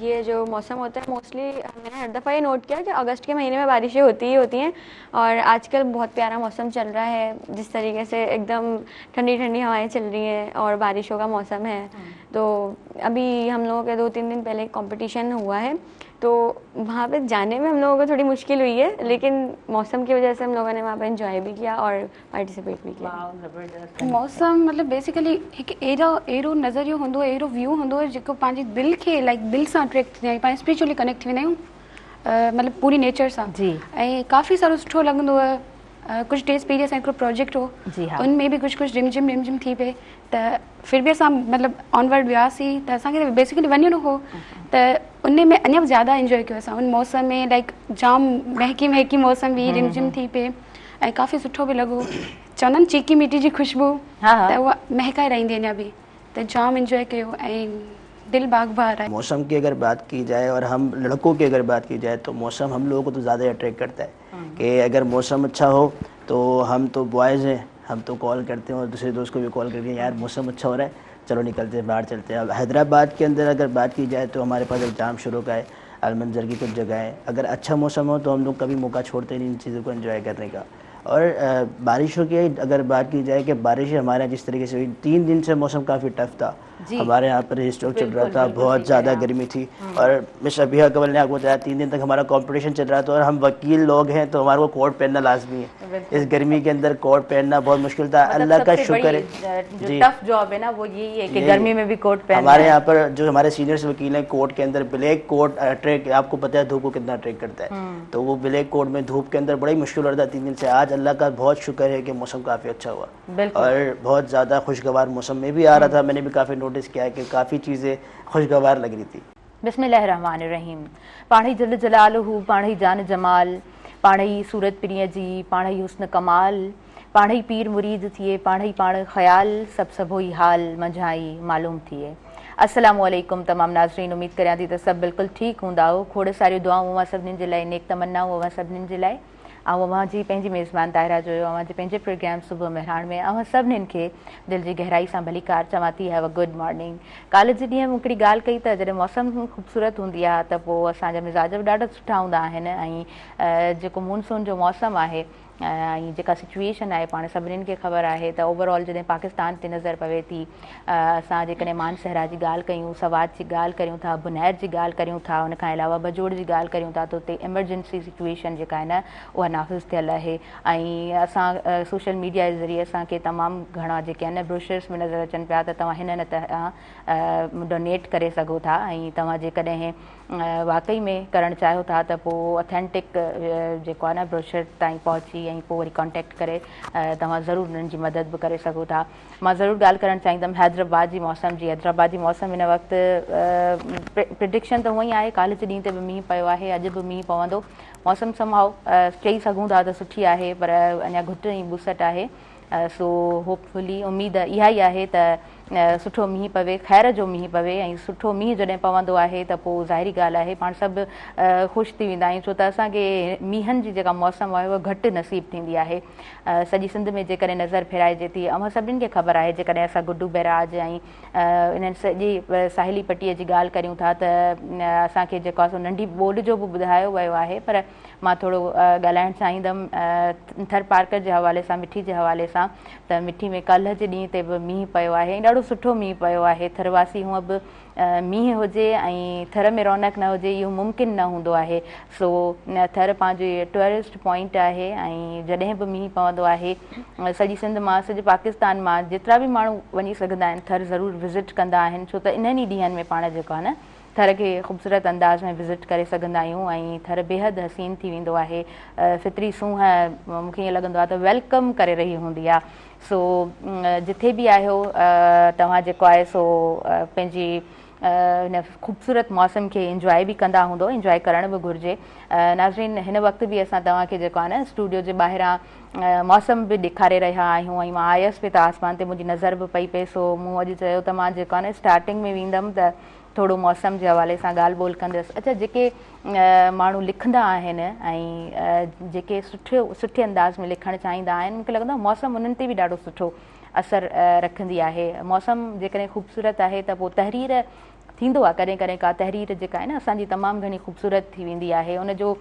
ये जो मौसम होता है मोस्टली मैंने हर दफ़ा ये नोट किया कि अगस्त के महीने में बारिशें होती ही होती हैं। और आजकल बहुत प्यारा मौसम चल रहा है, जिस तरीके से एकदम ठंडी ठंडी हवाएं चल रही हैं और बारिशों का मौसम है। तो अभी हम लोगों के 2-3 दिन पहले कंपटीशन हुआ है, तो वहाँ पे जाने में हम लोगों को थोड़ी मुश्किल हुई है, लेकिन मौसम की वजह से हम लोगों ने वहाँ पे एंजॉय भी किया और पार्टिसिपेट भी किया। मौसम मतलब बेसिकली एक एरो नज़रियो होंदो, एरो व्यू होंदो जेको पंहिंजी दिल खे लाइक दिल सां अट्रैक्ट थी पाण स्पिरिचुअली कनेक्ट थी वेंदा आहियूं, मतलब पूरी नेचर सां जी। ऐं काफ़ी सारो सुठो लॻंदो आहे। कुछ डेज पहले असां हिकिड़ो प्रोजेक्ट हो, उनमें भी कुछ रिमझिम थी पे, त फिर भी असां मतलब ऑनवर्ड वियासीं, त असांखे बेसिकली वञिणो हो, त उन में अञा ज्यादा एंजॉय कयो असां। उन मौसम में लाइक जाम महकी मौसम भी रिमझिम थी पे ऐं काफ़ी सुठो भी लॻो। चवंदा आहिनि चीकी मीठी जी खुशबू, त उहा महकाए रहंदी अञा भी, त जाम एंजॉय कयो ऐं दिल बाग बार है। मौसम की अगर बात की जाए और हम लड़कों की अगर बात की जाए तो मौसम हम लोगों को तो ज़्यादा अट्रैक्ट करता है कि अगर मौसम अच्छा हो तो हम तो बॉयज़ हैं, हम तो कॉल करते हैं और दूसरे दोस्त को भी कॉल करके यार मौसम अच्छा हो रहा है, चलो निकलते हैं बाहर चलते हैं। अब हैदराबाद के अंदर अगर बात की जाए तो हमारे पास एक जाम शुरू का है, अलमंजर की कुछ जगह है, अगर अच्छा मौसम हो तो हम लोग कभी मौका छोड़ते नहीं इन चीज़ों को एंजॉय करने का। और बारिशों की अगर बात की जाए कि बारिश हमारे यहाँ जिस तरीके से हुई, 3 दिन से मौसम काफ़ी टफ था हमारे यहाँ पर, स्टॉक चल रहा था, बहुत ज़्यादा गर्मी थी। और मिस अबिहा कमल ने आपको बताया 3 दिन तक हमारा कंपटीशन चल रहा था और हम वकील लोग हैं तो हमारे को कोट पहनना लाजमी है। इस गर्मी के अंदर कोट पहनना बहुत मुश्किल था। अल्लाह का शुक्र है, जो टफ जॉब है ना वो यही है कि गर्मी में भी कोट पहनना। हमारे यहाँ पर जो हमारे सीनियर्स वकील हैं, कोर्ट के अंदर ब्लैक कोट अट्रैक्ट, आपको पता है धूप को कितना अट्रैक्ट करता है, तो वो ब्लैक कोट में धूप के अंदर बड़ी मुश्किल हो रहा था 3 दिन से। आज अल्लाह का बहुत शुक्र है कि मौसम काफ़ी अच्छा हुआ और बहुत ज़्यादा खुशगवार मौसम में भी आ रहा था। मैंने भी काफ़ी नोटिस किया है कि काफ़ी चीज़ें खुशगवार लग रही थी। बिस्मिल्लाहिर्रहमानिर्रहीम। पाणी जल जलालहू, पाणी जान जमाल, पाणी सूरत पिरीअ जी, पाणी हुस्न कमाल, पाणी पीर मुरीद थिए, पाणी पाण ख़याल, सभु ही हाल मंझाई मालूम थिए। अस्सलामु अलैकुम तमाम नाज़रीन, उम्मीद करियां थी त सभु बिल्कुलु ठीकु हूंदा हो। खोड़ सारियूं दुआऊं अवां सभिनीनि जे लाइ, नेक तमन्नाऊं अवां सभिनीनि जे लाइ। ऐं अवां जी पंहिंजी मेज़बान ताहिरा जो अवां जे पंहिंजे प्रोग्राम सुबुह मेहरान में अवां सभिनीनि खे दिलि जी गहराई सां भली कार चवां थी, हैव अ गुड मॉर्निंग। काल्ह जे ॾींहुं मूं हिकिड़ी ॻाल्हि कई त जॾहिं मौसम ख़ूबसूरत हूंदी आहे त पोइ असांजा मिज़ाज बि ॾाढा सुठा हूंदा आहिनि। ऐं जेको मानसून जो मौसम आहे ऐं जेका सिचुएशन आहे पाण सभिनीनि खे ख़बर आहे त ओवरऑल जॾहिं पाकिस्तान ते नज़र पवे थी, असां जेकॾहिं मानसहरा जी ॻाल्हि कयूं, सवात जी ॻाल्हि करियूं था, बुनैर जी ॻाल्हि करियूं था, उन खां अलावा बजोड़ जी ॻाल्हि करियूं था, त उते एमरजेंसी सिचुएशन जेका आहे न उहा नाफ़िज़ थियल आहे। ऐं असां सोशल मीडिया जे ज़रिए असांखे तमामु घणा जेके आहिनि ब्रोशर्स में नज़र अचनि पिया त तव्हां हिन न त डोनेट करे सघो था। ऐं तव्हां जेकॾहिं वाकई में करणु चाहियो था त पोइ ऑथेंटिक जेको आहे न ब्रोशर ताईं पहुची ऐं पोइ वरी कॉन्टेक्ट करे तव्हां ज़रूरु उन्हनि जी मदद बि करे सघो था। मां ज़रूरु ॻाल्हि करणु चाहींदमि हैदराबाद जी मौसम जी। हैदराबाद जी मौसम हिन वक़्तु प्रिडिक्शन त हूअं ई आहे, काल्ह जे ॾींहं ते बि मींहुं पियो आहे, अॼु बि मींहुं पवंदो। मौसम संभाव चई सघूं था त सुठी आहे, पर अञा घुट ऐं बुसट आहे। सो होपफुली उमेद इहा ई आहे त सुठो मींहुं पवे, ख़ैर जो मींहुं पवे। ऐं सुठो मींहुं जॾहिं पवंदो आहे त पोइ ज़ाहिरी ॻाल्हि आहे पाण सभु ख़ुशि थी वेंदा आहियूं, छो त असांखे मींहनि जी जेका मौसम आहे उहा घटि नसीबु थींदी आहे। सॼी सिंध में जेकॾहिं नज़र फेराइजे थी, ऐं सभिनीनि खे ख़बर आहे जेकॾहिं असां गुड्डू बैराज ऐं इन्हनि सॼी साहिली पटीअ जी ॻाल्हि करियूं था त असांखे जेको आहे सो नंढी ॿोॾि जो बि ॿुधायो वियो आहे। पर मां थोरो ॻाल्हाइणु चाहींदमि थर पार्कर जे हवाले सां, मिठी जे हवाले सां। त मिठी में काल्ह जे ॾींहं ते बि मींहुं पियो आहे ऐं ॾाढो सुठो मींहुं पियो आहे। थरवासी हूअं बि मींहुं हुजे ऐं थर में रौनक न हुजे इहो मुमकिन न हूंदो आहे। सो थर पंहिंजो टूरिस्ट पॉइंट आहे ऐं जॾहिं बि मींहुं पवंदो आहे सॼी सिंध मां, सॼे पाकिस्तान मां जेतिरा बि माण्हू वञी सघंदा आहिनि थर ज़रूरु विज़िट कंदा आहिनि, छो त इन्हनि ई ॾींहंनि में पाण जेको आहे न थर खे ख़ूबसूरत अंदाज़ में विज़िट करे सघंदा आहियूं। ऐं थर बेहदि हसीन थी वेंदो आहे। फितरी सूंहं मूंखे ईअं लॻंदो आहे त वेलकम करे रही हूंदी आहे। सो जिथे बि आहियो तव्हां जेको आहे सो पंहिंजी हिन ख़ूबसूरत मौसम खे इंजॉय बि कंदा हूंदो, इंजॉय करण बि घुरिजे। नाज़रीन हिन वक़्तु बि असां तव्हांखे जेको आहे न स्टूडियो जे ॿाहिरां मौसम बि ॾेखारे रहिया आहियूं ऐं मां आयसि बि त आसमान ते मुंहिंजी नज़र बि पई पए। सो मूं अॼु चयो त मां जेको आहे न स्टार्टिंग में वेंदमि त थोरो मौसम जे हवाले सां ॻाल्हि ॿोल कंदसि। अच्छा, जेके माण्हू लिखंदा आहिनि ऐं जेके सुठे अंदाज़ में लिखणु चाहींदा आहिनि, मूंखे लॻंदो आहे मौसम उन्हनि ते बि ॾाढो सुठो असरु रखंदी आहे। मौसम जेकॾहिं ख़ूबसूरत आहे त पोइ तहरीर थींदो आहे कॾहिं कॾहिं का तहरीर जेका आहे न असांजी तमामु घणी ख़ूबसूरत थी वेंदी आहे उनजो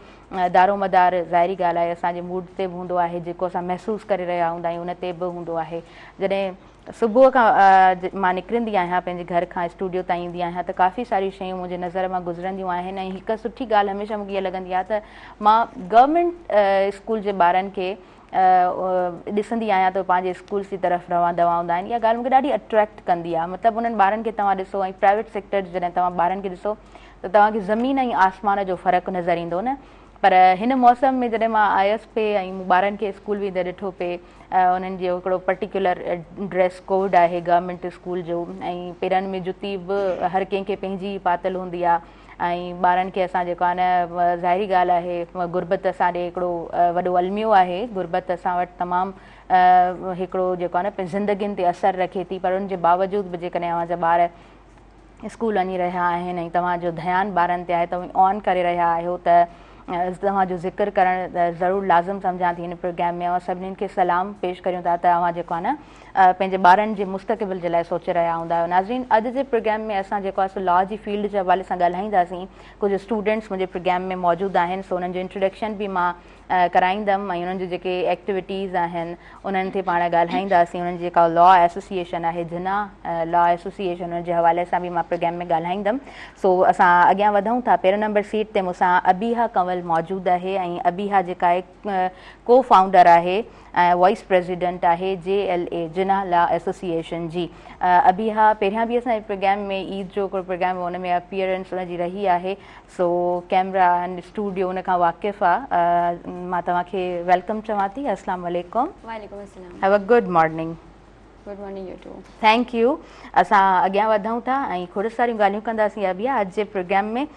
दारोमदार ज़ाहिरी ॻाल्हि आहे असांजे मूड ते बि हूंदो आहे जेको असां महसूसु करे रहिया हूंदा आहियूं उन ते बि हूंदो आहे जॾहिं सुबुह खां मां निकिरंदी आहियां पंहिंजे घर खां स्टूडियो ताईं ईंदी आहियां त काफ़ी सारी शयूं मुंहिंजे नज़र मां गुज़रंदियूं आहिनि ऐं हिकु सुठी ॻाल्हि हमेशह मूंखे इहा लॻंदी आहे त मां गवर्नमेंट स्कूल जे ॿारनि खे ॾिसंदी आहियां त पंहिंजे स्कूल जी तरफ़ रहंदा हूंदा आहिनि इहा ॻाल्हि मूंखे ॾाढी अट्रैक्ट कंदी आहे मतिलबु उन्हनि ॿारनि खे तव्हां ॾिसो ऐं प्राइवेट सेक्टर जॾहिं तव्हां ॿारनि खे ॾिसो त तव्हांखे ज़मीन ऐं आसमान जो फ़र्क़ु नज़र ईंदो न पर हिन मौसम में जॾहिं मां आयसि पे ऐं मूं ॿारनि खे स्कूल वेंदे ॾिठो पे उन्हनि जो हिकिड़ो पर्टिकुलर ड्रेस कोड आहे गवर्नमेंट स्कूल जो ऐं पेरनि में जुती बि हर कंहिंखे पंहिंजी पातल हूंदी आहे ऐं ॿारनि खे असां जेको आहे न ज़ाहिरी ॻाल्हि आहे गुरबत असां ॾे हिकिड़ो वॾो अलमियो आहे गुरबत असां वटि तमामु हिकिड़ो जेको आहे न ज़िंदगियुनि ते असरु रखे थी पर उनजे बावजूद बि जेकॾहिं अव्हांजा ॿार स्कूल वञी रहिया आहिनि ऐं तव्हांजो ध्यानु ॿारनि ते आहे तव्हां ऑन करे रहिया आहियो त तव्हांजो ज़िक्र करणु ज़रूरु लाज़िम सम्झां थी हिन प्रोग्राम में ऐं सभिनीनि खे सलाम पेश करियूं था त अव्हां जेको आहे न पंहिंजे ॿारनि जे मुस्तक़बिल जे लाइ सोचे रहिया हूंदा आहियो नाज़रीन अॼु जे प्रोग्राम में असां जेको आहे सो लॉ जी फील्ड जे हवाले सां ॻाल्हाईंदासीं कुझु स्टूडेंट्स मुंहिंजे प्रोग्राम में मौजूदु आहिनि सो उन्हनि जो इंट्रोडक्शन बि मां कराईंदमि ऐं उन्हनि जो जेके एक्टिविटीज़ आहिनि उन्हनि ते पाण ॻाल्हाईंदासीं उन्हनि जी जेका लॉ एसोसिएशन आहे जिना लॉ एसोसिएशन उन जे हवाले सां बि मां प्रोग्राम में ॻाल्हाईंदमि सो असां अॻियां वधूं था पहिरियों नंबर सीट ते मूंसां अबीहा कंवल मौजूदु आहे ऐं अबीहा जेका आहे को फाउंडर आहे वाइस प्रेसिडेंट आहे JLA जिना लॉ एसोसिएशन जी अबीहा पहिरियां बि असांजे प्रोग्राम में ईद जो हिकिड़ो प्रोग्राम हुन में अपीयरेंस हुनजी रही आहे सो कैमरा एंड स्टूडियो उन खां वाक़िफ़ु आहे मां तव्हांखे वेलकम चवां थी अस्सलाम वालेकुम वालेकुम अस्सलाम have a good morning good morning you too thank you असां अॻियां वधूं था ऐं खोड़ सारियूं ॻाल्हियूं कंदासीं अबिया अॼु जे प्रोग्राम में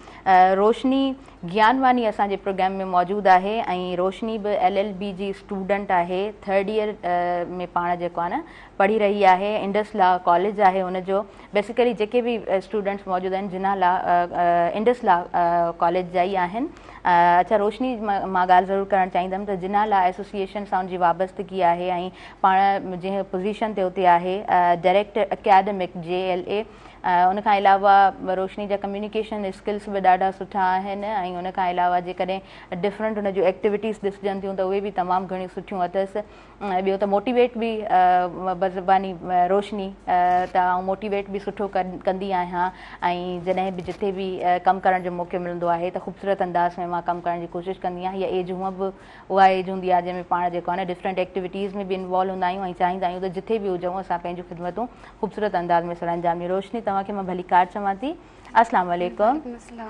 रोशनी ज्ञानवानी असांजे प्रोग्राम में मौजूदु आहे ऐं रोशनी बि LLB जी स्टूडेंट आहे 3rd ईयर में पाण जेको आहे न पढ़ी रही आहे इंडस लॉ कॉलेज आहे हुनजो बेसिकली जेके बि स्टूडेंट्स मौजूदु आहिनि जिना लॉ इंडस लॉ कॉलेज जा ई आहिनि अच्छा रोशनी मां ॻाल्हि ज़रूरु करणु चाहींदमि त जिना लॉ एसोसिएशन सां उनजी वाबस्तगी आहे ऐं पाण जंहिं पोज़ीशन ते उते आहे डायरेक्टर अकेडमिक JLA उन खां अलावा रोशनी जा कम्युनिकेशन स्किल्स बि ॾाढा सुठा आहिनि ऐं उन खां अलावा जेकॾहिं डिफरेंट हुन जूं एक्टिविटीज़ ॾिसजनि थियूं त उहे बि तमामु घणियूं सुठियूं अथसि ॿियो त मोटिवेट बि बज़बानी रोशनी त आउं मोटिवेट बि सुठो कंदी आहियां ऐं जॾहिं बि जिथे बि कमु करण जो मौक़ो मिलंदो आहे त ख़ूबसूरत अंदाज़ में मां कमु करण जी कोशिशि कंदी आहियां हीअ एज हूअं बि उहा एज हूंदी आहे जंहिंमें पाण जेको आहे न डिफरेंट एक्टिविटीज़ में बि इन्वॉल्व हूंदा आहियूं ऐं चाहींदा आहियूं त जिथे बि हुजूं असां पंहिंजूं ख़िदमतूं ख़ूबसूरत अंदाज़ में सरअंजाम ॾियूं रोशनी तव्हांखे मां भली कार चवां थी अस्सलाम वालेकुम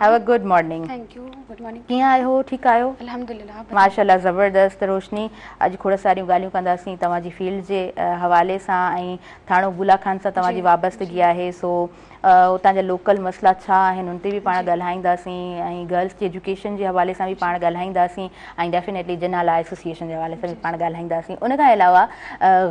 have a good morning thank U good morning कीअं आहियो ठीकु आहियो अल्हम्दुलिल्लाह माशाल्लाह ज़बरदस्त रोशनी अॼु खोड़ सारियूं ॻाल्हियूं कंदासीं तव्हांजी फील्ड जे हवाले सां ऐं थाणो बुला खान सां तव्हांजी वाबस्तगी आहे सो उतां जा लोकल मसइला छा आहिनि उन ते बि पाण ॻाल्हाईंदासीं ऐं गर्ल्स जी एजुकेशन जे हवाले सां बि पाण ॻाल्हाईंदासीं ऐं डेफिनेटली जिना लॉ एसोसिएशन जे हवाले सां बि पाण ॻाल्हाईंदासीं उन खां अलावा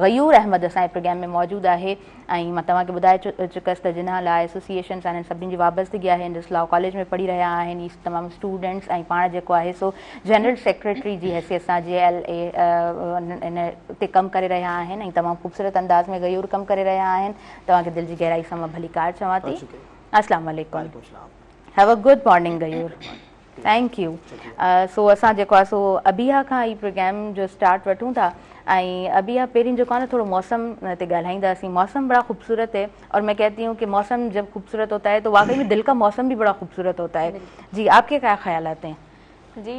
गयूर अहमद असांजे प्रोग्राम में मौजूदु आहे ऐं मां तव्हांखे ॿुधाए चुकसि त जिना लॉ एसोसिएशन सां हिननि सभिनी जी वाबस्तगी आहे इंडस लॉ कॉलेज में पढ़ी रहिया आहिनि इहे तमामु स्टूडेंट्स ऐं पाण जेको आहे सो जनरल सेक्रेटरी जी हैसियत सां JLA इन ते कमु करे रहिया आहिनि ऐं तमामु ख़ूबसूरत अंदाज़ में गयूर कमु करे रहिया आहिनि तव्हांखे दिलि जी गहराई सां मां भली कार चवां थी अस्सलाम वालेकुम have a good morning Gayur thank you सो असां जेको आहे सो अबिया खां ई प्रोग्राम जो स्टार्ट वठूं था ऐं अबिया पहिरीं जेको आहे न थोरो मौसम ते ॻाल्हाईंदासीं मौसम बड़ा खूबसूरत है और मैं कहती हूँ कि मौसम जब खूबसूरत होता है तो वाकई में दिल का मौसम भी बड़ा खूबसूरत होता है जी आपके क्या ख्यालात हैं जी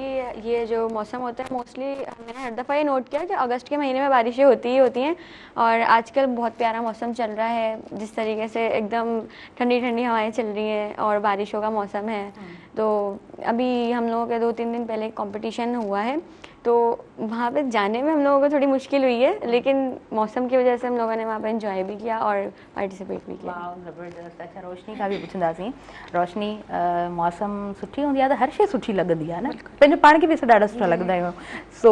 ये जो मौसम होता है मोस्टली मैंने हर दफ़ा ये नोट किया कि अगस्त के महीने में बारिशें होती ही होती हैं और आजकल बहुत प्यारा मौसम चल रहा है जिस तरीके से एकदम ठंडी ठंडी हवाएं चल रही हैं और बारिशों का मौसम है तो अभी हम लोगों के 2-3 दिन पहले कंपटीशन हुआ है तो वहाँ पे जाने में हम लोगों को थोड़ी मुश्किल हुई है लेकिन मौसम की वजह से हम लोगों ने वहाँ पे एंजॉय भी किया और पार्टिसिपेट भी किया ज़बरदस्त अच्छा रोशनी खां बि पुछंदासीं रोशनी मौसम सुठी हूंदी आहे त हर शइ सुठी लॻंदी आहे न पंहिंजे पाण खे बि असां ॾाढा सुठा लॻंदा आहियूं सो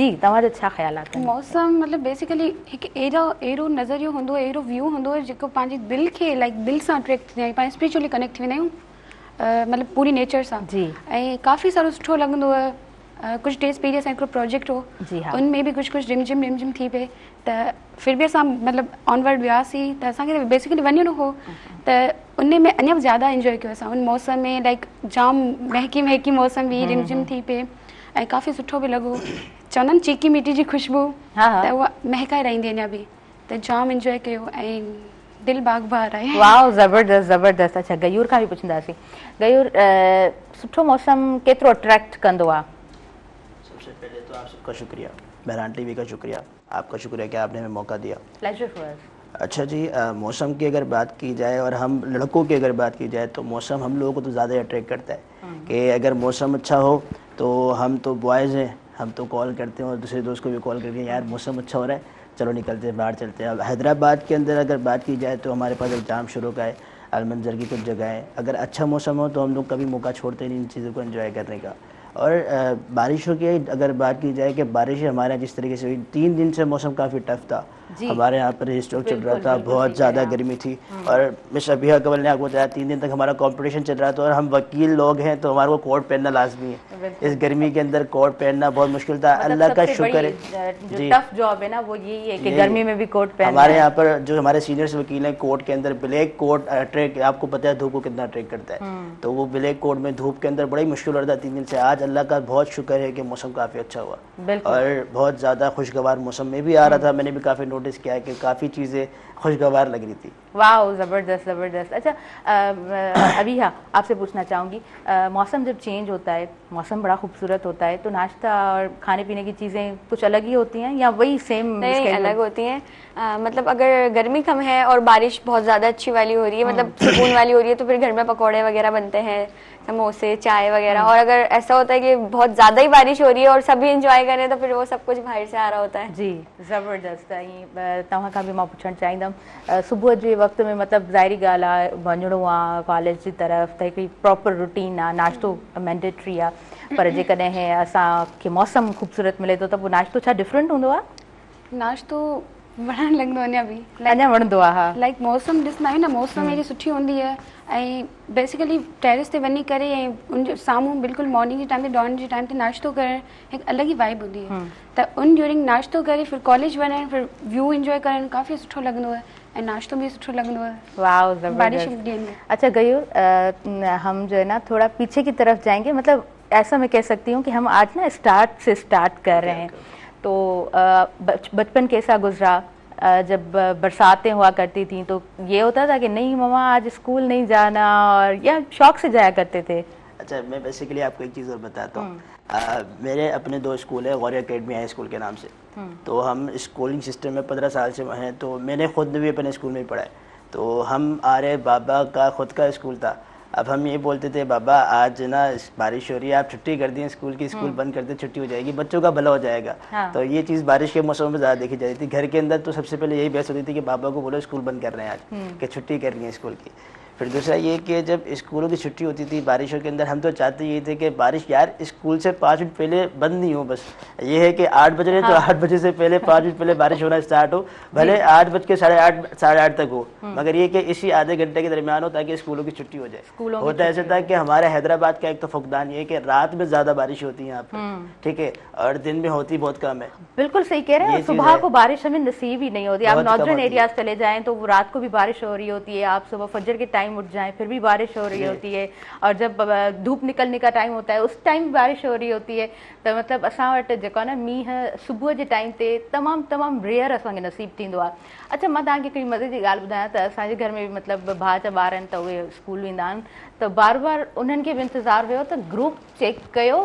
जी तव्हांजा छा ख़्यालात आहिनि मौसम मतिलबु बेसिकली हिकु अहिड़ो नज़रियो हूंदो आहे अहिड़ो व्यू हूंदो आहे जेको पंहिंजी दिलि खे लाइक दिलि सां अट्रैक्ट थींदा आहियूं पाण स्पिरिचुअली कनेक्ट थी वेंदा आहियूं मतिलबु पूरी नेचर सां जी ऐं काफ़ी सारो सुठो लॻंदो आहे कुछ डेज पहिरियों असां हिकिड़ो प्रोजेक्ट हो जी हाँ। उनमें बि कुझु रिमझिम थी पए त फिर बि असां मतिलबु ऑनवर्ड वियासीं त असांखे बेसिकली वञिणो हो त उन में अञा ज़्यादा इंजॉय कयो असां उन मौसम में लाइक जाम महकी मौसम हुई रिमझिम थी पए ऐं काफ़ी सुठो बि लॻो चवंदा आहिनि चीकी मीठी जी ख़ुशबू त उहा महकाए रहंदी अञा बि त जाम इंजॉय कयो ऐं दिल बाग बार आहे। वाह ज़बरदस्त। अच्छा गयूर खां बि पुछंदासीं, गयूर सुठो मौसम केतिरो अट्रैक्ट कंदो आहे? सबसे पहले तो आप सबका शुक्रिया, बहरान टीवी का शुक्रिया, आपका शुक्रिया कि आपने हमें मौका दिया। Pleasure for us. अच्छा जी, मौसम की अगर बात की जाए और हम लड़कों की अगर बात की जाए तो मौसम हम लोगों को तो ज़्यादा अट्रैक्ट करता है कि अगर मौसम अच्छा हो तो हम तो बॉयज़ हैं, हम तो कॉल करते हैं और दूसरे दोस्त को भी कॉल करके यार मौसम अच्छा हो रहा है चलो निकलते हैं बाहर चलते हैं। अब हैदराबाद के अंदर अगर बात की जाए तो हमारे पास एक जाम शुरू का है, अलमंजर की कुछ जगह है, अगर अच्छा मौसम हो तो हम लोग कभी मौका छोड़ते नहीं इन चीज़ों को एंजॉय करने का। और बारिशों की अगर बात की जाए कि बारिश हमारे यहाँ जिस तरीके से हुई 3 दिन से मौसम काफ़ी टफ था, हमारे यहाँ पर स्टॉक चल रहा था, बहुत ज़्यादा गर्मी थी और मिस अबिहा कवल ने आपको बताया 3 दिन तक हमारा कंपटीशन चल रहा था और हम वकील लोग हैं तो हमारे को कोट पहनना लाजमी है। इस गर्मी के अंदर कोट पहनना बहुत मुश्किल था। मतलब अल्लाह का शुक्र है, जो टफ जॉब है ना वो यही है कि गर्मी में भी कोट पहनना। हमारे यहाँ पर जो हमारे सीनियर्स वकील हैं कोट के अंदर ब्लैक कोट अट्रैक्ट, आपको पता है धूप को कितना अट्रैक्ट करता है, तो वो ब्लैक कोट में धूप के अंदर बड़ा ही मुश्किल हो रहा था 3 दिन से। आज अल्लाह का बहुत शुक्र है कि मौसम काफ़ी अच्छा हुआ और बहुत ज़्यादा खुशगवार मौसम में भी आ रहा था। मैंने भी काफ़ी नोटिस किया है कि काफ़ी चीज़ें खुशगवार लग रही थी। वाह ज़बरदस्त। अच्छा अभी हाँ आपसे पूछना चाहूँगी, मौसम जब चेंज होता है, मौसम बड़ा खूबसूरत होता है तो नाश्ता और खाने पीने की चीज़ें कुछ अलग ही होती हैं या वही सेम? नहीं, अलग होती हैं। मतलब अगर गर्मी कम है और बारिश बहुत ज़्यादा अच्छी वाली हो रही है, मतलब सुकून वाली हो रही है, तो फिर घर में पकौड़े वगैरह बनते हैं, समोसे, चाय वगैरह। और अगर ऐसा होता है कि बहुत ज़्यादा ही बारिश हो रही है और सभी इंजॉय करें तो फिर वो सब कुछ बाहर से आ रहा होता है। जी ज़बरदस्त। तव्हां खां बि मां पुछणु चाहींदमि, सुबुह जे वक़्त में मतिलबु ज़ाहिरी ॻाल्हि आहे वञिणो आहे कॉलेज जी तरफ़ त हिकिड़ी प्रॉपर रूटीन आहे, नाश्तो मैंडेटरी आहे, पर जेकॾहिं असांखे मौसम ख़ूबसूरत मिले थो त पोइ नाश्तो छा डिफरेंट हूंदो आहे? नाश्तो वणणु लॻंदो अञा बि, अञा वणंदो आहे। लाइक मौसम ॾिसंदा आहियूं न, मौसम एॾी सुठी हूंदी आहे ऐं बेसिकली टेरिस ते वञी करे ऐं उनजे साम्हूं बिल्कुलु मॉर्निंग जे टाइम ते डॉन जे टाइम ते नाश्तो करणु हिकु अलॻि ई वाइब हूंदी आहे। त उन ड्यूरिंग नाश्तो करे फिर कॉलेज वञणु, फिर व्यू इंजॉय करणु काफ़ी सुठो लॻंदो आहे ऐं नाश्तो भी सुठो लॻंदो है। वाह ज़बरदस्त। अच्छा गयूर, हम जो है ना थोड़ा पीछे की तरफ जाएंगे, मतलब ऐसा मैं कह सकती हूँ कि हम आज ना स्टार्ट से स्टार्ट कर रहे हैं। तो बचपन कैसा गुजरा? जब बरसातें हुआ करती थी तो ये होता था कि नहीं मम्मा आज स्कूल नहीं जाना, और या शौक से जाया करते थे? अच्छा, मैं बेसिकली आपको एक चीज़ और बताता हूँ। मेरे अपने 2 स्कूल है, गौरी अकेडमी हाई स्कूल के नाम से, तो हम स्कूलिंग सिस्टम में 15 साल से हैं, तो मैंने खुद भी अपने स्कूल में ही पढ़ा है। तो हम आर्य बाबा का खुद का स्कूल था। अब हम ये बोलते थे बाबा आज ना बारिश हो रही है, आप छुट्टी कर दिए स्कूल की, स्कूल बंद कर दे, छुट्टी हो जाएगी, बच्चों का भला हो जाएगा। हाँ। तो ये चीज़ बारिश के मौसम में ज़्यादा देखी जाती थी। घर के अंदर तो सबसे पहले यही बहस होती थी कि बाबा को बोलो स्कूल बंद कर रहे हैं आज, कि छुट्टी कर रही है स्कूल की। फिर दूसरा ये कि जब स्कूलों की छुट्टी होती थी बारिशों के अंदर, हम तो चाहते ये थे कि बारिश यार स्कूल से 5 मिनट पहले बंद नहीं हो, बस ये है कि 8 बज रहे तो 8 बजे से पहले 5 मिनट पहले बारिश होना स्टार्ट हो, भले 8 बज के 8:30 तक हो, मगर ये कि इसी आधे घंटे के दरमियान हो ताकि स्कूलों की छुट्टी हो जाए। होता ऐसा था कि हमारे हैदराबाद का एक तो फुकदान ये कि रात में ज़्यादा बारिश होती है यहाँ पर, ठीक है, और दिन में होती बहुत कम है। बिल्कुल सही कह रहे हैं, सुबह को बारिश हमें नसीब ही नहीं होती। आप नॉर्दर्न एरियाज चले जाएं तो रात को भी बारिश हो रही होती है, आप सुबह फजर के टाइम उठ जाएं फिर भी बारिश हो रही होती है, और जब धूप निकलने का टाइम होता है उस टाइम बारिश हो रही होती है। तो मतलब असां वटि जेको आहे न मींहं सुबुह जे टाइम ते तमामु रेयर असांखे नसीब थींदो आहे। अच्छा, मां तव्हांखे हिकिड़ी मज़े जी ॻाल्हि ॿुधायां त असांजे घर में बि मतिलबु भाउ जा ॿार आहिनि त उहे स्कूल वेंदा आहिनि, त बार बार उन्हनि खे बि इंतज़ारु हुयो त ग्रुप चेक कयो,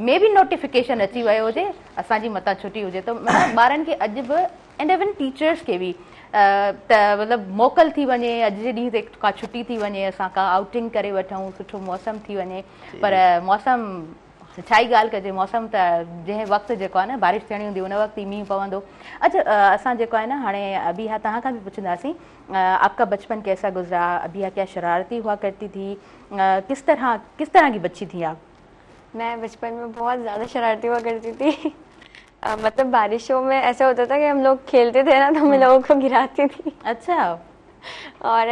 में बि नोटिफिकेशन अची वियो हुजे असांजी मथां छुटी हुजे, त मतिलबु ॿारनि खे अॼु बि एंड इवन टीचर्स खे बि त मतिलबु मोकल थी वञे, अॼु जे ॾींहं ते का छुटी थी वञे, असां का आउटिंग करे वठूं, सुठो मौसम थी वञे, पर मौसम छा ई ॻाल्हि कजे, मौसम त जंहिं वक़्तु जेको आहे न बारिश थियणी हूंदी उन वक़्तु ई मींहुं पवंदो। अच्छा, असां जेको आहे न हाणे अभी हा तव्हां खां बि पुछंदासीं, आपका बचपन कैसा गुजरा, अभी क्या शरारती हुआ करती थी, किस तरह की बच्ची थी आप? मैं बचपन में बहुत ज़्यादा शरारती हुआ करती थी। मतलब बारिशों में ऐसा होता था कि हम लोग खेलते थे ना तो मैं लोगों को गिराती थी। अच्छा। और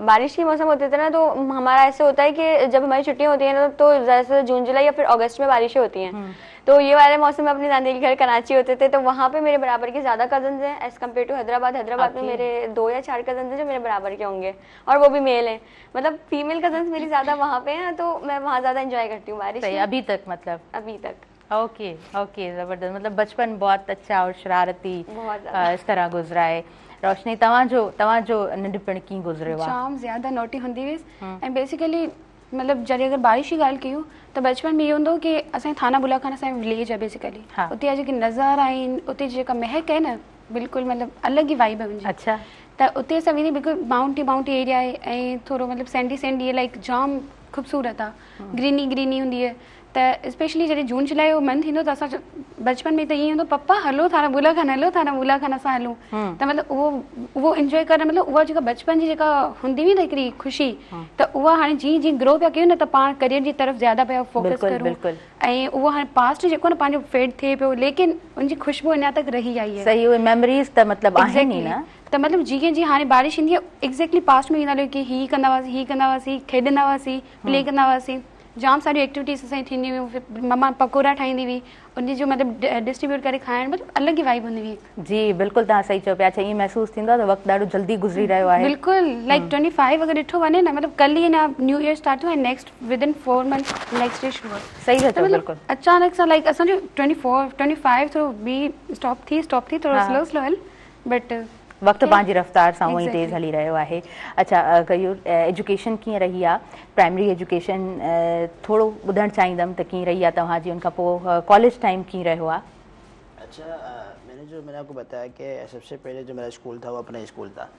बारिश की मौसम होते थे ना तो हमारा ऐसे होता है कि जब हमारी छुट्टियां होती हैं ना तो ज़्यादा से जून जुलाई या फिर अगस्त में बारिशें होती हैं, तो ये वाले मौसम में अपने नानी के घर कराची होते थे, तो वहाँ पे मेरे बराबर के ज्यादा कजन हैं as compare to Hyderabad. Hyderabad में मेरे 2 या 4 कजन हैं जो मेरे बराबर के होंगे, और वो भी मेल हैं। मतलब फीमेल कजन मेरी ज्यादा वहाँ पे हैं, तो मैं वहाँ ज्यादा एंजॉय करती हूँ बारिश में। अभी तक मतलब अभी तक ओके ओके, ज़बरदस्त। मतलब बचपन बहुत अच्छा और शरारती इस तरह गुजरा है। रोशनी, तव्हांजो नंढपण कीअं गुज़रियो आहे? जाम ज़्यादा नोटी हूंदी हुअसि, ऐं बेसिकली मतलब जॾहिं अगर बारिश की ॻाल्हि कयूं तो बचपन में ये होंदो कि असांजे थाना बुलाखान असांजो विलेज है बेसिकली। उते जा जेके नज़ारा आहिनि, उते जेका महक है ना, बिल्कुल मतलब अलग ही वाइब है मुंहिंजी। अच्छा, त उते असां वेंदी बिल्कुल माउंटी एरिया है, ऐं थोड़ो मतलब सैंडी है, लाइक जाम खूबसूरत आहे, ग्रीनी हूंदी है। त स्पेशली जॾहिं जून जुलाई जो मन थींदो त असां बचपन में त ईअं हूंदो, पप्पा हलो थाना बुलाखान असां हलूं। त मतलब उहो इंजॉय करणु, मतलब उहा जेका बचपन जी जेका हूंदी हुई न हिकिड़ी ख़ुशी, त उहा हाणे जीअं ग्रो पिया कयूं न, त पाण करियर जी तरफ़ ज़्यादा पिया फोकस करूं, ऐं उहो हाणे पास्ट जेको न पंहिंजो फेड थिए पियो, लेकिन उनजी खुशबू अञा तक रही आई है। सही, उहे मेमोरीज़ त मतलब आहिनि ई न। त मतलब जीअं हाणे बारिश ईंदी आहे, एग्जैक्टली पास्ट में ईंदा हलियो कि हीअ कंदा हुआसीं, खेॾंदा हुआसीं, प्ले कंदा हुआसीं, जाम सारी एक्टिविटीज़ असांजी थींदी हुयूं। फिर मम्मा पकोड़ा ठाहींदी हुई, उन जो मतलब डिस्ट्रीब्यूट करे खाइण, मतलब अलग ही वाइब हूंदी हुई। जी बिल्कुल, तव्हां सही चयो पिया। अच्छा, ईअं महसूस थींदो आहे त वक़्तु ॾाढो जल्दी गुज़री रहियो आहे। बिल्कुल, लाइक 25 अगर ॾिठो वञे न, मतलब कल ही ना न्यू ईयर स्टार्ट थियो, next within 4 months next day शुरू। सही चयो, बिल्कुल अचानक सां लाइक असांजो 25 थोरो बी स्टॉप थी थोरो स्लो हल, बट वक्त पंहिंजी रफ़्तार सां उअं ई तेज़ हली रहियो आहे। अच्छा, कयूं एजुकेशन कीअं रही आहे? प्राइमरी एजुकेशन थोरो ॿुधणु चाहींदमि त कीअं रही आहे तव्हांजी, उनखां पोइ कॉलेज टाइम कीअं रहियो आहे? अच्छा, मैंने आपको बताया कि सबसे पहले जो मेरा स्कूल था वो अपना स्कूल था,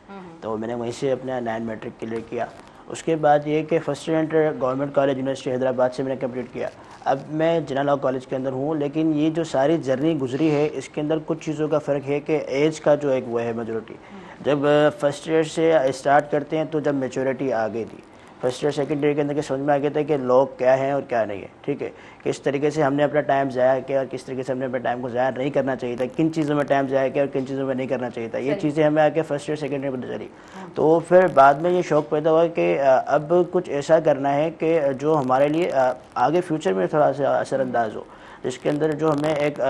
तो मैंने वहीं से अपना 9 मैट्रिक क्लियर किया। उसके बाद ये कि first year inter government college university Hyderabad से मैंने कंप्लीट किया। अब मैं जिन्ना लॉ कॉलेज के अंदर हूँ, लेकिन ये जो सारी जर्नी गुजरी है इसके अंदर कुछ चीज़ों का फ़र्क है कि एज का जो एक वो है मेजोरिटी। जब फर्स्ट ईयर से स्टार्ट करते हैं तो जब मेच्योरिटी आ गई थी, फर्स्ट ईयर सेकंड ईयर के अंदर के समझ में आ गया था कि लॉ क्या है और क्या नहीं है। ठीक है, किस तरीके से हमने अपना टाइम ज़ाया किया और किस तरीके से हमने अपने टाइम को ज़ाया नहीं करना चाहिए था, किन चीज़ों में टाइम ज़ाया किया और किन चीज़ों में नहीं करना चाहिए था, ये चीज़ें हमें आके फर्स्ट ईयर सेकंड ईयर में चली। तो फिर बाद में ये शौक़ पैदा हुआ कि अब कुछ ऐसा करना है कि जो हमारे लिए आगे फ्यूचर में थोड़ा सा असरअंदाज हो, जिसके अंदर जो हमें एक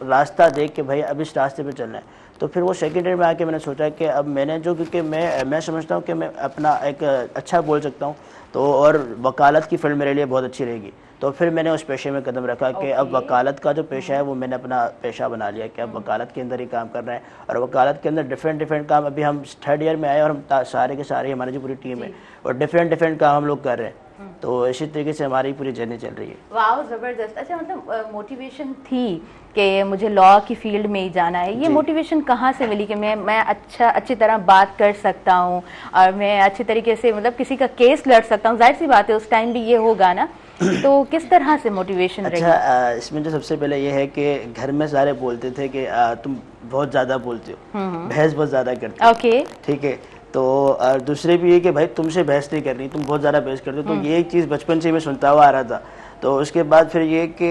रास्ता देख के भाई अब इस रास्ते पे चलना है। तो फिर वो सेकेंड ईयर में आके मैंने सोचा कि अब मैंने जो, क्योंकि मैं समझता हूँ कि मैं अपना एक अच्छा बोल सकता हूँ, तो और वकालत की फील्ड मेरे लिए बहुत अच्छी रहेगी। तो फिर मैंने उस पेशे में कदम रखा कि अब वकालत का जो पेशा है वो मैंने अपना पेशा बना लिया कि अब वकालत के अंदर ही काम करना है। और वकालत के अंदर डिफरेंट काम, अभी हम थर्ड ईयर में आए और हम सारे के सारे, हमारी जो पूरी टीम है और डिफरेंट काम हम लोग कर रहे हैं। तो इसी तरीके से हमारी पूरी जर्नी चल रही है। वाह, ज़बरदस्त। अच्छा, मतलब मोटिवेशन थी कि मुझे लॉ की फील्ड में ही जाना है, ये मोटिवेशन कहाँ से मिली कि मैं अच्छी तरह बात कर सकता हूँ और मैं अच्छी तरीके से मतलब किसी का केस लड़ सकता हूँ? जाहिर सी बात है उस टाइम भी ये होगा ना, तो किस तरह से मोटिवेशन रही? अच्छा, इसमें जो सबसे पहले ये है कि घर में सारे बोलते थे कि तुम बहुत ज़्यादा बोलते हो, बहस बहुत ज़्यादा करते हो। ओके, ठीक है। तो और दूसरे भी ये कि भाई तुमसे बहस नहीं करनी, तुम बहुत ज़्यादा बहस करते हो। तो ये एक चीज़ बचपन से मैं सुनता हुआ आ रहा था। तो उसके बाद फिर ये कि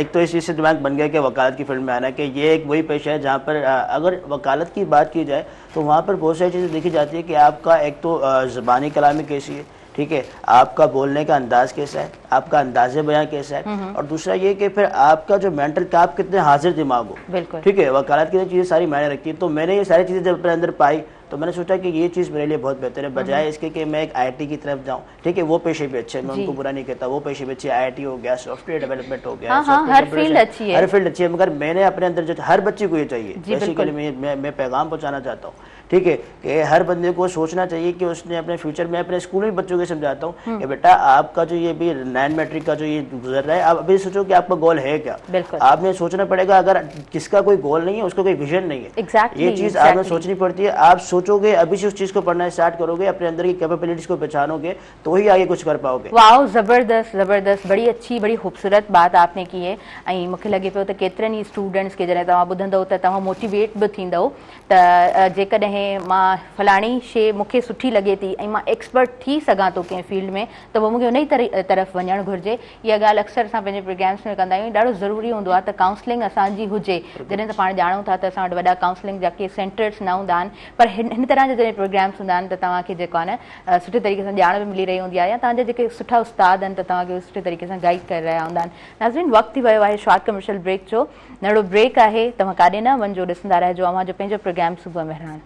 एक तो इस चीज़ से दिमाग बन गया कि वकालत की फील्ड में आना, कि ये एक वही पेशा है जहाँ पर अगर वकालत की बात की जाए तो वहाँ पर बहुत सारी चीज़ें देखी जाती है कि आपका एक तो ज़बानी कलामी कैसी है, ठीक है, आपका बोलने का अंदाज कैसा है, आपका अंदाज़े बयां कैसा है, और दूसरा ये कि फिर आपका जो मेंटल का आप कितने हाजिर दिमाग हो। बिल्कुल, ठीक है, वकालत की चीज़ें सारी मायने रखती है। तो मैंने ये सारी चीज़ें जब अपने अंदर पाई तो मैंने सोचा कि ये चीज़ मेरे लिए बहुत बेहतर है, बजाय इसके कि मैं एक आईटी की तरफ जाऊँ। ठीक है, वो पेशे भी अच्छे है, मैं उनको बुरा नहीं कहता, वो पेशे भी अच्छे, आईटी हो गया, सॉफ्टवेयर डेवलपमेंट हो गया, हर फील्ड अच्छी है, हर फील्ड अच्छी है। मगर मैंने अपने अंदर जो हर बच्चे को ये चाहिए, बेसिकली मैं पैगाम पहुँचाना चाहता हूँ, ठीक है, कि हर बंदे को सोचना चाहिए कि उसने अपने फ्यूचर में, अपने स्कूल में बच्चों को समझाता हूँ कि बेटा आपका जो ये भी 9 मैट्रिक का जो ये गुजर रहा है, आप अभी सोचो कि आपका गोल है क्या। आपने सोचना पड़ेगा, अगर किसका कोई गोल नहीं है उसका कोई विजन नहीं है, ये चीज़ आपने सोचनी पड़ती है। आप सोचोगे, अभी से उस चीज़ को पढ़ना स्टार्ट करोगे, अपने अंदर की कैपेबिलिटीज को पहचानोगे, तो ही आगे कुछ कर पाओगे। वाह, ज़बरदस्त, बड़ी अच्छी, बड़ी खूबसूरत बात आपने की है। ऐं मूंखे लगे पियो त केतिरनि ई स्टूडेंट्स खे जॾहिं तव्हां ॿुधंदव त तव्हां मोटिवेट बि थींदव, त जेकॾहिं चाहे मां फलाणी शे मूंखे सुठी लगे थी ऐं मां एक्सपर्ट थी सघां थो कंहिं फील्ड में त वो मूंखे उन ई तरफ़ वञणु घुरिजे। इहा ॻाल्हि अक्सर असां पंहिंजे प्रोग्राम्स में कंदा आहियूं। ॾाढो ज़रूरी हूंदो आहे त काउंसलिंग असांजी हुजे। जॾहिं त पाण ॼाणूं था त असां वटि वॾा काउंसलिंग जा के सेंटर्स न हूंदा आहिनि, पर हिन तरह जा जॾहिं प्रोग्राम्स हूंदा आहिनि त तव्हांखे जेको आहे न सुठे तरीक़े सां ॼाण बि मिली रही हूंदी आहे, या तव्हांजा जेके सुठा उस्ताद आहिनि त तव्हांखे सुठे तरीक़े सां गाइड करे रहिया हूंदा आहिनि। नाज़रीन, वक़्तु थी वियो आहे शॉर्ट कमर्शियल ब्रेक जो। नंढो ब्रेक आहे, तव्हां काॾे न वञिजो, ॾिसंदा रहिजो अव्हां जो पंहिंजो प्रोग्राम सुबुह मेहरान।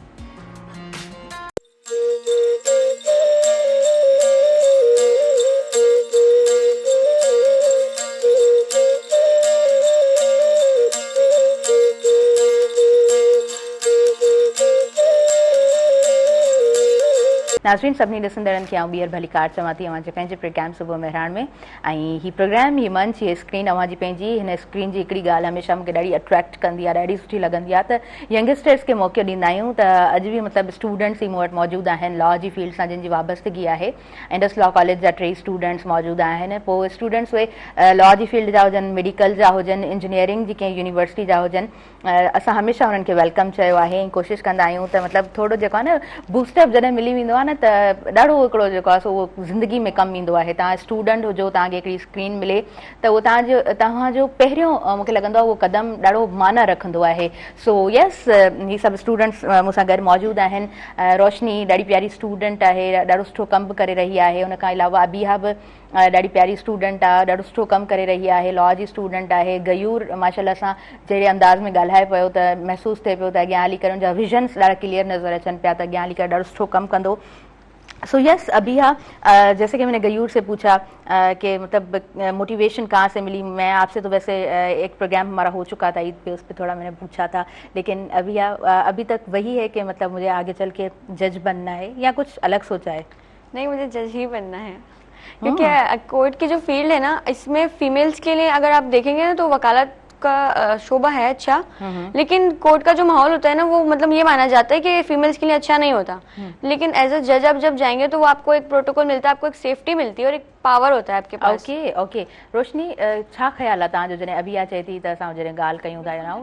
नाज़रीन, सभिनी ॾिसंदड़नि खे आउं ॿीहर भली कार चवां थी अव्हां जे पंहिंजे प्रोग्राम सुबुह मेहरान में। ऐं ही प्रोग्राम, ही मंच, ये स्क्रीन अव्हां जी पंहिंजी, हिन स्क्रीन जी हिकिड़ी ॻाल्हि हमेशह मूंखे ॾाढी अट्रैक्ट कंदी आहे, ॾाढी सुठी लॻंदी आहे त यंगस्टर्स खे मौक़ो ॾींदा आहियूं। त अॼु बि मतिलबु स्टूडेंट्स ई मूं वटि मौजूदु आहिनि लॉ जी फील्ड सां जिन जी वाबस्तगी आहे। इंडस लॉ कॉलेज जा 3 स्टूडेंट्स मौजूदु आहिनि। पोइ स्टूडेंट्स उहे लॉ जी फील्ड जा हुजनि, मेडिकल जा हुजनि, इंजीनियरिंग जी कंहिं यूनिवर्सिटी जा हुजनि, असां हमेशह हुननि खे वेलकम चयो आहे ऐं कोशिशि कंदा आहियूं त मतिलबु थोरो जेको आहे न बूस्टअप जॾहिं मिली वेंदो आहे न त ॾाढो हिकिड़ो जेको आहे सो उहो ज़िंदगी में कमु ईंदो आहे। तव्हां स्टूडेंट हुजो, तव्हांखे हिकिड़ी स्क्रीन मिले त उहो तव्हांजो पहिरियों मूंखे लॻंदो आहे उहो क़दम ॾाढो माना रखंदो आहे। सो यस, ही सभु स्टूडेंट्स मूंसां गॾु मौजूदु आहिनि। रोशनी ॾाढी प्यारी स्टूडेंट आहे, ॾाढो सुठो कमु बि करे रही आहे। उन खां अलावा अबिहा बि ॾाढी प्यारी स्टूडेंट आहे, ॾाढो सुठो कमु करे रही आहे, लॉ जी स्टूडेंट आहे। गयूर माशाल्लाह सां जहिड़े अंदाज़ में ॻाल्हाए पियो त महसूसु थिए पियो त अॻियां हली करे उनजा विजन्स ॾाढा क्लियर नज़र अचनि पिया त अॻियां हली करे ॾाढो सुठो कमु कंदो। सो यस अबिहा, जैसे कि मैंने गयूर से पूछा कि मतलब मोटिवेशन कहाँ से मिली, मैं आपसे तो वैसे एक प्रोग्राम हमारा हो चुका था ईद पे, उस पर थोड़ा मैंने पूछा था, लेकिन अबिहा अभी तक वही है कि मतलब मुझे आगे चल के जज बनना है या कुछ अलग सोचा है? नहीं, मुझे जज ही बनना है, क्योंकि कोर्ट की जो फील्ड है ना, इसमें फीमेल्स के लिए अगर आप देखेंगे ना तो वकालत का शोभा है अच्छा, लेकिन कोर्ट का जो माहौल होता है ना वो मतलब ये माना जाता है कि फीमेल्स के लिए अच्छा नहीं होता। लेकिन एज अ जज आप जब जाएंगे तो वो आपको एक प्रोटोकॉल मिलता है, आपको एक सेफ्टी मिलती है और एक पावर होता है आपके पास। ओके ओके, रोशनी छा ख्याल आहे तव्हांजो जॾहिं अबिहा चए थी त असां जॾहिं ॻाल्हि कयूं था या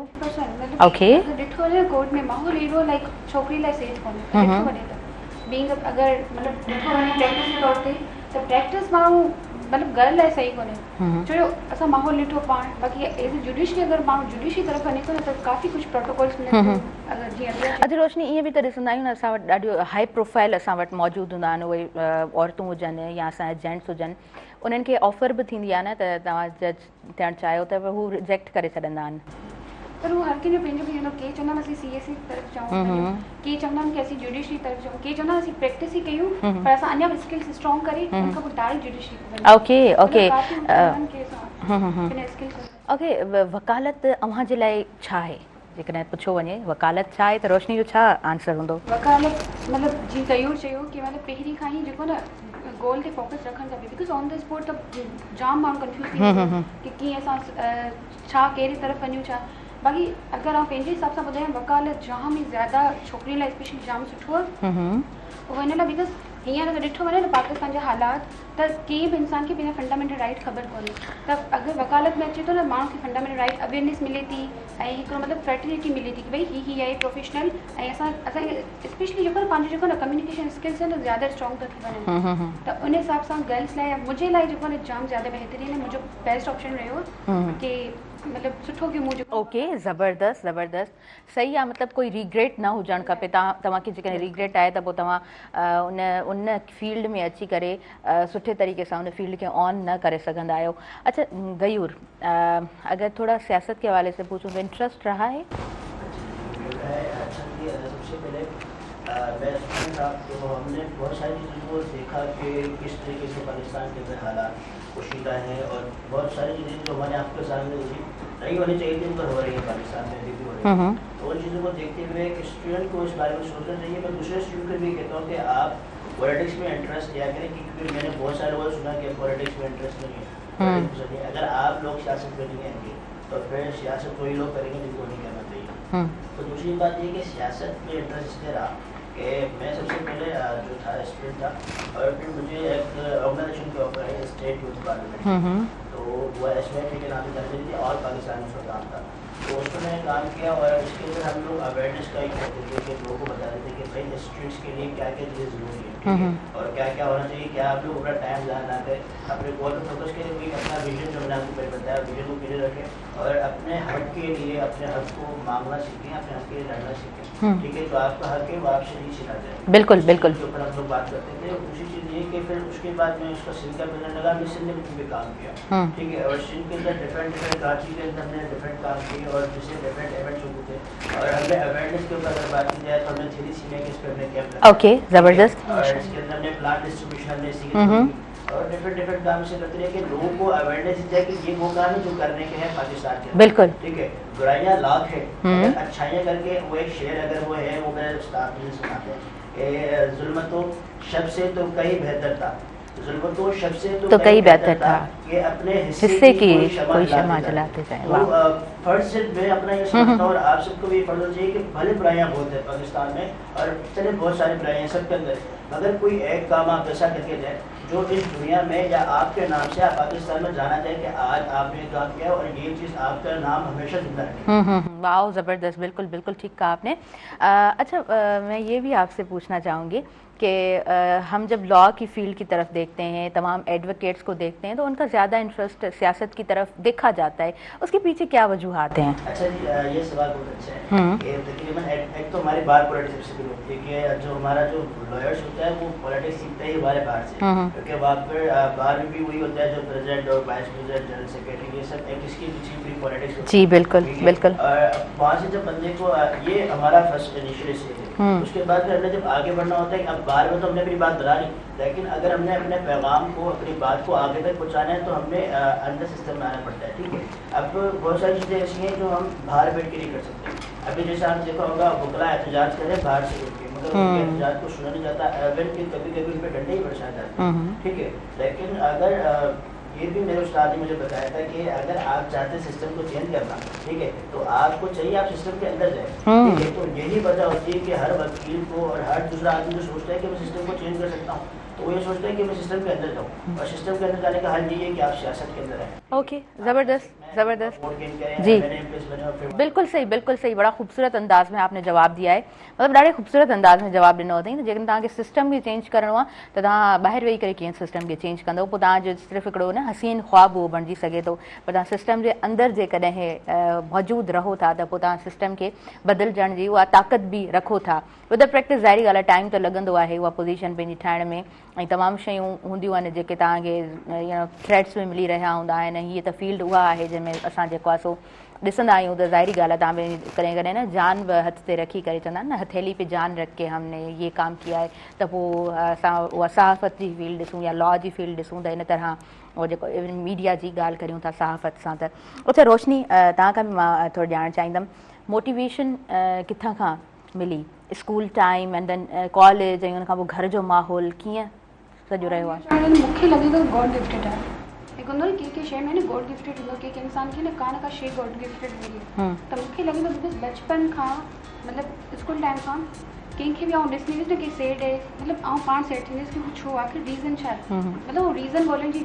ओके ॾिठो वञे कोर्ट में माहौल एॾो लाइक छोकिरी लाइ सेफ कोन्हे ॾिठो वञे त बीइंग अगरि मतिलबु ॾिठो वञे प्रैक्टिस जे तौर ते त प्रैक्टिस माण्हू मतलब घर लाइ सही कोन्हे, छो असां माहौल ॾिठो पाण। बाक़ी एज ए जुडिशरी अगरि माण्हू जुडिशरी तरफ़ वञे थो न त काफ़ी कुझु प्रोटोकॉल्स मिले थो। अगरि जीअं अच्छा रोशनी, ईअं बि त ॾिसंदा आहियूं न असां वटि ॾाढियूं हाई प्रोफाइल असां वटि मौजूदु हूंदा आहिनि, उहे औरतूं हुजनि या असांजा जेंट्स हुजनि, उन्हनि खे ऑफर बि थींदी आहे न त तव्हां जज थियणु चाहियो त हू रिजेक्ट करे छॾंदा आहिनि। पर वो हर कंहिंजो पंहिंजो पंहिंजो, के चवंदा आहिनि असीं CSE तरफ़ जाऊं, के चवंदा आहिनि कि असीं जुडिशरी तरफ़ जाऊं, के चवंदा आहिनि असीं प्रैक्टिस ही कयूं पर असां अञा बि स्किल्स स्ट्रॉन्ग करे उन खां पोइ डायरेक्ट जुडिशरी वञूं। ओके ओके ओके, वकालत अव्हां जे लाइ छा आहे? जेकॾहिं पुछो वञे वकालत छा आहे त रोशनी जो छा आंसर हूंदो? वकालत मतिलबु जीअं गयूर चयो कि मतिलबु पहिरीं खां ई जेको न गोल ते फोकस रखणु खपे, बिकॉज ऑन द स्पॉट त जाम माण्हू कंफ्यूज़ थी वेंदो कि कीअं असां छा कहिड़ी तरफ़ वञूं छा। बाक़ी अगर आप पंहिंजे हिसाब सां ॿुधायां वकालत जाम ई ज़्यादा छोकिरी लाइ स्पेशली जाम सुठो आहे उहो हिन लाइ बिकॉज हींअर अगरि ॾिठो वञे न पाकिस्तान जा हालात त कंहिं बि इंसान खे पंहिंजा फंडामेंटल राइट ख़बर कोन्हे, त अगरि वकालत में अचे थो न माण्हू खे फंडामेंटल राइट अवेयरनेस मिले थी ऐं हिकिड़ो मतिलबु फर्टिलिटी मिले थी कि भई ही आहे प्रोफेशनल ऐं असांखे स्पेशली जेको न पंहिंजो जेको न कम्युनिकेशन स्किल्स आहिनि ज़्यादा स्ट्रॉन्ग था थी वञनि, त उन हिसाब सां गर्ल्स लाइ मुंहिंजे लाइ जेको न जाम ज़्यादा बहितरीनु आहे, मुंहिंजो बेस्ट ऑप्शन रहियो कि मतलब सुठो कि मुझे ओके ज़बरदस्त ज़बरदस्त सही आहे। मतलब कोई रिग्रेट न हुजणु खपे, तव्हांखे जेकॾहिं रिग्रेट आहे त पोइ तव्हां उन फील्ड में अची करे सुठे तरीक़े सां उन फील्ड खे ऑन न करे सघंदा आहियो। अच्छा गयूर, अगर थोड़ा सियासत के हवाले से पूछूं तो इंटरेस्ट रहा है? सबसे पहले मैं स्टूडेंट था तो हमने बहुत सारी चीज़ों को देखा कि किस तरीके से पाकिस्तान के अंदर हालात पोशीदा हैं और बहुत सारी चीज़ें जो हमारे आपके सामने नहीं होनी चाहिए थी उनका हो रही है पाकिस्तान में, अभी भी हो रही है। तो उन चीज़ों को देखते हुए एक स्टूडेंट को इस बारे में सोचना चाहिए। मैं दूसरे स्टूडेंट को भी कहता हूँ कि आप पॉलिटिक्स में इंटरेस्ट लिया करें, क्योंकि मैंने बहुत सारे लोग सुना कि पॉलिटिक्स में इंटरेस्ट नहीं है। अगर आप लोग सियासत में नहीं आएंगे तो फिर सियासत वही लोग करेंगे जिनको नहीं करना चाहिए। तो दूसरी बात ये कि सियासत में इंटरेस्ट इसलिए रहा कि मैं सबसे पहले जो था स्टूडेंट था और फिर मुझे एक ऑर्गेनाइजेशन के ऑफर है स्टेट यूथ पार्लियामेंट, तो वो SYP के नाम से जानी थी और पाकिस्तान में उसका काम था। तो उस पर मैंने काम किया और इसके अंदर हम लोग अवेयरनेस का ही करते थे कि लोगों को बता देते कि भाई स्टूडेंट्स के लिए क्या क्या चीज़ें ज़रूरी है, ठीक है, और क्या क्या होना चाहिए, क्या आप लोग अपना टाइम ज़्यादा ना करें, अपने गोल पर फोकस करें, कोई अपना विजन जो मैंने आपको पहले बताया विजन को क्लियर रखें और अपने हक के लिए अपने हक को मांगना सीखें, अपने हक के लिए लड़ना सीखें, ठीक है, जो आपका हक है वो आपसे नहीं छीना जाए। बिल्कुल बिल्कुल। के ऊपर हम लोग बात करते थे, दूसरी चीज़ ये कि फिर उसके बाद में उसका सिंध का मिलने लगा, मैं सिंध में भी काम किया, ठीक है, और सिंध के अंदर डिफरेंट कराची के अंदर हमने डिफरेंट काम किए और जिससे डिफरेंट इवेंट्स होते थे और हमने अवेयरनेस के ऊपर अगर बात की जाए तो हमने 3D CMA के इस पर हमने कैंप रखा। ओके, जबरदस्त। और इसके अंदर हमने प्लांट डिस्ट्रीब्यूशन हमने सीखी और डिफरेंट काम से करते रहे कि लोगों को अवेयरनेस दी जाए कि ये वो काम है जो करने के हैं पाकिस्तान के, बिल्कुल, ठीक है, बुराइयां लाख है, अगर अच्छाइयां करके वो एक शेर अगर वो है वो मेरे उस्ताद मुझे सुनाते हैं, जुल्म तो शब से तो कहीं बेहतर था, जुल्म तो शब से तो कहीं बेहतर था कि अपने हिस्से की कोई शमा जलाते जाए। फर्ज से मैं अपना ये समझता हूँ और आप सबको भी फर्ज चाहिए कि भले बुराइयां बहुत है पाकिस्तान में और चले बहुत सारी बुराइयां सबके अंदर, मगर कोई एक काम आप ऐसा करके जाए जो इस दुनिया में या आपके नाम से आप पाकिस्तान में जाना चाहे कि आज आपने काम किया और ये चीज़ आपका नाम हमेशा जिंदा रहे। वाह, ज़बरदस्त, बिल्कुल बिल्कुल ठीक कहा आपने। अच्छा, मैं ये भी आपसे पूछना चाहूँगी कि हम जब लॉ की फील्ड की तरफ देखते हैं, तमाम एडवोकेट्स को देखते हैं तो उनका ज़्यादा इंटरेस्ट सियासत की तरफ देखा जाता है, उसके पीछे क्या वजूहात हैं? अच्छा जी, ये सवाल बहुत अच्छा है कि तकरीबन एक तो हमारी बार पॉलिटिक्स से भी होती है कि जो हमारा जो लॉयर्स होता है वो पॉलिटिक्स सीखते ही हमारे बाहर से, क्योंकि वहाँ पर बाहर में भी वही होता है जो प्रेसिडेंट और वाइस प्रेसिडेंट जनरल सेक्रेटरी ये सब एक इसकी पीछे पूरी पॉलिटिक्स होती है। जी बिल्कुल बिल्कुल। वहाँ से जब बंदे को ये हमारा फर्स्ट इनिशियल स्टेज है, उसके बाद फिर हमने जब आगे बढ़ना होता है, अब बाहर में तो हमने अपनी बात बना ली, लेकिन अगर हमने अपने पैगाम को अपनी बात को आगे तक पहुँचाना है तो हमें अंदर सिस्टम में आना पड़ता है, ठीक है। अब बहुत सारी चीज़ें ऐसी हैं जो हम बाहर बैठ के नहीं कर सकते। अभी जैसे आप देखा होगा वकला एहतजाज करें बाहर से बैठ के, मगर उनके एहतजाज को सुना नहीं जाता, एवन कि कभी कभी उन पर डंडे ही बरसाए जाते हैं, ठीक है। लेकिन अगर ये भी मेरे उस्ताद ने मुझे बताया था कि अगर आप चाहते सिस्टम को चेंज करना, ठीक है, तो आपको चाहिए आप सिस्टम के अंदर जाए, ठीक है। तो यही वजह होती है कि हर वकील को और हर दूसरा आदमी जो सोचता है कि मैं सिस्टम को चेंज कर सकता हूँ, तो वो ये सोचता है कि मैं सिस्टम के अंदर जाऊँ, और सिस्टम के अंदर जाने का हल ये है कि आप सियासत के अंदर आए। ओके, ज़बरदस्त ज़बरदस्त जी, बिल्कुल सही बिल्कुल सही। बड़ा खूबसूरत अंदाज में आपने जवाब दिया है, मतलब ॾाढे खूबसूरत अंदाज में जवाब ॾिनो अथई। जेकॾहिं तव्हांखे सिस्टम खे चेंज करिणो आहे त तव्हां ॿाहिरि वेही करे कीअं सिस्टम खे चेंज कंदो, पोइ तव्हांजो सिर्फ़ु हिकिड़ो न हसीन ख़्वाबु उहो बणिजी सघे थो, पर तव्हां सिस्टम जे अंदरि जेकॾहिं मौजूदु रहो था त पोइ तव्हां सिस्टम खे बदिलजण जी उहा ताक़त बि रखो था। विद द प्रैक्टिस ज़ाहिरी ॻाल्हि आहे टाइम त लॻंदो आहे उहा पोज़ीशन पंहिंजी ठाहिण में, ऐं तमामु शयूं हूंदियूं आहिनि जेके तव्हांखे थ्रेड्स में मिली रहिया हूंदा आहिनि। हीअ त फील्ड उहा आहे जंहिंमें असां जेको आहे सो ॾिसंदा आहियूं त ज़ाहिरी ॻाल्हि आहे तव्हां पंहिंजी कॾहिं कॾहिं न जान बि हथ ते रखी करे चवंदा आहिनि न हथेली पे जान रख के हमने ये काम किया है, त पोइ असां उहा सहाफ़त जी फील्ड ॾिसूं या लॉ जी फील्ड ॾिसूं त इन तरह उहो जेको मीडिया जी ॻाल्हि करियूं था सहाफ़त सां। त अच्छा रोशनी, तव्हां खां बि मां थोरो ॼाणणु चाहींदमि मोटिवेशन किथां खां मिली, school time and then college ऐं उन खां पोइ घर जो माहौल कीअं सॼो रहियो आहे? मूंखे लॻे थो गॉड गिफ्टेड आहे। हिकु हूंदो न कंहिं शइ में न गॉड गिफ्टेड हूंदो, कंहिं इंसान खे न का न का शइ गॉड गिफ्टेड मिली, त मूंखे लॻे थो बिकॉज़ बचपन खां मतिलबु स्कूल टाइम खां कंहिंखे बि आउं ॾिसंदी हुअसि न कि सैड आहे, मतिलबु आउं पाण सैड थींदी हुअसि कि छो आख़िर रीज़न छा आहे, मतिलबु उहो रीज़न ॻोल्हण जी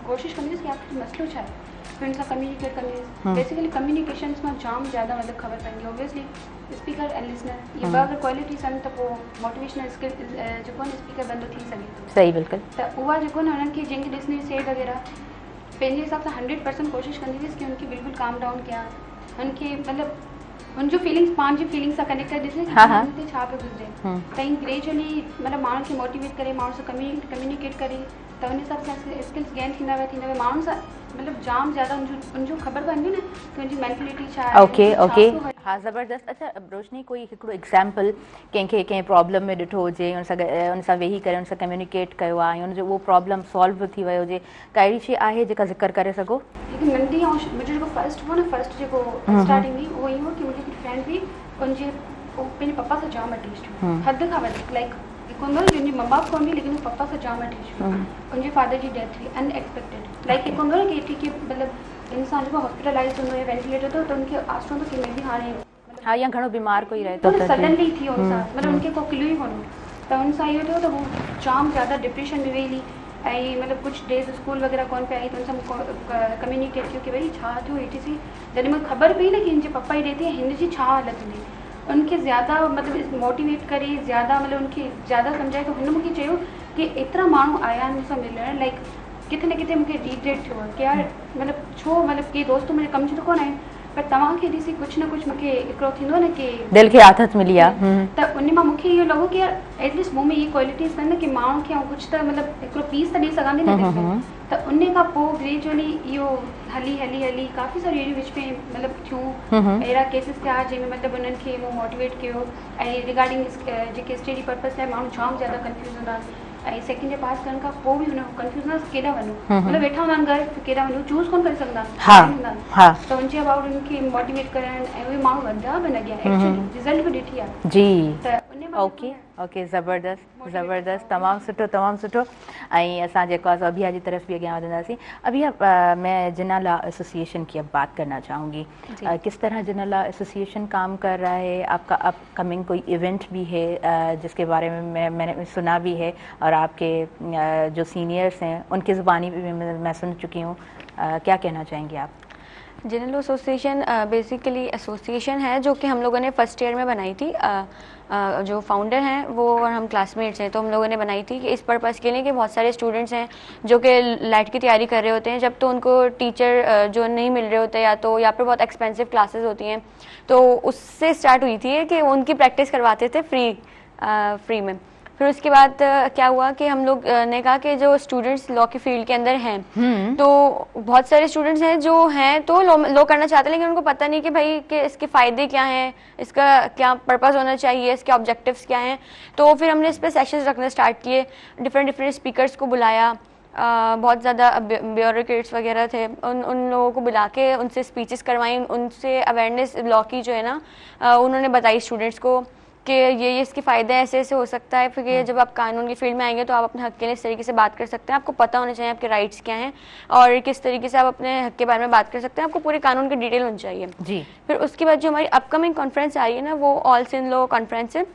कोशिशि कंदी हुअसि कि आख़िर मसइलो छा आहे, फिर उन सां कम्युनिकेट कंदी हुअसि। बेसिकली कम्युनिकेशन्स मां जाम ज़्यादा मतिलबु ख़बर पवंदी, ऑब्वियसली स्पीकर ऐं लिसनर ये ॿ अगरि क्वालिटीज़ आहिनि त पोइ मोटिवेशनल स्किल जेको आहे स्पीकर बंदो थी सघे थो। सही, बिल्कुलु। त उहा जेको न हुननि खे जंहिंखे ॾिसंदी सैड वग़ैरह पंहिंजे हिसाब सां 100% कोशिशि कंदी हुअसि कि उनखे बिल्कुलु काम डाउन कयां, उनखे मतिलबु हुनजो फीलिंग्स पंहिंजी फीलिंग्स सां कनेक्ट करे ॾिसे कि हुन ते छा पियो गुज़रे, त ईअं ग्रेजुअली मतिलबु माण्हुनि खे मोटिवेट करे माण्हुनि सां कम्युनिकेट करे त उन हिसाब सां स्किल्स गेन थींदा विया माण्हुनि सां मतिलबु जाम ज़्यादा उनजो ख़बर पवंदी न कि उनजी मेंटलिटी छा आहे। ओके ओके, हा ज़बरदस्त। अच्छा रोशनी, कोई हिकिड़ो एग्ज़ाम्पल कंहिंखे कंहिं प्रॉब्लम में ॾिठो हुजे, उन सां वेही करे उन सां कम्युनिकेट कयो आहे ऐं उनजो उहो प्रॉब्लम सॉल्व थी वियो हुजे, का अहिड़ी शइ आहे जेका ज़िक्र करे सघो? हिकु नंढी ऐं मुंहिंजो जेको फर्स्ट हो न फर्स्ट जेको स्टार्टिंग हुई उहो इहो कि मुंहिंजी हिकु फ्रेंड हुई, उनजे पंहिंजे पप्पा सां जाम अटैच्ड हुई, हद खां वधीक, लाइक हिकु हूंदो न जंहिंजी मम्मा बाप कोन हुई लेकिन पप्पा सां जाम अटैच्ड हुई। उनजे फादर जी डेथ हुई अनएक्सपेक्टेड, लाइक हिकु हूंदो न कि मतिलबु इंसान जेको हॉस्पिटलाइज़ हूंदो या वेंटिलेटर तो त उनखे आसरो हूंदो कि मे बी हाणे हा या घणो बीमार कोई रहे थो त सडनली थी वियो सां, मतिलबु उनखे को किलो ई कोन, त उन सां इहो थियो त हू जाम ज़्यादा डिप्रेशन में वेही ऐं मतिलबु कुझु डेज़ स्कूल वग़ैरह कोन पिया आई त हुन सां कम्युनिकेट थियो कि भई छा थियो ETC। जॾहिं मूंखे ख़बर पई न कि हिन जे पप्पा जी डेथ थी हिन जी छा हालत हूंदी, उनखे ज़्यादा मतिलबु मोटिवेट करे ज़्यादा मतिलबु उनखे ज़्यादा सम्झाए त हुन मूंखे चयो कि एतिरा माण्हू आया आहिनि मूंसां मिलण, लाइक किथे न किथे मूंखे रिग्रेट थियो आहे कि यार मतिलबु छो मतिलबु के दोस्त मुंहिंजे कम जी त कोन आहिनि, पर तव्हांखे ॾिसी कुझु न कुझु मूंखे हिकिड़ो थींदो न कि दिल खे आथत मिली आहे। त उन मां मूंखे इहो लॻो कि यार एटलीस्ट मूं में इहे क्वालिटीज़ अथनि न कि माण्हुनि खे ऐं कुझु त मतिलबु हिकिड़ो पीस त ॾेई सघंदी न। त उन खां पोइ ग्रेजुअली इहो हली हली हली काफ़ी सारी अहिड़ियूं विच में मतिलबु थियूं, अहिड़ा केसिस थिया जंहिंमें मतिलबु उन्हनि खे मूं मोटिवेट कयो ऐं रिगार्डिंग जेके स्टडी पर्पज़ लाइ माण्हू जाम ज़्यादा कंफ्यूज़ हूंदा आहिनि ऐं सेकेंड ईयर पास करण खां पोइ बि हुन कंफ्यूज़ न केॾा वञूं, मतिलबु वेठा हूंदा आहिनि घर केॾा वञूं चूज़ कोन करे सघंदा आहिनि। त उनजे अबाउट उनखे मोटिवेट करणु ऐं उहे माण्हू वधा बि न अॻियां, एक्चुअली रिज़ल्ट बि ॾिठी आहे जी। त उन ओके ओके, ज़बरदस्त ज़बरदस्त, तमामु सुठो तमामु सुठो। ऐं असां जेको आहे अभिया जी तरफ भी अॻियां वधंदासीं। अभिया, मैं जिन्ना लॉ एसोसिएशन की अब बात करना चाहूँगी, किस तरह जिन्ना लॉ एसोसिएशन काम कर रहा है, आपका अपकमिंग कोई इवेंट भी है जिसके बारे में मैंने सुना भी है और आपके जो सीनियर्स हैं उनकी ज़ुबानी भी मैं सुन चुकी हूँ, क्या कहना चाहेंगे आप? जिन्ना लॉ एसोसिएशन बेसिकली एसोसिएशन है जो कि हम लोगों ने फर्स्ट ईयर में बनाई थी। जो फाउंडर हैं वो और हम क्लासमेट्स हैं, तो हम लोगों ने बनाई थी कि इस पर्पज़ के लिए कि बहुत सारे स्टूडेंट्स हैं जो कि लाइट की तैयारी कर रहे होते हैं, जब तो उनको टीचर जो नहीं मिल रहे होते या फिर बहुत एक्सपेंसिव क्लासेस होती हैं, तो उससे स्टार्ट हुई थी कि उनकी प्रैक्टिस करवाते थे फ्री में। फिर उसके बाद क्या हुआ कि हम लोग ने कहा कि जो स्टूडेंट्स लॉ के फील्ड के अंदर हैं, तो बहुत सारे स्टूडेंट्स हैं जो हैं तो लॉ करना चाहते हैं, लेकिन उनको पता नहीं कि भाई कि इसके फ़ायदे क्या हैं, इसका क्या पर्पस होना चाहिए, इसके ऑब्जेक्टिव्स क्या हैं। तो फिर हमने इस पर सेशंस रखना स्टार्ट किए, डिफरेंट स्पीकर्स को बुलाया, बहुत ज़्यादा ब्यूरोक्रेट्स वगैरह थे, उन लोगों को बुला के उनसे स्पीचेस करवाई, उनसे अवेयरनेस लॉ की जो है ना उन्होंने बताई स्टूडेंट्स को कि ये इसके फ़ायदे ऐसे हो सकता है। फिर जब आप कानून की फील्ड में आएंगे तो आप अपने हक के लिए इस तरीके से बात कर सकते हैं, आपको पता होना चाहिए आपके राइट्स क्या हैं और किस तरीके से आप अपने हक के बारे में बात कर सकते हैं, आपको पूरे कानून की डिटेल होनी चाहिए जी। फिर उसके बाद जो हमारी अपकमिंग कॉन्फ्रेंस आ रही है ना, वो ऑल सिंध लॉ कॉन्फ्रेंस है,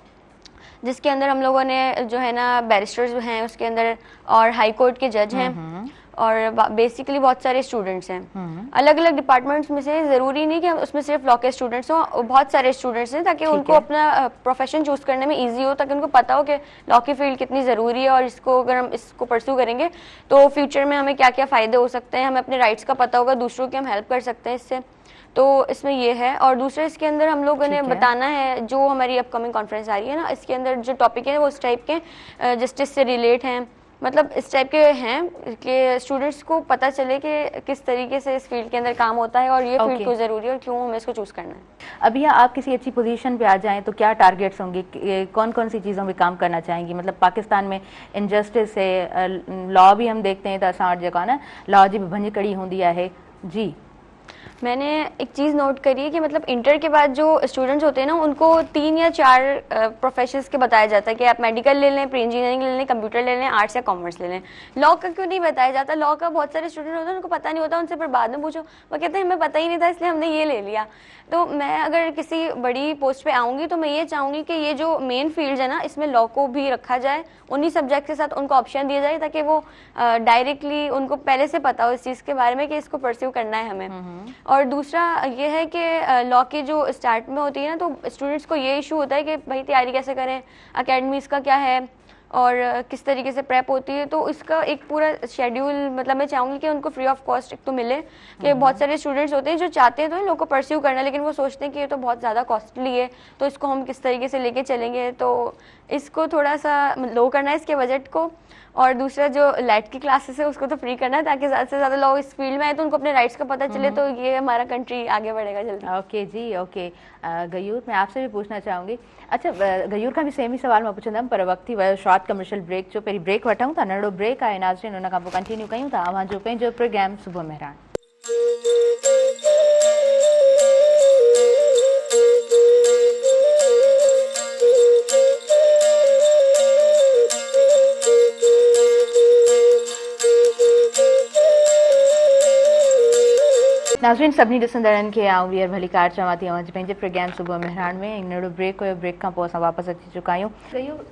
जिसके अंदर हम लोगों ने जो है ना बैरिस्टर्स हैं उसके अंदर और हाई कोर्ट के जज हैं और बेसिकली बहुत सारे स्टूडेंट्स हैं अलग अलग डिपार्टमेंट्स में से। ज़रूरी नहीं कि उसमें सिर्फ लॉ के स्टूडेंट्स हों, बहुत सारे स्टूडेंट्स हैं ताकि उनको अपना प्रोफेशन चूज़ करने में इजी हो, ताकि उनको पता हो कि लॉ की फील्ड कितनी ज़रूरी है और इसको अगर हम इसको परस्यू करेंगे तो फ्यूचर में हमें क्या क्या फ़ायदे हो सकते हैं, हमें अपने राइट्स का पता होगा, दूसरों की हम हेल्प कर सकते हैं इससे। तो इसमें ये है। और दूसरे इसके अंदर हम लोगों ने बताना है, जो हमारी अपकमिंग कॉन्फ्रेंस आ रही है ना, इसके अंदर जो टॉपिक है वो इस टाइप के जस्टिस से रिलेट हैं, मतलब इस टाइप के हैं कि स्टूडेंट्स को पता चले कि किस तरीके से इस फील्ड के अंदर काम होता है और ये फील्ड क्यों ज़रूरी है और क्यों हमें इसको चूज़ करना है। अभी आप किसी अच्छी पोजीशन पे आ जाएं तो क्या टारगेट्स होंगे, कौन कौन सी चीज़ों पे काम करना चाहेंगी? मतलब पाकिस्तान में इनजस्टिस है, लॉ भी हम देखते हैं तो असां वटि जेको आहे न लॉ जी भंज कड़ी हूंदी आहे जी। मैंने एक चीज़ नोट करी है कि मतलब इंटर के बाद जो स्टूडेंट्स होते हैं ना, उनको 3 या 4 प्रोफेशंस के बताया जाता है कि आप मेडिकल ले लें, प्री इंजीनियरिंग ले लें, कंप्यूटर ले लें, आर्ट्स या कॉमर्स ले लें। लॉ का क्यों नहीं बताया जाता? लॉ का बहुत सारे स्टूडेंट होते हैं उनको पता नहीं होता, उनसे फिर बाद में पूछो वो कहते हैं हमें पता ही नहीं था इसलिए हमने ये ले लिया। तो मैं अगर किसी बड़ी पोस्ट पे आऊँगी तो मैं ये चाहूँगी कि ये जो मेन फील्ड है ना, इसमें लॉ को भी रखा जाए, उन्हीं सब्जेक्ट के साथ उनको ऑप्शन दिया जाए ताकि वो डायरेक्टली उनको पहले से पता हो इस चीज़ के बारे में कि इसको परस्यू करना है हमें। और दूसरा ये है कि लॉ की जो स्टार्ट में होती है ना, तो स्टूडेंट्स को ये इशू होता है कि भाई तैयारी कैसे करें, अकेडमीज का क्या है और किस तरीके से प्रेप होती है। तो इसका एक पूरा शेड्यूल मतलब मैं चाहूँगी कि उनको फ्री ऑफ कॉस्ट एक तो मिले, कि बहुत सारे स्टूडेंट्स होते हैं जो चाहते हैं तो इन लोगों को परस्यू करना, लेकिन वो सोचते हैं कि ये तो बहुत ज़्यादा कॉस्टली है, तो इसको हम किस तरीके से लेके चलेंगे। तो इसको थोड़ा सा लो करना है इसके बजट को। और दूसरा जो लाइट की क्लासेस है उसको तो फ्री करना है ताकि ज़्यादा से ज़्यादा लोग इस फील्ड में आए तो उनको अपने राइट्स का पता चले, तो ये हमारा कंट्री आगे बढ़ेगा जल्दी। ओके जी, ओके। गयूर, मैं आपसे भी पूछना चाहूँगी, अच्छा गयूर का भी सेम ही सवाल मां पुछंदमि पर वक्त थी वियो शॉर्ट कमर्शियल ब्रेक जो, पहिरीं ब्रेक वठूं था, नंढो ब्रेक आहे नाज़रीन, उन खां पोइ कंटिन्यू कयूं था अव्हांजो पंहिंजो प्रोग्राम सुबुह मेहरान। नाज़रीन सभिनी ॾिसंदड़नि खे आउं वीर भलीकार चवां थी अव्हांजे पंहिंजे प्रोग्राम सुबुह मेहरान में। एक नंढो ब्रेक हुयो, ब्रेक खां पोइ असां वापसि अची चुका आहियूं।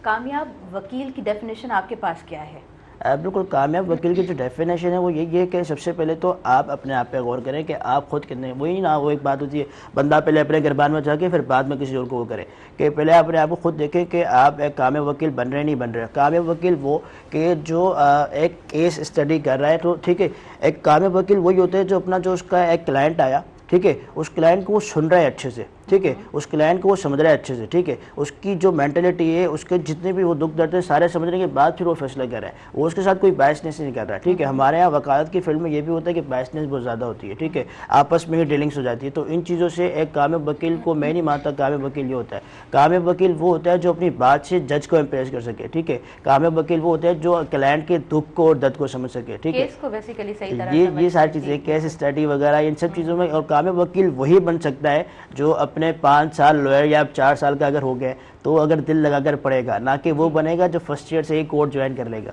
कामयाब वकील की डेफिनेशन आपके पास क्या है? बिल्कुल, कामयाब वकील की जो डेफिनेशन है वो यही है कि सबसे पहले तो आप अपने आप पे गौर करें कि आप खुद कितने, वही ना, वो एक बात होती है बंदा पहले अपने गिरबान में जाके फिर बाद में किसी और को वो करे, कि पहले अपने आप को खुद देखें कि आप एक कामयाब वकील बन रहे नहीं बन रहे। कामयाब वकील वो कि जो एक केस स्टडी कर रहा है, तो ठीक है, एक कामयाब वकील वही होता है जो अपना, जो उसका एक क्लाइंट आया, ठीक है, उस क्लाइंट को वो सुन रहा है अच्छे से, ठीक है, उस क्लाइंट को वो समझ रहा है अच्छे से, ठीक है, उसकी जो मेंटेलिटी है, उसके जितने भी वो दुख दर्द है सारे समझने के बाद फिर वो फैसला कर रहा है, वो उसके साथ कोई बायसनेस नहीं कर रहा है, ठीक है। हमारे यहाँ वकालत की फील्ड में ये भी होता है कि बायसनेस बहुत ज़्यादा होती है, ठीक है, आपस में ही डीलिंग्स हो जाती है। तो इन चीज़ों से एक कामयाब वकील को मैं नहीं मानता कामयाब वकील ये होता है। कामयाब वकील वो होता है जो अपनी बात से जज को इम्प्रेस कर सके, ठीक है। कामयाब वकील वो होता है जो क्लाइंट के दुख को और दर्द को समझ सके, ठीक है। ये सारी चीज़ें, केस स्टडी वगैरह, इन सब चीज़ों में, और कामयाब वकील वही बन सकता है जो अपने 5 साल लॉयर या 4 साल का अगर हो गए तो अगर दिल लगाकर पढ़ेगा, ना कि वो बनेगा जो फर्स्ट ईयर से ही कोर्ट ज्वाइन कर लेगा।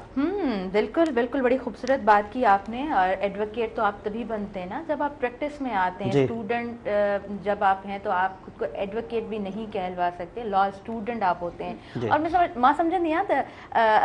बिल्कुल बिल्कुल, बड़ी खूबसूरत बात की आपने। और एडवोकेट तो आप तभी बनते हैं ना जब आप प्रैक्टिस में आते हैं। स्टूडेंट जब आप हैं तो आप खुद को एडवोकेट भी नहीं कहलवा सकते, लॉ स्टूडेंट आप होते हैं। और मां सम्झंदी आहियां त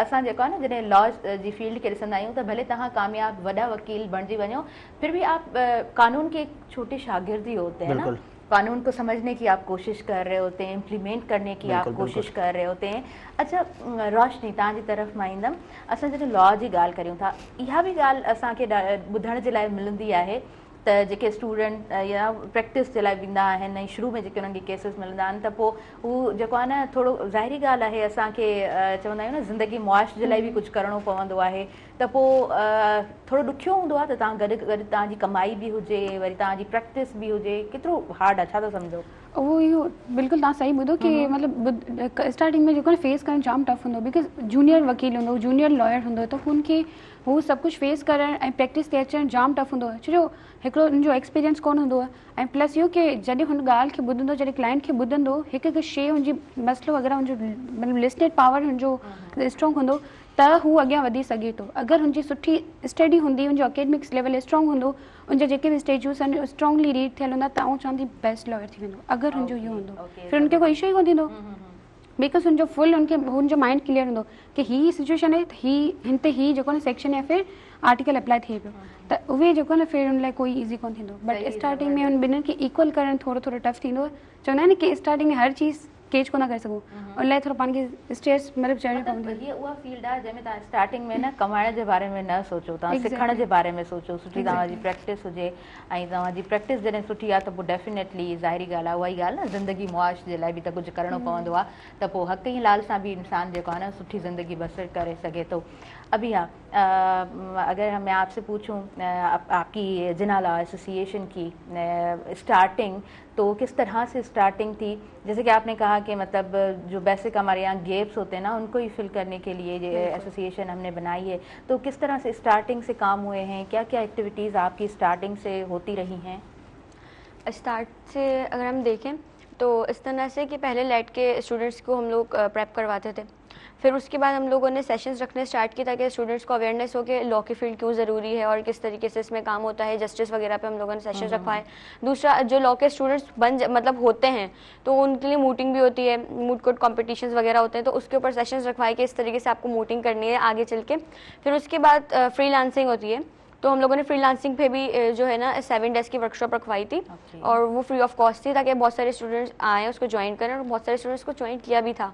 असां जेको आहे न जॾहिं लॉ जी फील्ड खे ॾिसंदा आहियूं त भले तव्हां कामयाब वॾा वकील बणिजी वञो, फिर भी आप कानून के एक छोटे शागिर्द ही होते हैं ना। कानून को समझने की आप कोशिश कर रहे होते हैं, इम्प्लीमेंट करने की आप कोशिश कर रहे होते हैं। अच्छा, रोशनी तव्हांजी तरफ़ मां ईंदमि। असां जॾहिं लॉ जी ॻाल्हि करियूं था, इहा बि ॻाल्हि असांखे ॿुधण जे लाइ मिलंदी आहे त जेके स्टूडेंट या प्रैक्टिस जे लाइ वेंदा आहिनि, ऐं शुरू में जेके उन्हनि खे केसिस मिलंदा आहिनि, त पोइ हू जेको आहे न, थोरो ज़ाहिरी ॻाल्हि आहे, असांखे चवंदा आहियूं न ज़िंदगी मुआश जे लाइ बि कुझु करिणो पवंदो आहे, त पोइ थोरो ॾुखियो हूंदो आहे त तव्हां गॾु गॾु तव्हांजी कमाई बि हुजे, वरी तव्हांजी प्रैक्टिस बि हुजे, केतिरो हार्ड आहे, छा था सम्झो? वो इहो बिल्कुलु तव्हां सही ॿुधो कि मतिलबु स्टार्टिंग में जेको फेस करणु जाम टफ हूंदो, बिकॉज़ जूनियर वकील हूंदो, जूनियर लॉयर हूंदो, त हुनखे हू सभु कुझु फेस करणु ऐं प्रैक्टिस ते अचणु जाम टफ हूंदो आहे, छो जो हिकिड़ो हुनजो एक्सपीरियंस कोन हूंदो आहे। ऐं प्लस इहो कि जॾहिं हुन ॻाल्हि खे ॿुधंदो, जॾहिं क्लाइंट खे ॿुधंदो, हिकु हिकु शइ हुनजी मसइलो अगरि हुनजो मतिलबु लिस्टेड पावर हुनजो स्ट्रॉन्ग हूंदो त हू अॻियां वधी सघे थो। अगरि हुनजी सुठी स्टडी हूंदी, हुनजो अकेडमिक्स लेवल स्ट्रॉन्ग हूंदो, उनजा जेके बि स्टेजूस आहिनि स्ट्रॉन्गली रीड थियल हूंदा, त आउं चवंदी बेस्ट लॉयर थी वेंदो अगरि हुनजो इहो हूंदो। फिर उनखे कोई इशू ई कोन थींदो, बिकॉज हुनजो फुल हुनजो माइंड क्लियर हूंदो कि ही सिचुएशन आहे, हिन ते ही जेको आहे सेक्शन या फिर आर्टिकल अप्लाई थिए पियो, त उहे जेको आहे न फिर हुन लाइ कोई ईज़ी कोन थींदो। बट स्टार्टिंग में हुन ॿिन्हिनि खे इक्वल करणु थोरो थोरो टफ थींदो। चवंदा आहिनि कि स्टार्टिंग में हर चीज़ केच कोन करे सघूं, उन लाइ थोरो पाण खे स्टेज मतिलबु चढ़णी पवंदी। हीअ उहा फील्ड आहे जंहिंमें तव्हां स्टार्टिंग में न कमाइण जे बारे में न सोचो, तव्हां सिखण जे बारे में सोचो, सुठी तव्हांजी प्रैक्टिस हुजे, ऐं तव्हांजी प्रैक्टिस जॾहिं सुठी आहे त पोइ डेफिनेटली ज़ाहिरी ॻाल्हि आहे, उहा ई ॻाल्हि न, ज़िंदगी मुआश जे लाइ बि त कुझु करिणो पवंदो आहे, त पोइ हक़ ई लाल सां बि इंसानु जेको आहे न सुठी ज़िंदगी बसर करे सघे थो। अभी हाँ, अगर मैं आपसे पूछूं आपकी जिना लॉ एसोसिएशन की स्टार्टिंग तो किस तरह से स्टार्टिंग थी? जैसे कि आपने कहा कि मतलब जो बेसिक हमारे यहाँ गेप्स होते हैं ना, उनको ही फिल करने के लिए ये एसोसिएशन हमने बनाई है, तो किस तरह से स्टार्टिंग से काम हुए हैं, क्या क्या एक्टिविटीज़ आपकी स्टार्टिंग से होती रही हैं? स्टार्ट से अगर हम देखें तो इस तरह से कि पहले लेट के स्टूडेंट्स को हम लोग प्रेप करवाते थे, फिर उसके बाद हम लोगों ने सेशंस रखने स्टार्ट किए ताकि स्टूडेंट्स को अवेयरनेस हो कि लॉ की फील्ड क्यों ज़रूरी है और किस तरीके से इसमें काम होता है, जस्टिस वगैरह पे हम लोगों ने सेशंस रखवाए। दूसरा, जो लॉ के स्टूडेंट्स मतलब होते हैं तो उनके लिए मूटिंग भी होती है, मूट कोर्ट कॉम्पिटिशन्स वगैरह होते हैं, तो उसके ऊपर सेशंस रखवाए कि इस तरीके से आपको मूटिंग करनी है आगे चल के। फिर उसके बाद फ्रीलांसिंग होती है, तो हम लोगों ने फ्रीलांसिंग पे भी जो है ना 7 डेज़ की वर्कशॉप रखवाई थी और वो फ्री ऑफ कॉस्ट थी ताकि बहुत सारे स्टूडेंट्स आए उसको ज्वाइन करें, और बहुत सारे स्टूडेंट्स को ज्वाइन किया भी था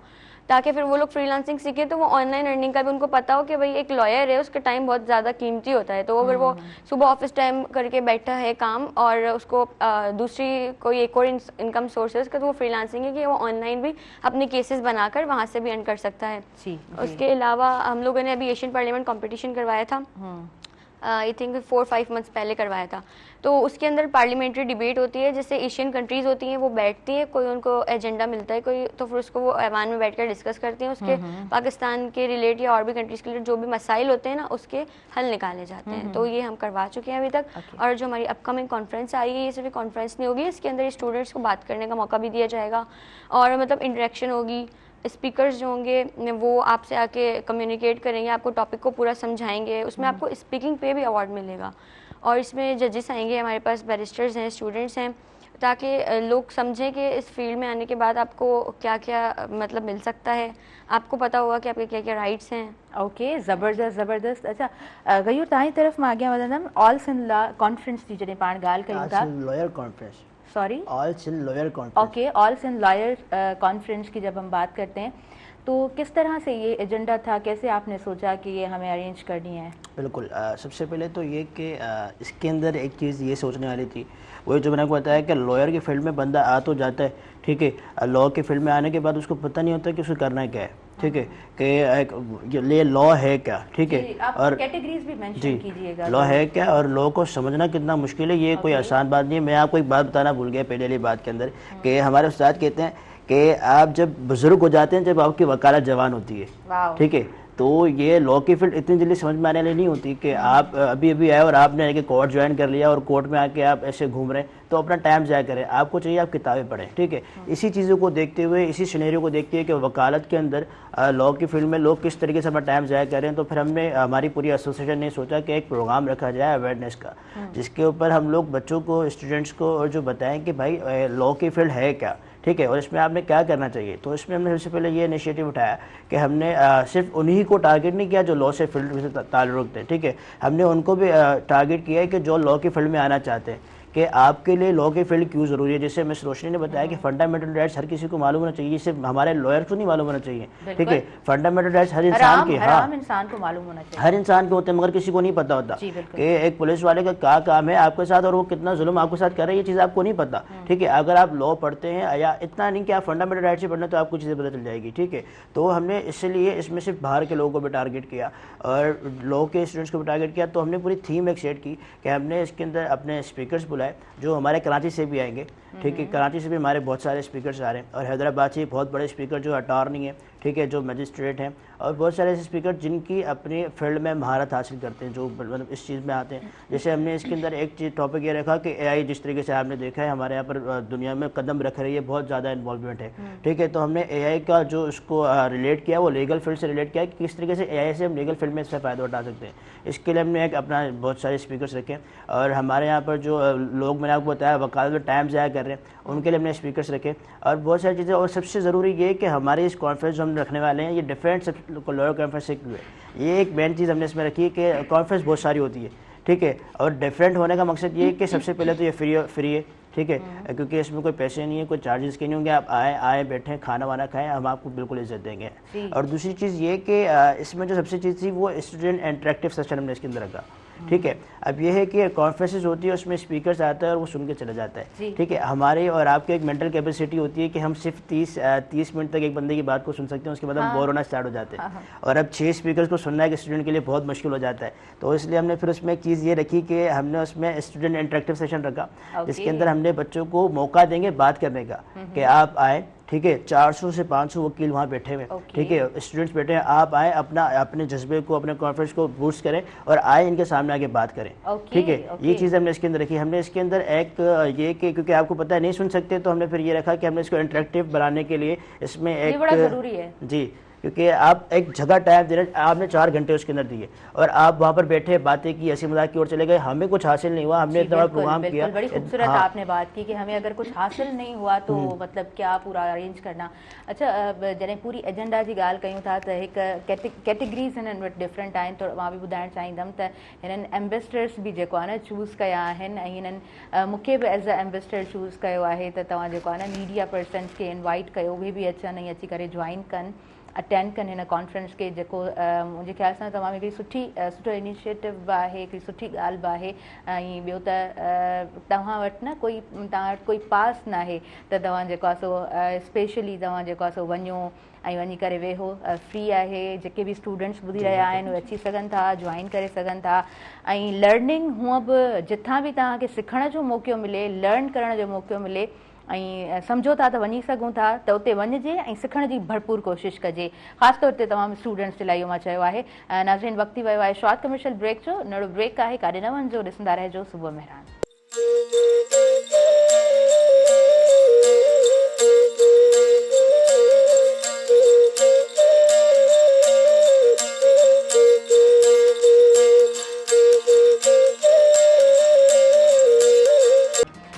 ताकि फिर वो लोग फ्रीलांसिंग सीखें तो वो ऑनलाइन अर्निंग का भी उनको पता हो कि भाई एक लॉयर है उसका टाइम बहुत ज़्यादा कीमती होता है, तो अगर वो सुबह ऑफिस टाइम करके बैठा है काम और उसको दूसरी कोई एक और इनकम सोर्सेज का, तो वो फ्रीलांसिंग है कि वो ऑनलाइन भी अपने केसेस बनाकर वहाँ से भी अर्न कर सकता है। उसके अलावा हम लोगों ने अभी एशियन पार्लियामेंट कॉम्पिटिशन करवाया था, आई थिंक 4-5 मंथ्स पहले करवाया था, तो उसके अंदर पार्लियामेंट्री डिबेट होती है जिससे एशियन कंट्रीज़ होती हैं वो बैठती हैं, कोई उनको एजेंडा मिलता है कोई, तो फिर उसको वो ऐवान में बैठकर डिस्कस करती हैं, उसके पाकिस्तान के रिलेट या और भी कंट्रीज़ के रिलेट जो भी मसाइल होते हैं ना उसके हल निकाले जाते हैं। तो ये हम करवा चुके हैं अभी तक। और जो हमारी अपकमिंग कॉन्फ्रेंस आई है, ये सिर्फ कॉन्फ्रेंस नहीं होगी, इसके अंदर स्टूडेंट्स को बात करने का मौका भी दिया जाएगा और मतलब इंटरेक्शन होगी, स्पीकर्स जो होंगे वो आपसे आके कम्युनिकेट करेंगे, आपको टॉपिक को पूरा समझाएंगे, उसमें आपको स्पीकिंग पे भी अवार्ड मिलेगा। और इसमें जजेस आएंगे, हमारे पास बैरिस्टर्स हैं, स्टूडेंट्स हैं, ताकि लोग समझें कि इस फील्ड में आने के बाद आपको क्या क्या मतलब मिल सकता है, आपको पता होगा कि आपके क्या क्या राइट्स हैं। ओके, ज़बरदस्त ज़बरदस्त। अच्छा गयूर तव्हांजी तरफ़ मां अॻियां वधंदमि। ऑल सिंध लॉ कॉन्फ्रेंस जी जॾहिं पाण ॻाल्हि कयूं था, lawyer conference, sorry all Sindh lawyer conference. Okay, all Sindh lawyer conference की जब हम बात करते हैं तो किस तरह से ये एजेंडा था, कैसे आपने सोचा कि ये हमें अरेंज करनी है? बिल्कुल, सबसे पहले तो ये कि इसके अंदर एक चीज़ ये सोचने वाली थी, वही जो मैंने आपको बताया कि लॉयर की फील्ड में बंदा आ तो जाता है, ठीक है, लॉ की फील्ड में आने के बाद उसको पता नहीं होता कि उसको करना क्या है, ठीक है, कि ये लॉ है क्या, ठीक है, और कैटेगरीज भी मेंशन कीजिएगा। लॉ है क्या और लॉ को समझना कितना मुश्किल है, ये कोई आसान बात नहीं है। मैं आपको एक बात बताना भूल गया पहले वाली बात के अंदर, कि हमारे उस्ताद कहते हैं कि आप जब बुजुर्ग हो जाते हैं, जब आपकी वकालत जवान होती है, ठीक है, तो ये लॉ की फील्ड इतनी जल्दी समझ में आने वाली नहीं होती कि आप अभी अभी आए और आपने आके कोर्ट ज्वाइन कर लिया और कोर्ट में आके आप ऐसे घूम रहे हैं, तो अपना टाइम ज़ाया करें। आपको चाहिए आप किताबें पढ़ें, ठीक है। इसी चीज़ों को देखते हुए, इसी सिनेरियो को देखते हुए कि वकालत के अंदर लॉ की फील्ड में लोग किस तरीके से अपना टाइम ज़ाया करें, तो फिर हमने, हमारी पूरी एसोसिएशन ने सोचा कि एक प्रोग्राम रखा जाए अवेयरनेस का, जिसके ऊपर हम लोग बच्चों को, स्टूडेंट्स को और जो बताएं कि भाई लॉ की फील्ड है क्या, ठीक है, और इसमें आपने क्या करना चाहिए। तो इसमें हमने सबसे पहले ये इनिशिएटिव उठाया कि हमने सिर्फ उन्हीं को टारगेट नहीं किया जो लॉ से फील्ड से ताल्लुक़ थे, ठीक है, हमने उनको भी टारगेट किया है कि जो लॉ की फील्ड में आना चाहते हैं, कि आपके लिए लॉ की फील्ड क्यों ज़रूरी है। जैसे मिस रोशनी ने बताया कि फंडामेंटल राइट्स हर किसी को मालूम होना चाहिए, सिर्फ हमारे लॉयर को नहीं मालूम होना चाहिए, ठीक है, फंडामेंटल राइट्स हर इंसान के, हाँ, इंसान को मालूम होना चाहिए, हर इंसान के होते हैं, मगर किसी को नहीं पता होता कि एक पुलिस वाले का क्या काम है आपके साथ और वो कितना जुल्म आपके साथ कर रहा है, ये चीज़ आपको नहीं पता, ठीक है। अगर आप लॉ पढ़ते हैं, या इतना नहीं कि आप फंडामेंटल राइट्स ही पढ़ना, तो आपको चीज़ें पता चल जाएगी, ठीक है। तो हमने इसलिए इसमें सिर्फ बाहर के लोगों को भी टारगेट किया और लॉ के स्टूडेंट्स को भी टारगेट किया। तो हमने पूरी थीम एक सेट की कि हमने इसके अंदर अपने स्पीकर्स बुलाए जो हमारे कराची से भी आएंगे, ठीक है, कराची से भी हमारे बहुत सारे स्पीकर्स आ रहे हैं, और हैदराबाद से बहुत बड़े स्पीकर जो अटॉर्नी है, ठीक है, जो मजिस्ट्रेट हैं, और बहुत सारे ऐसे स्पीकर जिनकी अपनी फील्ड में महारत हासिल करते हैं, जो मतलब इस चीज़ में आते हैं। जैसे हमने इसके अंदर एक चीज़ टॉपिक ये रखा कि एआई जिस तरीके से आपने देखा है हमारे यहाँ पर दुनिया में कदम रख रही है, बहुत ज़्यादा इन्वॉल्वमेंट है, ठीक है। तो हमने एआई का जो उसको रिलेट किया, वो लीगल फील्ड से रिलेट किया कि किस तरीके से एआई से हम लीगल फील्ड में इससे फ़ायदा उठा सकते हैं। इसके लिए हमने एक अपना बहुत सारे स्पीकर्स रखे, और हमारे यहाँ पर जो लोग, मैंने आपको बताया वकालत में टाइम ज़ाया कर रहे हैं, उनके लिए हमने स्पीकर्स रखे, और बहुत सारी चीज़ें। और सबसे ज़रूरी ये कि हमारे इस कॉन्फ्रेंस जो हम रखने वाले हैं, ये डिफरेंट लॉयर कॉन्फ्रेंस है, ये एक मेन चीज़ हमने इसमें रखी है कि कॉन्फ्रेंस बहुत सारी होती है, ठीक है, और डिफरेंट होने का मकसद ये है कि सबसे पहले तो ये फ्री है, ठीक है, क्योंकि इसमें कोई पैसे नहीं है, कोई चार्जेस के नहीं होंगे, आप आए बैठें, खाना वाना खाएं, हम आपको बिल्कुल इज्जत देंगे। और दूसरी चीज़ ये कि इसमें जो सबसे चीज़ थी वो स्टूडेंट इंटरेक्टिव सेशन हमने इसके अंदर रखा, ठीक है। अब ये है कि कॉन्फ्रेंसेस होती है, उसमें स्पीकर्स आता है और वो सुन के चला जाता है, ठीक है। हमारे और आपकी एक मेंटल कैपेसिटी होती है कि हम सिर्फ 30 मिनट तक एक बंदे की बात को सुन सकते हैं, उसके बाद हम बोर होना स्टार्ट हो जाते हैं, और अब 6 स्पीकर्स को सुनना एक स्टूडेंट के लिए बहुत मुश्किल हो जाता है। तो इसलिए हमने फिर उसमें एक चीज़ ये रखी कि हमने उसमें स्टूडेंट इंटरेक्टिव सेशन रखा, जिसके अंदर हमने बच्चों को मौका देंगे बात करने का, कि आप आए, ठीक है, 400 से 500 वकील वहाँ बैठे हुए, ठीक है, स्टूडेंट्स बैठे हैं, आप आए, अपने जज्बे को, अपने कॉन्फ्रेंस को बूस्ट करें और आए इनके सामने आके बात करें, ठीक है। ये चीज़ हमने इसके अंदर रखी। हमने इसके अंदर एक ये कि क्योंकि आपको पता है नहीं सुन सकते, तो हमने फिर ये रखा कि हमने इसको इंटरेक्टिव बनाने के लिए इसमें एक, बड़ा ज़रूरी है जी, क्योंकि आप एक जगह टाइम दे रहे, आपने 4 घंटे उसके अंदर दिए और आप वहाँ पर बैठे बातें की, हंसी मजाक की ओर चले गए, हमें कुछ हासिल नहीं हुआ। हमने इतना प्रोग्राम किया, बड़ी खूबसूरत आपने बात की कि हमें अगर कुछ हासिल नहीं हुआ तो मतलब क्या पूरा अरेंज करना। अच्छा, जॾहिं पूरी एजेंडा जी ॻाल्हि कयूं था त हिकु कैटेगरीज़ हिननि वटि डिफरेंट आहिनि, त मां बि ॿुधाइणु चाहींदमि त हिननि एम्बेसडर्स बि जेको आहे न चूज़ कया आहिनि, ऐं हिननि मूंखे बि एज़ अ एम्बेसडर चूज़ कयो आहे, त तव्हां जेको आहे न मीडिया पर्सन्स खे इनवाइट कयो, उहे बि अचनि ऐं अची करे जॉइन कनि, अटेंड कनि हिन कॉन्फ्रेंस के, जेको मुंहिंजे ख़्याल सां तमामु हिकिड़ी सुठो इनिशिएटिव बि आहे, हिकिड़ी सुठी ॻाल्हि बि आहे। ऐं ॿियो त तव्हां वटि न तव्हां वटि कोई पास न आहे त तव्हां जेको आहे सो स्पेशली तव्हां जेको आहे सो वञो ऐं वञी करे वेहो, फ्री आहे, जेके बि स्टूडेंट्स ॿुधी रहिया आहिनि उहे अची सघनि था, जॉइन करे सघनि था। ऐं लर्निंग हूअं बि जिथां बि तव्हांखे सिखण जो मौक़ो मिले, लर्न करण जो मौक़ो मिले, ऐं सम्झो था त वञी सघूं था, त उते वञिजे ऐं सिखण जी भरपूर कोशिशि कजे, ख़ासि तौर ते तमामु स्टूडेंट्स जे लाइ इहो मां चयो आहे। नाज़रीन, वक़्तु थी वियो आहे शॉर्ट कमर्शियल ब्रेक जो, नंढो ब्रेक आहे, काॾे न वञिजो, ॾिसंदा रहिजो सुबुह मेहरान।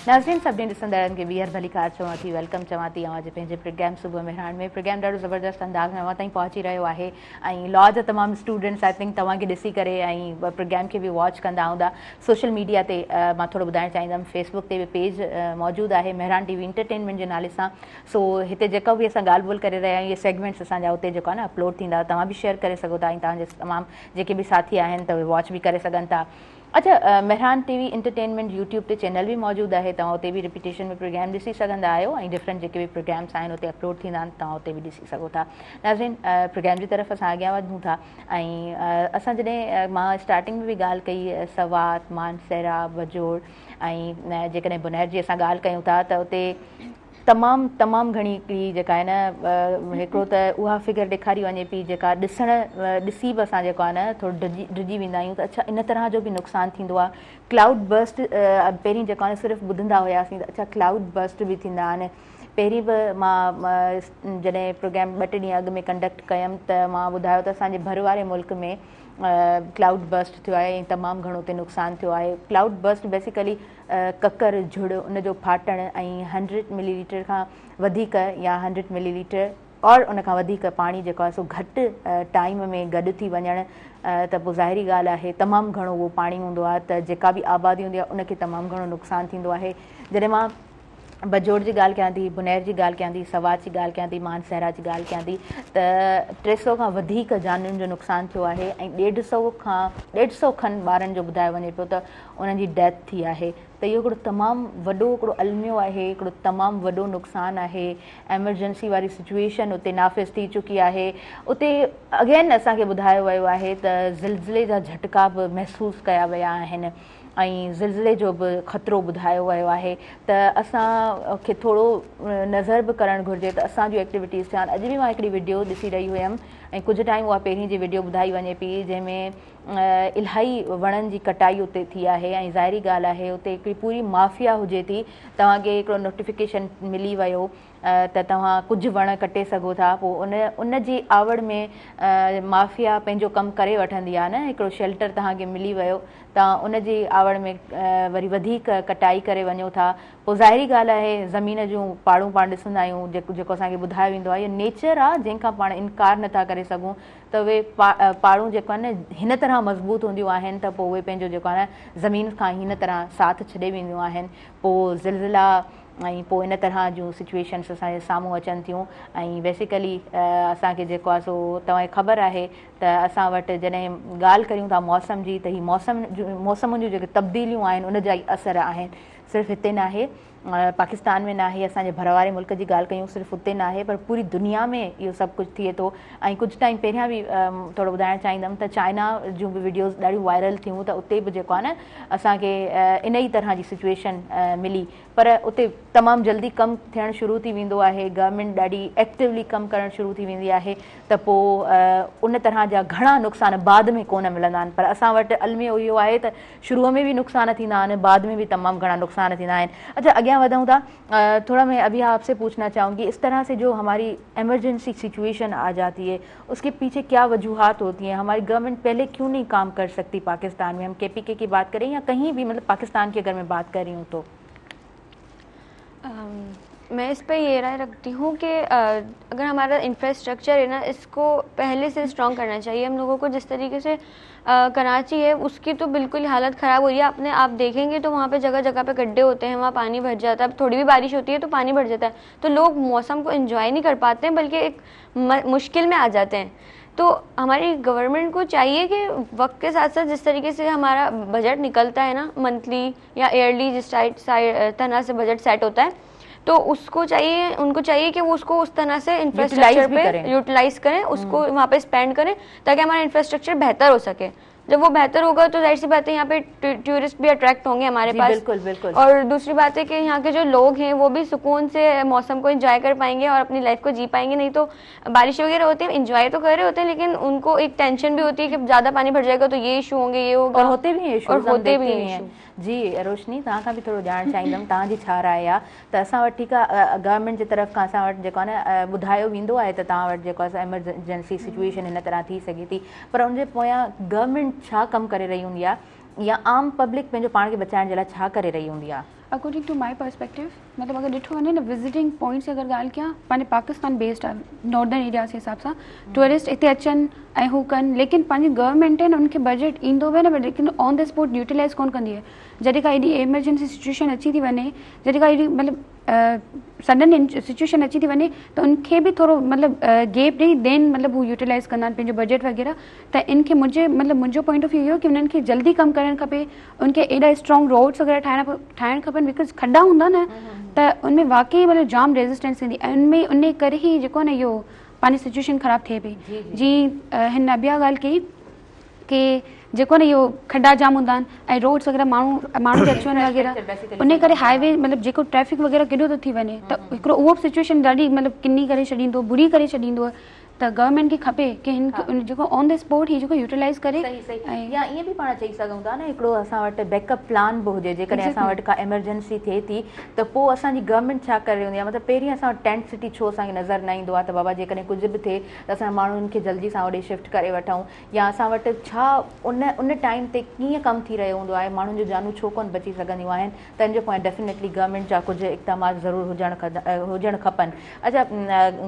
नाज़रीन सभिनी ॾिसंदड़नि खे ॿीहर भली कार चवां थी, वेलकम चवां थी अवां जे पंहिंजे प्रोग्राम सुबुह मेहरान में। प्रोग्राम ॾाढो ज़बरदस्त अंदाज़ में अवां ताईं पहुची रहियो आहे ऐं लॉ जा तमामु स्टूडेंट्स आई थिंक तव्हांखे ॾिसी करे ऐं प्रोग्राम खे बि वॉच कंदा हूंदा। सोशल मीडिया ते मां थोरो ॿुधाइणु चाहींदमि, फेसबुक ते बि पेज मौजूदु आहे मेहरान टीवी एंटरटेनमेंट जे नाले सां। सो हिते जेका बि असां ॻाल्हि ॿोल करे रहिया आहियूं, इहे सेगमेंट्स असांजा उते जेको आहे न अपलोड थींदा, तव्हां बि शेयर करे सघो था ऐं तव्हांजे तमामु जेके बि साथी आहिनि त उहे वॉच बि करे सघनि था। अच्छा, मेहरान टीवी एंटरटेनमेंट यूट्यूब ते चैनल बि मौजूदु आहे, तव्हां उते बि रिपीटेशन में प्रोग्राम ॾिसी सघंदा आहियो ऐं डिफरेंट जेके बि प्रोग्राम्स आहिनि उते अपलोड थींदा आहिनि, तव्हां उते बि ॾिसी सघो था। नाज़रीन प्रोग्राम जी तरफ़ असां अॻियां वधूं था ऐं असां जॾहिं मां स्टार्टिंग में बि ॻाल्हि कई सवात, मानसेरा, बजोड़ ऐं जेकॾहिं बुनैर जी असां ॻाल्हि कयूं था त उते तमामु घणी हिकिड़ी जेका आहे न, हिकिड़ो त उहा फिगर ॾेखारी वञे पई जेका ॾिसी बि असां जेको आहे न थोरो डिॼी वेंदा आहियूं त अच्छा इन तरह जो बि नुक़सानु थींदो आहे। क्लाउड बस्ट पहिरीं जेको आहे सिर्फ़ु ॿुधंदा हुआसीं त अच्छा क्लाउड बस्ट बि थींदा आहिनि। पहिरीं बि मां जॾहिं प्रोग्राम 2 ॾींहं अॻु में कंडक्ट कयमि त मां ॿुधायो त असांजे भर वारे मुल्क में क्लाउड बस्ट थियो आहे ऐं तमामु घणो उते नुक़सानु थियो आहे। क्लाउड बस्ट बेसिकली ककर झुड़ उनजो फाटण ऐं 100 मिलीलीटर खां वधीक या 100 मिलीलीटर और उनखां वधीक पाणी जेको आहे सो घटि टाइम में गॾु थी वञणु त पोइ ज़ाहिरी ॻाल्हि आहे तमामु घणो उहो पाणी हूंदो आहे त जेका बि आबादी हूंदी आहे उनखे तमामु घणो नुक़सानु थींदो आहे। जॾहिं मां बजोड़ जी ॻाल्हि कयां थी, बुनैर जी ॻाल्हि कयां थी, सवात जी ॻाल्हि कयां थी, मानसेरा जी ॻाल्हि कयां थी त 300 खां वधीक जानुनि जो नुक़सानु थियो आहे ऐं 150 खनि ॿारनि जो ॿुधायो वञे पियो त उन्हनि जी डेथ थी आहे। त इहो हिकिड़ो तमामु वॾो हिकिड़ो अलमियो आहे, हिकिड़ो तमामु वॾो नुक़सानु आहे। एमरजेंसी वारी सिचुएशन उते नाफ़िज़ थी चुकी आहे। उते अगेन असांखे ॿुधायो वियो आहे त ज़िलज़िले जा झटका बि महसूसु कया विया आहिनि ऐं ज़िलज़िले जो बि ख़तरो ॿुधायो वियो आहे त असांखे थोरो नज़र बि करणु घुरिजे त असां जूं एक्टिविटीज़ थियनि। अॼु बि मां हिकिड़ी वीडियो ॾिसी रही हुयमि ऐं कुझु टाइम उहा पहिरीं जी वीडियो ॿुधाई वञे पई जंहिंमें इलाही वणनि जी कटाई उते थी आहे ऐं ज़ाहिरी ॻाल्हि आहे उते हिकिड़ी पूरी माफ़िया हुजे थी। तव्हांखे हिकिड़ो नोटिफिकेशन मिली वियो त तव्हां कुझु वण कटे सघो था, पोइ उन जी आवड़ में माफ़िया पंहिंजो कमु करे वठंदी आहे न। हिकिड़ो शेल्टर तव्हांखे मिली वियो, तव्हां उन जी आवड़ में वरी वधीक कटाई करे वञो था। पोइ ज़ाहिरी ॻाल्हि आहे ज़मीन जूं पाड़ूं पाण ॾिसंदा आहियूं, जेको असांखे ॿुधायो वेंदो आहे, इहो नेचर आहे जंहिंखां पाण इनकार नथा करे सघूं त उहे पाड़ूं जेको आहे न हिन तरह मज़बूत हूंदियूं आहिनि त पोइ उहे पंहिंजो जेको आहे न ज़मीन खां हिन तरह साथ छॾे वेंदियूं आहिनि। पोइ ज़िलज़िला ऐं पोइ इन तरह जूं सिचुएशन्स असांजे साम्हूं अचनि थियूं ऐं बेसिकली असांखे जेको आहे सो तव्हांखे ख़बर आहे त असां वटि जॾहिं ॻाल्हि करियूं था मौसम जी त ही मौसम जूं जेके तब्दीलियूं आहिनि उन जा ई असर आहिनि। सिर्फ़ु हिते न आहे, पाकिस्तान में न आहे, असांजे भर वारे मुल्क जी ॻाल्हि कयूं सिर्फ़ु उते न आहे पर पूरी दुनिया में इहो सभु कुझु थिए थो। ऐं कुझु टाइम पहिरियां बि थोरो ॿुधाइणु चाहींदमि त चाइना जूं बि वीडियोज़ ॾाढियूं वायरल थियूं त उते बि जेको आहे न असांखे इन ई तरह जी सिचुएशन मिली, पर उते तमामु जल्दी कमु थियणु शुरू थी वेंदो आहे। गवर्नमेंट ॾाढी एक्टिवली कमु करणु शुरू थी वेंदी आहे त पोइ उन तरह जा घणा नुक़सान बाद में कोन मिलंदा आहिनि। पर असां वटि अलमियो इहो आहे त शुरूअ में बि नुक़सान थींदा आहिनि, बाद में भी तमामु घणा नुक़सान थींदा आहिनि। अच्छा, अॻियां वधूं था, थोड़ा मैं अभी आपसे पूछना चाहूँगी इस तरह से जो हमारी इमरजेंसी सिचुएशन आ जाती है उसके पीछे क्या वजूहात होती हैं? हमारी गवर्नमेंट पहले क्यों नहीं काम कर सकती पाकिस्तान में? हम KPK की बात करें या कहीं भी, मतलब पाकिस्तान की अगर मैं बात कर रही हूँ तो मैं इस पे ये राय रखती हूँ कि अगर हमारा इंफ्रास्ट्रक्चर है ना, इसको पहले से स्ट्रॉन्ग करना चाहिए हम लोगों को। जिस तरीके से कराची है उसकी तो बिल्कुल हालत ख़राब हो रही है। आप देखेंगे तो वहाँ पे जगह जगह पे गड्ढे होते हैं, वहाँ पानी भर जाता है। अब थोड़ी भी बारिश होती है तो पानी भर जाता है, तो लोग मौसम को एंजॉय नहीं कर पाते हैं बल्कि एक मुश्किल में आ जाते हैं। तो हमारी गवर्नमेंट को चाहिए कि वक्त के साथ साथ जिस तरीके से हमारा बजट निकलता है ना, मंथली या ईयरली, जिस तरह से बजट सेट होता है, तो उनको चाहिए कि वो उसको उस तरह से इंफ्रास्ट्रक्चर पे यूटिलाइज करें, उसको वहाँ पे स्पेंड करें ताकि हमारा इंफ्रास्ट्रक्चर बेहतर हो सके। जब वो बेहतर होगा तो जाहिर सी बात है यहाँ पे टूरिस्ट भी अट्रैक्ट होंगे हमारे पास। बिल्कुल बिल्कुल। और दूसरी बात है कि यहाँ के जो लोग हैं वो भी सुकून से मौसम को एंजॉय कर पाएंगे और अपनी लाइफ को जी पाएंगे। नहीं तो बारिश वगैरह होती है, एंजॉय तो कर रहे होते हैं लेकिन उनको एक टेंशन भी होती है कि ज़्यादा पानी भर जाएगा तो ये इशू होंगे, ये होगा, और होते भी हैं। जी रोशनी, तव्हां खां बि थोरो ॼाणणु चाहींदमि, तव्हांजी छा राय आहे त असां वटि ठीकु आहे गवर्नमेंट जी तरफ़ खां असां वटि जेको आहे न ॿुधायो वेंदो आहे त तव्हां वटि जेको आहे एमरजेंसी सिचुएशन हिन तरह थी सघे थी, पर उनजे पोयां गवर्नमेंट छा कमु करे रही हूंदी आहे या आम पब्लिक पंहिंजो पाण खे बचाइण जे लाइ छा करे रही हूंदी आहे? अकॉर्डिंग टू माई पर्सपेक्टिव मतलब अगर ॾिठो वञे न विजिटिंग पॉइंट्स अगर ॻाल्हि कयां पंहिंजे पाकिस्तान बेस्ड आहे नॉर्दर्न एरियाज़ जे हिसाब सां टूरिस्ट हिते अचनि ऐं हू कनि लेकिन पंहिंजी गवर्नमेंट आहे न उनखे बजट ईंदो हुए न लेकिन ऑन द स्पॉट यूटिलाइज़ कोन कंदी आहे। जॾहिं का एॾी एमरजेंसी सिचुएशन अची थी वञे जॾहिं का एॾी मतिलबु सडन सिचुएशन अची थी वञे त उनखे बि थोरो मतिलबु गैप ॾेई देन मतिलबु हू यूटिलाइज़ कंदा आहिनि पंहिंजो बजट वग़ैरह। त इनखे मुंहिंजो पॉइंट ऑफ व्यू इहो कि उन्हनि खे जल्दी कमु करणु खपे उनखे एॾा स्ट्रॉन्ग रोड्स वग़ैरह ठाहिणु खपनि बिकॉज खड्डा हूंदा न त उनमें वाकई मतिलबु जाम रेजिस्टेंस ईंदी ऐं उनमें उन करे ई जेको आहे न इहो पंहिंजी सिचुएशन ख़राबु थिए पई। जीअं हिन ॿिया ॻाल्हि कई कि जेको आहे न इहो खड्डा जाम हूंदा आहिनि ऐं रोड्स वग़ैरह माण्हू खे अचु वञु वग़ैरह उन करे हाईवे मतिलबु जेको ट्रैफिक वग़ैरह केॾो थो थी वञे त हिकिड़ो उहो बि सिचुएशन ॾाढी मतिलबु किनी करे छॾींदो बुरी करे छॾींदो त गवर्नमेंट खे खपे कि हिन जेको ऑन द स्पॉट ही जेको यूटिलाइज़ करे ऐं या ईअं बि पाण चई सघूं था न हिकिड़ो असां वटि बैकअप प्लान बि हुजे जेकॾहिं असां वटि का एमरजेंसी थिए थी त पोइ असांजी गवर्नमेंट छा करे हूंदी आहे मतिलबु पहिरीं असां वटि टेंट सिटी छो असांखे नज़र न ईंदो आहे त बाबा जेकॾहिं कुझु बि थिए त असां माण्हुनि खे जल्दी सां होॾे शिफ्ट करे वठूं या असां वटि छा उन टाइम ते कीअं कमु थी रहियो हूंदो आहे माण्हुनि जूं जानूं छो कोन बची सघंदियूं आहिनि त इन जो पॉइंट डेफिनेटली गवर्नमेंट जा कुछ इक़दामात ज़रूर हुजणु खपनि। अच्छा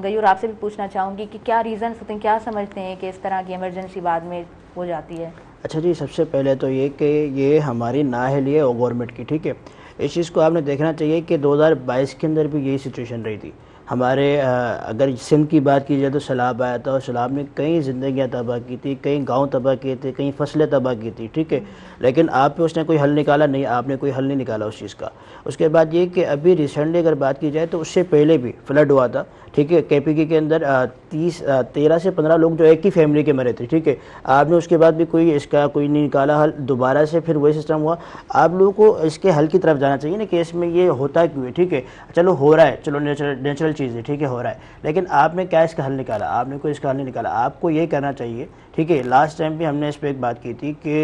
गयूर आपसे भी पूछना चाहूँगी कि क्या रीज़न होते हैं क्या समझते हैं कि इस तरह की इमरजेंसी बाद में हो जाती है? अच्छा जी सबसे पहले तो ये कि ये हमारी नाअहली है गवर्नमेंट की, ठीक है। इस चीज़ को आपने देखना चाहिए कि 2022 के अंदर भी यही सिचुएशन रही थी। हमारे अगर सिंध की बात की जाए तो सैलाब आया था और सैलाब ने कई ज़िंदगियां तबाह की थी, कई गांव तबाह किए थे, कई फसलें तबाह की थी, ठीक है। लेकिन आप पे उसने कोई हल निकाला नहीं, आपने कोई हल नहीं निकाला उस चीज़ का। उसके बाद ये कि अभी रिसेंटली अगर बात की जाए तो उससे पहले भी फ्लड हुआ था, ठीक है। केपीके के अंदर 13 से 15 लोग जो एक ही फैमिली के मरे थे, ठीक है। आपने उसके बाद भी कोई इसका कोई नहीं निकाला हल, दोबारा से फिर वही सिस्टम हुआ। आप लोगों को इसके हल की तरफ जाना चाहिए ना कि इसमें ये होता क्यों है, ठीक है। चलो हो रहा है, चलो नेचुरल चीज़ है, ठीक है, हो रहा है, लेकिन आपने क्या इसका हल निकाला? आपने कोई इसका हल नहीं निकाला। आपको ये करना चाहिए, ठीक है। लास्ट टाइम भी हमने इस पर एक बात की थी कि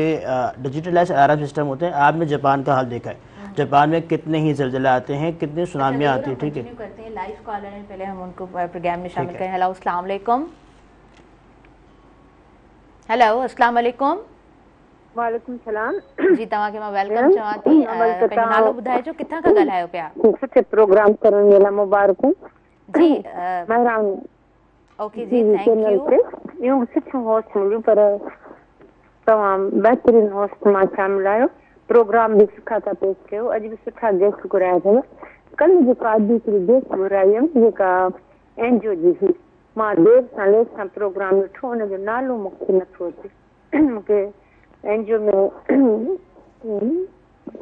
डिजिटलाइज अलार्म सिस्टम होते हैं। आपने जापान का हाल देखा है, जापान में कितने ही ज़लज़ले आते हैं, कितनी सुनामियाँ आती हैं, ठीक है। करते हैं लाइव कॉलर हैं, पहले हम उनको प्रोग्राम में शामिल करें। हेलो अस्सलाम वालेकुम। हेलो अस्सलाम वालेकुम। वालेकुम सलाम जी तव्हांखे मां वेलकम चवां थी। पंहिंजो नालो ॿुधाइजो, किथां खां ॻाल्हायो पिया? सुठे प्रोग्राम करण जे लाइ मुबारकूं जी। महिरबानी। ओके जी, थैंक यू। यूं सुठो होस्ट मिलियो पर तव्हां बहितरीन होस्ट मां शामिल आहियो। प्रोग्राम भी सुठा था पेश कयो, अॼु भी सुठा गेस्ट घुराया अथव। कल जेका अॼु हिकिड़ी गेस्ट घुराई हुयमि जेका एनजीओ जी हुई, मां देर सां लेट सां प्रोग्राम ॾिठो, हुनजो नालो मूंखे नथो अचे। मूंखे एनजीओ में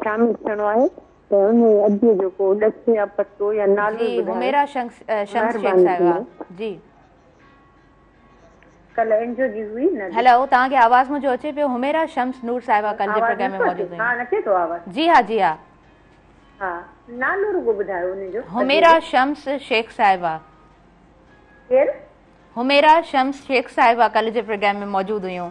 शामिल थियणो आहे त उन अॼु जेको ॾस या पतो या नालो हुमेरा शम्स शेख साहिबा जी कल एनजीओ जी हुई न। हेलो तव्हांखे आवाज़ मुंहिंजो अचे पियो? हुमेरा शम्स नूर साहिबा कल जे प्रोग्राम में मौजूद हुई। हां अचे थो आवाज़? जी हाँ जी हाँ। हां नालो रुगो ॿुधायो उनजो। हुमेरा शम्स शेख साहिबा। केर? हुमेरा शम्स शेख साहिबा कल जे प्रोग्राम में मौजूद हुयूं।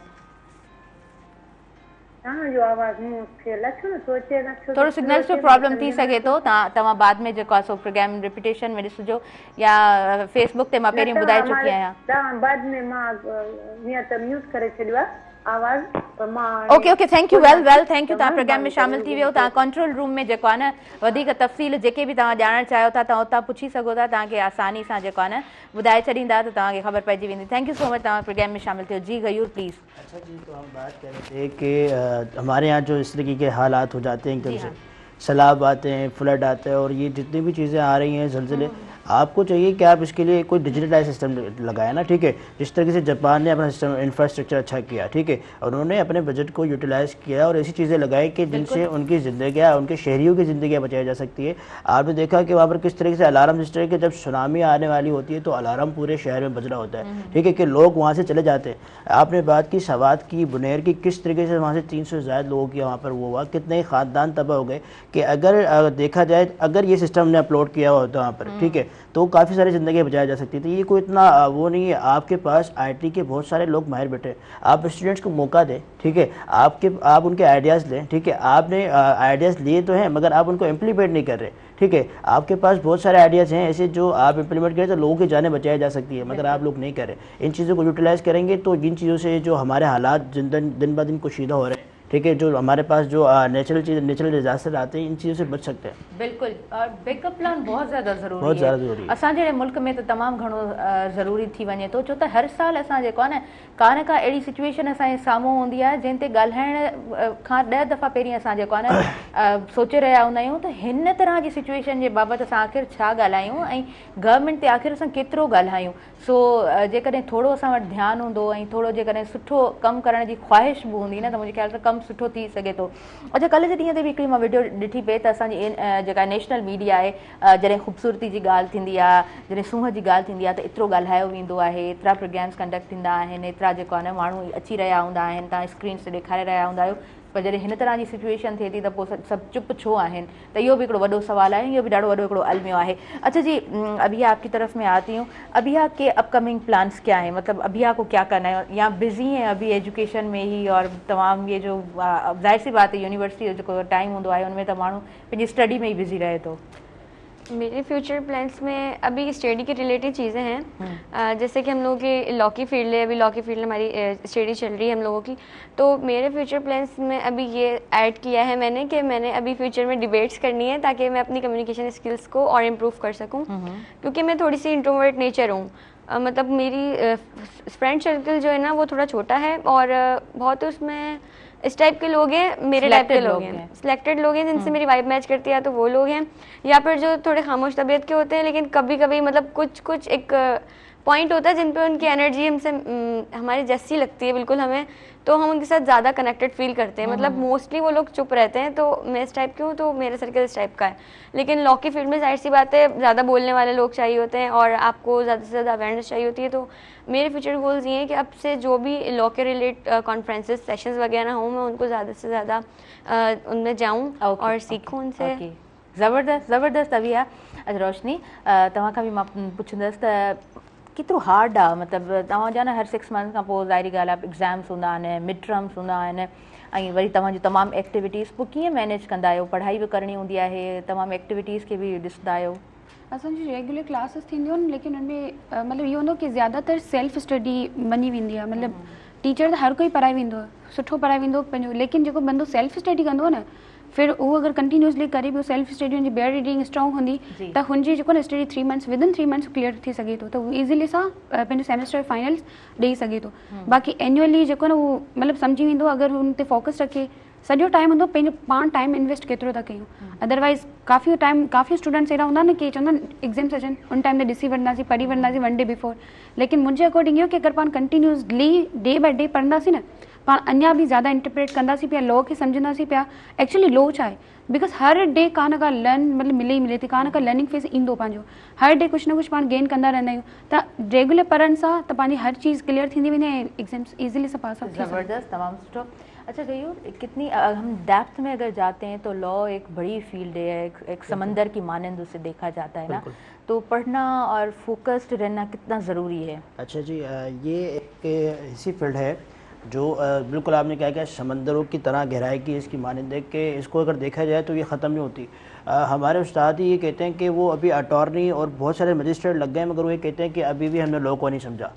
जो आवाज़ मूंखे लथो न सोचे न थोरो सिग्नल्स जो प्रॉब्लम थी सके थो। तव्हां बाद में जेको आहे सो प्रोग्राम रिपीटेशन में ॾिसिजो या फेसबुक ते मां पहिरीं ॿुधाए चुकी आहियां। तव्हां बाद में मां हीअं त म्यूट करे छॾियो आहे आवाज़ पर मां। ओके ओके थैंक यू वेल थैंक यू। तव्हां प्रोग्राम में शामिल थी वियो। तव्हां कंट्रोल रूम में जेको आहे न वधीक तफ़सील जेके बि तव्हां ॼाणणु चाहियो था तव्हां उतां पुछी सघो था, तव्हांखे आसानी सां जेको आहे न ॿुधाए छॾींदा त तव्हांखे ख़बर पइजी वेंदी। थैंक यू सो मच तव्हां प्रोग्राम में शामिल थियो। जी गयूर प्लीज़। अच्छा जी, तो हम बात कर रहे थे कि हमारे यहाँ जो इस तरीके के हालात हो जाते हैं एकदम से, सैलाब आते हैं, फ्लड आता है और ये जितनी भी चीज़ें आ रही हैं ज़लज़ले, आपको चाहिए कि आप इसके लिए कोई डिजिटलाइज सिस्टम लगाए ना, ठीक है। जिस तरीके से जापान ने अपना सिस्टम इंफ्रास्ट्रक्चर अच्छा किया, ठीक है, और उन्होंने अपने बजट को यूटिलाइज़ किया और ऐसी चीज़ें लगाई कि जिनसे उनकी ज़िंदगियाँ, उनके शहरियों की ज़िंदगियाँ बचाई जा सकती है। आपने देखा कि वहाँ पर किस तरीके से अलार्म सिस्टम कि जब सुनामी आने वाली होती है तो अलार्म पूरे शहर में बज रहा होता है, ठीक है, कि लोग वहाँ से चले जाते हैं। आपने बात की सवात की, बुनेर की, किस तरीके से वहाँ से 300 से ज़्यादा लोगों की वहाँ पर वो हुआ, कितने ख़ानदान तबाह हो गए कि अगर देखा जाए अगर ये सिस्टम ने अपलोड किया होता वहाँ पर, ठीक है, तो काफ़ी सारी ज़िंदगी बचाई जा सकती थी। ये कोई इतना वो नहीं है। आपके पास आईटी के बहुत सारे लोग माहिर बैठे हैं, आप स्टूडेंट्स को मौका दें, ठीक है, आप उनके आइडियाज़ लें, ठीक है। आपने आइडियाज़ लिए तो हैं मगर आप उनको इम्प्लीमेंट नहीं कर रहे, ठीक है। आपके पास बहुत सारे आइडियाज़ हैं ऐसे जो आप इम्प्लीमेंट करें तो लोगों की जानें बचाई जा सकती है, मगर आप लोग नहीं करें। इन चीज़ों को यूटिलाइज़ करेंगे तो जिन चीज़ों से जो हमारे हालात दिन ब दिन कुशीदा हो रहे हैं, ठीक है, जो हमारे पास जो नेचुरल चीज़, नेचुरल डिजास्टर आते हैं, इन चीज़ों से बच सकते हैं। बिल्कुल, और बैकअप प्लान बहुत ज़्यादा ज़रूरी बहुत ज़्यादा है। ज़रूरी है। असां जहिड़े मुल्क में तो तमामु घणो ज़रूरी थी वञे थो, छो त हर साल असां जेको आहे न का अहिड़ी सिचुएशन असांजे साम्हूं हूंदी आहे जंहिं ते ॻाल्हाइण खां 10 दफ़ा पहिरीं असां जेको आहे न सोचे रहिया हूंदा आहियूं त हिन तरह जी सिचुएशन जे बाबति असां आख़िर छा ॻाल्हायूं ऐं गवर्नमेंट ते आख़िर असां केतिरो ॻाल्हायूं। सो जेकॾहिं थोरो असां वटि ध्यानु हूंदो ऐं थोरो जेकॾहिं सुठो कमु करण जी ख़्वाहिश बि हूंदी न, त मुंहिंजे ख़्याल सां कमु सुठो थी सघे थो। अच्छा, कल्ह जे ॾींहं ते बि हिकिड़ी मां वीडियो ॾिठी पई त असांजी जेका नेशनल मीडिया आहे, जॾहिं ख़ूबसूरती जी ॻाल्हि थींदी आहे, जॾहिं सूंहं जी ॻाल्हि थींदी आहे, त एतिरो ॻाल्हायो वेंदो आहे, एतिरा प्रोग्राम्स कंडक्ट थींदा आहिनि, एतिरा जेको आहे न माण्हू अची रहिया हूंदा आहिनि, तव्हां स्क्रीन ते ॾेखारे रहिया हूंदा आहियो, पर जॾहिं हिन तरह जी सिचुएशन थिए थी त पोइ सभु चुप छो आहिनि? त इहो बि हिकिड़ो वॾो सुवालु आहे, इहो बि ॾाढो वॾो हिकिड़ो अलमियो आहे। अच्छा जी, अभी आपकी तरफ में आती हूँ, अभी के अपकमिंग प्लान्स क्या हैं, मतलब अभी को क्या करना है, या बिजी हैं अभी एजुकेशन में ही, और तमाम ये जो जाहिर सी बात है यूनिवर्सिटी जो टाइम होंदो है उनमें तो माण्हू पंहिंजी स्टडी में ही बिजी रहे तो? मेरे फ्यूचर प्लान्स में अभी स्टडी के रिलेटेड चीज़ें हैं, जैसे कि हम लोगों की लॉ की फील्ड है, अभी लॉ की फील्ड हमारी स्टडी चल रही है हम लोगों की। तो मेरे फ्यूचर प्लान्स में अभी ये ऐड किया है मैंने कि मैंने अभी फ्यूचर में डिबेट्स करनी है ताकि मैं अपनी कम्युनिकेशन स्किल्स को और इम्प्रूव कर सकूं, क्योंकि मैं थोड़ी सी इंट्रोवर्ट नेचर हूँ। मतलब मेरी फ्रेंड सर्कल जो है ना वो थोड़ा छोटा है और बहुत उसमें इस टाइप के लोग हैं, मेरे टाइप के लोग हैं, सिलेक्टेड लोग हैं जिनसे मेरी वाइब मैच करती है, तो वो लोग हैं, या फिर जो थोड़े खामोश तबीयत के होते हैं, लेकिन कभी कभी मतलब कुछ एक पॉइंट होता है जिन पे उनकी एनर्जी हमसे हमारी जैसी लगती है बिल्कुल हमें, तो हम उनके साथ ज़्यादा कनेक्टेड फील करते हैं। मतलब मोस्टली वो लोग चुप रहते हैं, तो मैं इस टाइप की हूँ, तो मेरा सर्कल इस टाइप का है। लेकिन लॉ की फील्ड में जाहिर सी बात है ज़्यादा बोलने वाले लोग चाहिए होते हैं और आपको ज़्यादा से ज़्यादा अवेयरनेस चाहिए होती है। तो मेरे फ्यूचर गोल्स ये हैं कि अब से जो भी लॉ के रिलेट कॉन्फ्रेंसेस सेशंस वगैरह हों, मैं उनको ज़्यादा से ज़्यादा उनमें जाऊँ और सीखूँ उनसे। ज़बरदस्त अभी आहे। अच्छा रोशनी, तव्हां खां बि मां पुछंदसि त केतिरो हार्ड आहे, मतिलबु तव्हांजा न हर 6 मंथ खां पोइ ज़ाहिरी ॻाल्हि आहे एग्ज़ाम्स हूंदा आहिनि, मिड टर्म्स हूंदा आहिनि, ऐं वरी तव्हांजूं तमामु एक्टिविटीज़, पोइ कीअं मैनेज कंदा आहियो? पढ़ाई बि करणी हूंदी आहे, तमामु एक्टिविटीज़ खे बि ॾिसंदा आहियो? असांजी रेगुलर क्लासिस थींदियूं आहिनि, लेकिन उनमें मतिलबु इहो हूंदो की ज़्यादातर सेल्फ स्टडी मञी वेंदी आहे। मतिलबु टीचर त हर कोई पढ़ाई वेंदो आहे, सुठो पढ़ाई वेंदो पंहिंजो, लेकिन जेको बंदो सेल्फ स्टडी कंदो आहे न, फिर उहो अगर कंटिन्यूसली करे पियो सेल्फ स्टडी, हुनजी बेयर रीडिंग स्ट्रॉन्ग हूंदी त हुनजी जेको न study 3 months within 3 months clear थी सघे थो, त उहो ईज़िली सां पंहिंजो सेमेस्टर फाइनल्स ॾेई सघे थो। बाक़ी एनुअली जेको न उहो मतिलबु सम्झी वेंदो, अगरि हुन ते फोकस रखे, सॼो टाइम हूंदो पंहिंजो पाण टाइम इन्वेस्ट केतिरो था कयूं। अदरवाइज़ काफ़ी स्टूडेंट्स अहिड़ा हूंदा न कि चवंदा आहिनि एग्ज़ाम्स अचनि उन टाइम ते ॾिसी वठंदासीं, पढ़ी वठंदासीं 1 डे बिफोर। लेकिन मुंहिंजे अकॉर्डिंग इहो कि अगरि पाण कंटिन्यूसली डे बाय डे पढ़ंदासीं न, पाण अञा बि ज़्यादा इंटरप्रेट कंदासीं पिया, लॉ खे सम्झंदासीं पिया एक्चुअली लॉ छा आहे। बिकॉज हर डे का न का लर्न मतिलबु मिले थी, का न का लर्निंग फेज़ ईंदो पंहिंजो, हर डे कुझु न कुझु पाण गेन कंदा रहंदा आहियूं। त रेगुलर पढ़ण सां त पंहिंजी हर चीज़ क्लियर थींदी वेंदी ऐं एग्ज़ाम्स ईज़िली सां पास आउट। ज़बरदस्त, तमामु सुठो। अच्छा गयूर, कितनी हम डेप्थ में अगर जाते हैं तो लॉ एक बड़ी फील्ड है, एक समंदर की मानंद उसे देखा जाता है ना, तो पढ़ना और फोकस्ड रहना कितना ज़रूरी है? अच्छा जी, ये एक ऐसी फील्ड है जो बिल्कुल आपने क्या किया, समंदरों की तरह गहराई की इसकी मानंद है कि इसको अगर देखा जाए तो ये ख़त्म नहीं होती। हमारे उस्ताद ही ये कहते हैं कि वो अभी अटॉर्नी और बहुत सारे मजिस्ट्रेट लग गए, मगर वो ये कहते हैं कि अभी भी हमने लॉ को नहीं समझा।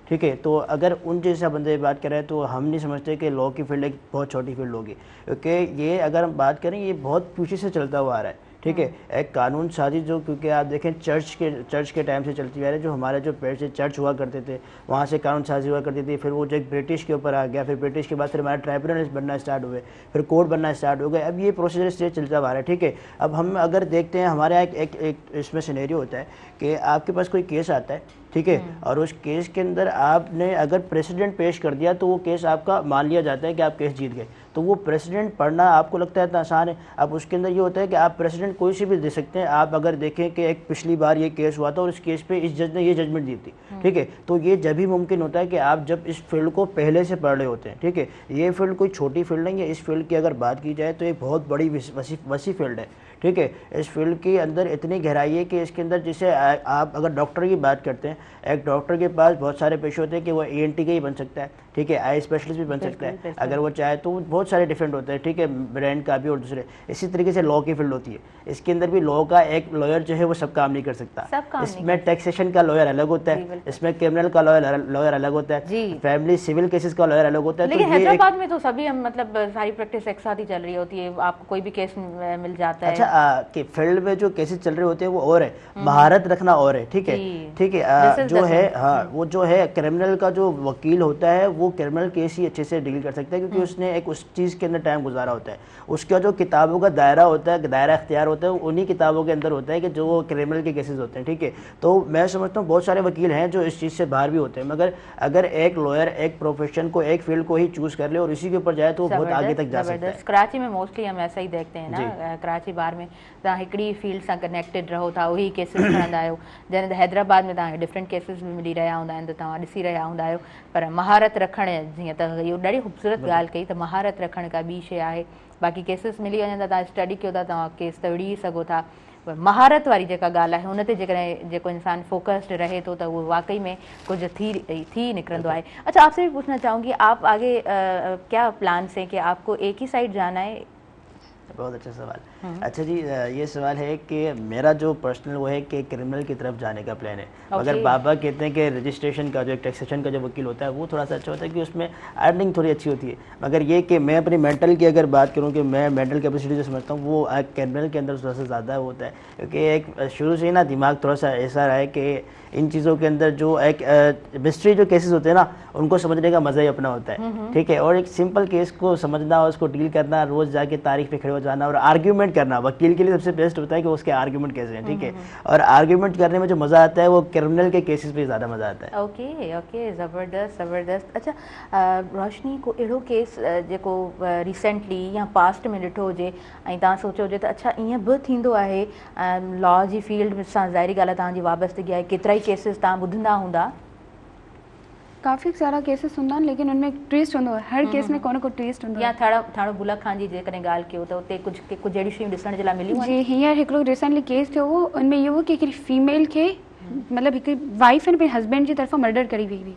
ठीक है, तो अगर उन जैसा बंदे बात करें तो हम नहीं समझते कि लॉ की फील्ड एक बहुत छोटी फील्ड होगी, क्योंकि ये अगर हम बात करें ये बहुत पीछे से चलता हुआ आ रहा है। ठीक है, एक कानून साजी जो, क्योंकि आप देखें चर्च के टाइम से चलती आ रही है, जो हमारे जो पेड़ से चर्च हुआ करते थे वहाँ से कानून साजी हुआ करती थी, फिर वो जो ब्रिटिश के ऊपर आ गया, फिर ब्रिटिश के बाद फिर हमारे ट्राइब्यूनल बनना स्टार्ट हुए, फिर कोर्ट बनना स्टार्ट हो गए, अब ये प्रोसीजर से चलता आ रहा है। ठीक है, अब हम अगर देखते हैं हमारे यहाँ एक इसमें सिनेरियो होता है कि आपके पास कोई केस आता है, ठीक है, और उस केस के अंदर आपने अगर प्रेसिडेंट पेश कर दिया तो वो केस आपका मान लिया जाता है कि आप केस जीत गए। तो वो प्रेसिडेंट पढ़ना आपको लगता है इतना आसान है। अब उसके अंदर ये होता है कि आप प्रेसिडेंट कोई से भी दे सकते हैं। आप अगर देखें कि एक पिछली बार ये केस हुआ था और इस केस पे इस जज ने ये जजमेंट दी थी, ठीक है, तो ये जब ही मुमकिन होता है कि आप जब इस फील्ड को पहले से पढ़ रहे होते हैं। ठीक है, ये फील्ड कोई छोटी फील्ड नहीं है, इस फील्ड की अगर बात की जाए तो एक बहुत बड़ी वसी फील्ड है। ठीक है, इस फील्ड के अंदर इतनी गहराई है कि इसके अंदर जैसे आप अगर डॉक्टर की बात करते हैं एक डॉक्टर के पास बहुत सारे पेशे होते हैं कि वो ENT का ही बन सकता है, ठीक है, आई स्पेशलिस्ट भी बन सकता है अगर वो चाहे तो, बहुत सारे डिफरेंट होते हैं, ठीक है, ब्रेन का भी और दूसरे। इसी तरीके से लॉ की फील्ड होती है, इसके अंदर भी लॉ का एक लॉयर जो है वो सब काम नहीं कर सकता, इसमें टैक्सेशन का लॉयर अलग होता है, इसमें क्रिमिनल का लॉयर अलग होता है, फैमिली सिविल केसेस का लॉयर अलग होता है। लेकिन हैदराबाद में तो सभी मतलब सारी प्रैक्टिस एक साथ ही चल रही होती है, आपको कोई भी केस मिल जाता है। अच्छा, कि फील्ड में जो केसेस चल रहे होते हैं वो और है, महारत रखना और है, ठीक है, ठीक है, जो है हाँ वो जो है क्रिमिनल का जो वकील होता है वो क्रिमिनल केस ही अच्छे से डील कर सकता है, क्योंकि उसने एक उस चीज़ के अंदर टाइम गुजारा होता है, उसका जो किताबों का दायरा होता है, दायरा इख्तियार होता है, उन्हीं किताबों के अंदर होता है कि जो क्रिमिनल के केसेस होते हैं, ठीक है। तो मैं समझता हूँ बहुत सारे वकील हैं जो इस चीज़ से बाहर भी होते हैं, मगर अगर एक लॉयर एक प्रोफेशन को, एक फील्ड को ही चूज कर ले और इसी के ऊपर जाए तो बहुत आगे तक जा सकता है। कराची में मोस्टली हम ऐसा ही देखते हैं ना, कराची बार में तव्हां हिकिड़ी फील्ड सां कनेक्टेड रहो था, वही केसिस खणंदा आहियो, जॾहिं त हैदराबाद में तव्हांखे डिफरेंट केसिस भी मिली रहिया हूंदा आहिनि त तव्हां ॾिसी रहिया हूंदा आहियो, पर महारत रखणु, जीअं त इहो ॾाढी ख़ूबसूरत ॻाल्हि कई त महारत रखण का ॿी शइ आहे, बाक़ी केसिस मिली वञनि त तव्हां स्टडी कयो था, तव्हां केस त विड़ी सघो था, महारत वारी जेका ॻाल्हि आहे हुन ते जेकॾहिं जेको इंसान फोकस्ड रहे तो उहो वाकई में कुछ थी निकरंदो आहे। अच्छा, आपसे भी पूछना चाहूँगी, आप आगे क्या प्लान्स हैं कि आपको एक ही साइड जाना है? बहुत अच्छा सवाल। अच्छा जी, ये सवाल है कि मेरा जो पर्सनल वो है कि क्रिमिनल की तरफ जाने का प्लान है, मगर बाबा कहते हैं कि रजिस्ट्रेशन का जो एक टैक्सेशन का जो वकील होता है वो थोड़ा सा अच्छा होता है कि उसमें अर्निंग थोड़ी अच्छी होती है, मगर ये कि मैं अपनी मेंटल की अगर बात करूँ कि मैं मेंटल कैपेसिटी जो समझता हूँ वो क्रिमिनल के अंदर थोड़ा सा ज़्यादा होता है, क्योंकि एक शुरू से ही ना दिमाग थोड़ा सा ऐसा रहा है कि इन चीज़ों के अंदर जो एक मिस्ट्री जो केसेस होते हैं ना उनको समझने का मज़ा ही अपना होता है, ठीक है, और एक सिंपल केस को समझना, उसको डील करना, रोज़ जाके तारीख पे खड़े हो जाना और आर्ग्यूमेंट करना, वकील के लिए सबसे बेस्ट होता है कि उसके आर्ग्यूमेंट कैसे हैं, ठीक है, और आर्ग्यूमेंट करने में जो मज़ा आता है वो क्रिमिनल के केसेस पे ज़्यादा मज़ा आता है। ओके, ज़बरदस्त। अच्छा, रोशनी को अहिड़ो केस जेको रिसेंटली या पास्ट में ॾिठो हुजे ऐं तव्हां सोचियो हुजे त अच्छा ईअं बि थींदो आहे, लॉ जी फील्ड सां ज़ाहिरी ॻाल्हि आहे तव्हांजी वाबस्तगी आहे, केतिरा ई केसिस तव्हां ॿुधंदा हूंदा? काफ़ी सारा केसेस हूंदा आहिनि, लेकिन उनमें ट्विस्ट हूंदो आहे, हर केस में को ट्विस्ट हूंदो आहे। या थाणो बुलक खान जी जेकॾहिं ॻाल्हि कयो त उते कुझु अहिड़ी शयूं ॾिसण जे लाइ मिलियूं? जी, हींअर हिकिड़ो रिसेंटली केस थियो हो, उनमें इहो हो कि हिकिड़ी फीमेल खे मतिलबु हिकिड़ी वाइफ पंहिंजे हस्बैंड जी तरफ़ां मर्डर करी वई हुई,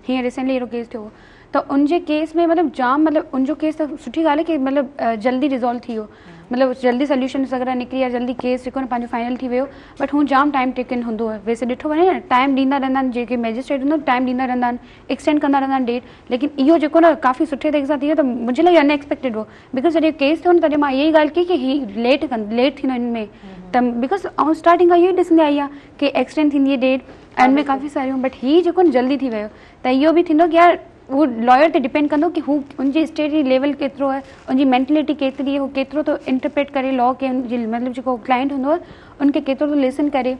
हींअर रिसेंटली अहिड़ो केस थियो हो, त उनजे केस में मतिलबु जाम मतिलबु उनजो केस त सुठी ॻाल्हि आहे कि मतिलबु जल्दी रिज़ॉल्व थी वियो, मतिलबु जल्दी सोल्यूशन वग़ैरह निकिरी या जल्दी केस जेको न पंहिंजो फाइनल थी वियो, बट हू जाम टाइम टेकन हूंदो आहे। वैसे ॾिठो वञे न टाइम ॾींदा रहंदा आहिनि, जेके मैजिस्ट्रेट हूंदा आहिनि टाइम ॾींदा रहंदा आहिनि, एक्सटेंड कंदा रहंदा आहिनि डेट, लेकिन इहो जेको न काफ़ी सुठे तरीक़े सां थी वियो त मुंहिंजे लाइ अनएक्सपेक्टेड हो, बिकॉज जॾहिं केस थियो न तॾहिं मां इहा ई ॻाल्हि कई कि ही लेट थींदो हिन में, त बिकॉज ऐं स्टार्टिंग खां इहो ई ॾिसंदी आई आहे कि एक्सटेंड थींदी आहे डेट, ऐं में काफ़ी सारियूं, बट हीअ जेको न जल्दी थी वियो, त इहो बि थींदो कि यार वो लॉयर ते डिपेंड कंदो कि हू उनजी स्टडी लेवल केतिरो आहे, उनजी मेंटलिटी केतिरी आहे, हू केतिरो तो इंटरप्रेट करे लॉ के, मतिलबु जेको क्लाइंट हूंदो आहे उनखे केतिरो तो लिसन करे,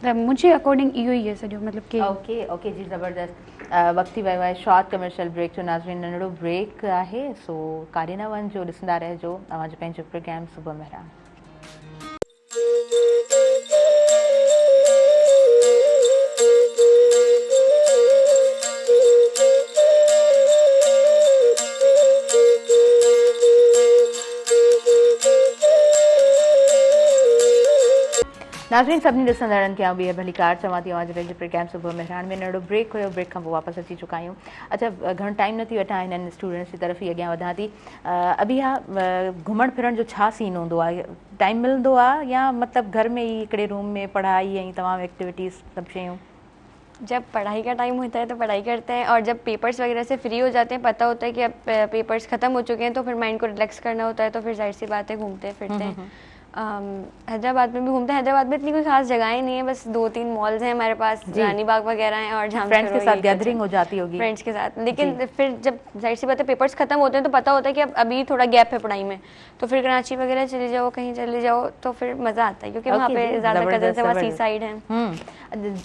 त मुंहिंजे अकॉर्डिंग इहो ई आहे सॼो मतिलबु कि ओके जी, ज़बरदस्त। वक़्तु थी वियो आहे शॉर्ट कमर्शियल ब्रेक जो, नाज़रीन नंढड़ो ब्रेक आहे, सो काॾे न वञिजो, ॾिसंदा रहिजो तव्हांजो पंहिंजो प्रोग्राम सुबुह मेहरान। नाज़रीन सभिनी ॾिसंदड़नि खे ॿी भली कार चवां थी, आवाज़ पंहिंजे प्रोग्राम सुबुह मेहरान में नंढड़ो ब्रेक हुयो, ब्रेक खां पोइ वापसि अची चुका आहियूं। अच्छा, घणो टाइम न थी वेठा हिननि स्टूडेंट्स की तरफ़ ही अॻियां वधां थी। अभी घुमण फिरण जो छा सीन हूंदो आहे, टाइम मिलंदो आहे या मतलब घर में ही हिकिड़े रूम में पढ़ाई ऐं तमाम एक्टिविटीज़ सब शयूं? जब पढ़ाई का टाइम होता है तो पढ़ाई करते हैं, और जब पेपर्स वगैरह से फ्री हो जाते हैं, पता होता है कि अब पेपर्स ख़त्म हो चुके हैं, तो फिर माइंड को रिलैक्स करना होता है, तो फिर जाहिर सी बात है घूमते फिरते हैं। हैदराबाद में भी घूमते हैं, हैदराबाद में इतनी कोई खास जगहें नहीं है, बस 2-3 मॉल्स हैं हमारे पास, रानी बाग वगैरह हैं, और जहाँ फ्रेंड्स के साथ गैदरिंग हो जाती होगी फ्रेंड्स के साथ, लेकिन फिर जब जाहिर सी बात है पेपर्स खत्म होते हैं तो पता होता है कि अब अभी थोड़ा गैप है पढ़ाई में, तो फिर कराची वगैरह चले जाओ, कहीं चले जाओ, तो फिर मज़ा आता है, क्योंकि वहाँ पे ज़्यादा कजन से वहाँ सी साइड है।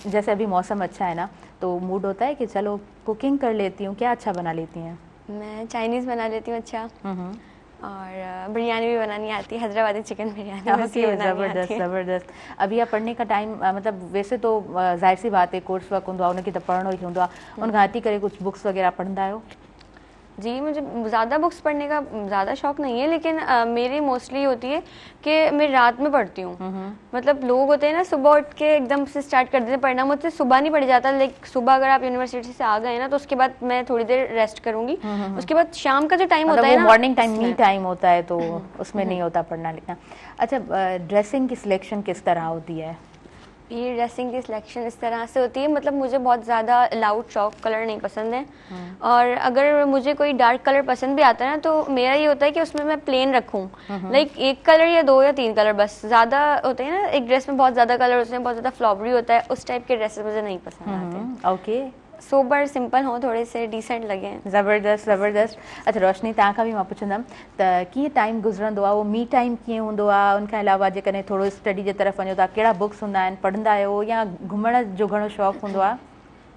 जैसे अभी मौसम अच्छा है ना, तो मूड होता है कि चलो कुकिंग कर लेती हूँ, क्या अच्छा बना लेती हैं? मैं चाइनीज़ बना लेती हूँ अच्छा, और बिरयानी भी बनानी आती है, हैदराबादी चिकन बिरयानी। ज़बरदस्त। अभी आप पढ़ने का टाइम, मतलब वैसे तो ज़ाहिर सी बात है कोर्स वर्क हूंदो आहे, उनखे त पढ़णो ई हूंदो आहे, उन खां हटी करे कुछ बुक्स वगैरह पढ़ंदा आहियो? जी, मुझे ज़्यादा बुक्स पढ़ने का ज़्यादा शौक नहीं है, लेकिन मेरी मोस्टली होती है कि मैं रात में पढ़ती हूँ। मतलब लोग होते हैं ना सुबह उठ के एकदम से स्टार्ट कर देते हैं पढ़ना, मुझसे सुबह नहीं पढ़ जाता। लाइक सुबह अगर आप यूनिवर्सिटी से आ गए ना तो उसके बाद मैं थोड़ी देर रेस्ट करूंगी, उसके बाद शाम का जो टाइम होता है ना, मॉर्निंग टाइम मी टाइम होता है तो उसमें नहीं होता पढ़ना लिखना। अच्छा, ड्रेसिंग की सिलेक्शन किस तरह होती है? ये ड्रेसिंग की सिलेक्शन इस तरह से होती है, मतलब मुझे बहुत ज़्यादा लाउड चॉक कलर नहीं पसंद है, और अगर मुझे कोई डार्क कलर पसंद भी आता है ना तो मेरा ये होता है कि उसमें मैं प्लेन रखूं, लाइक एक कलर या 2 या 3 कलर बस। ज़्यादा होते हैं ना एक ड्रेस में बहुत ज़्यादा कलर, उसमें बहुत ज़्यादा फ्लॉवरी होता है, उस टाइप के ड्रेसेस मुझे नहीं पसंद आते। ओके, सोबर सिंपल हो, थोड़े से डिसेंट लगे। ज़बरदस्त ज़बरदस्त। अच्छा रोशनी, तव्हां खां बि मां पुछंदमि त कीअं टाइम गुज़रंदो आहे, उहो मी टाइम कीअं हूंदो आहे? उनखां अलावा जेकॾहिं थोरो स्टडी जे तरफ़ वञो था, कहिड़ा बुक्स हूंदा आहिनि, पढ़ंदा आहियो, या घुमण जो घणो शौक़ु हूंदो आहे?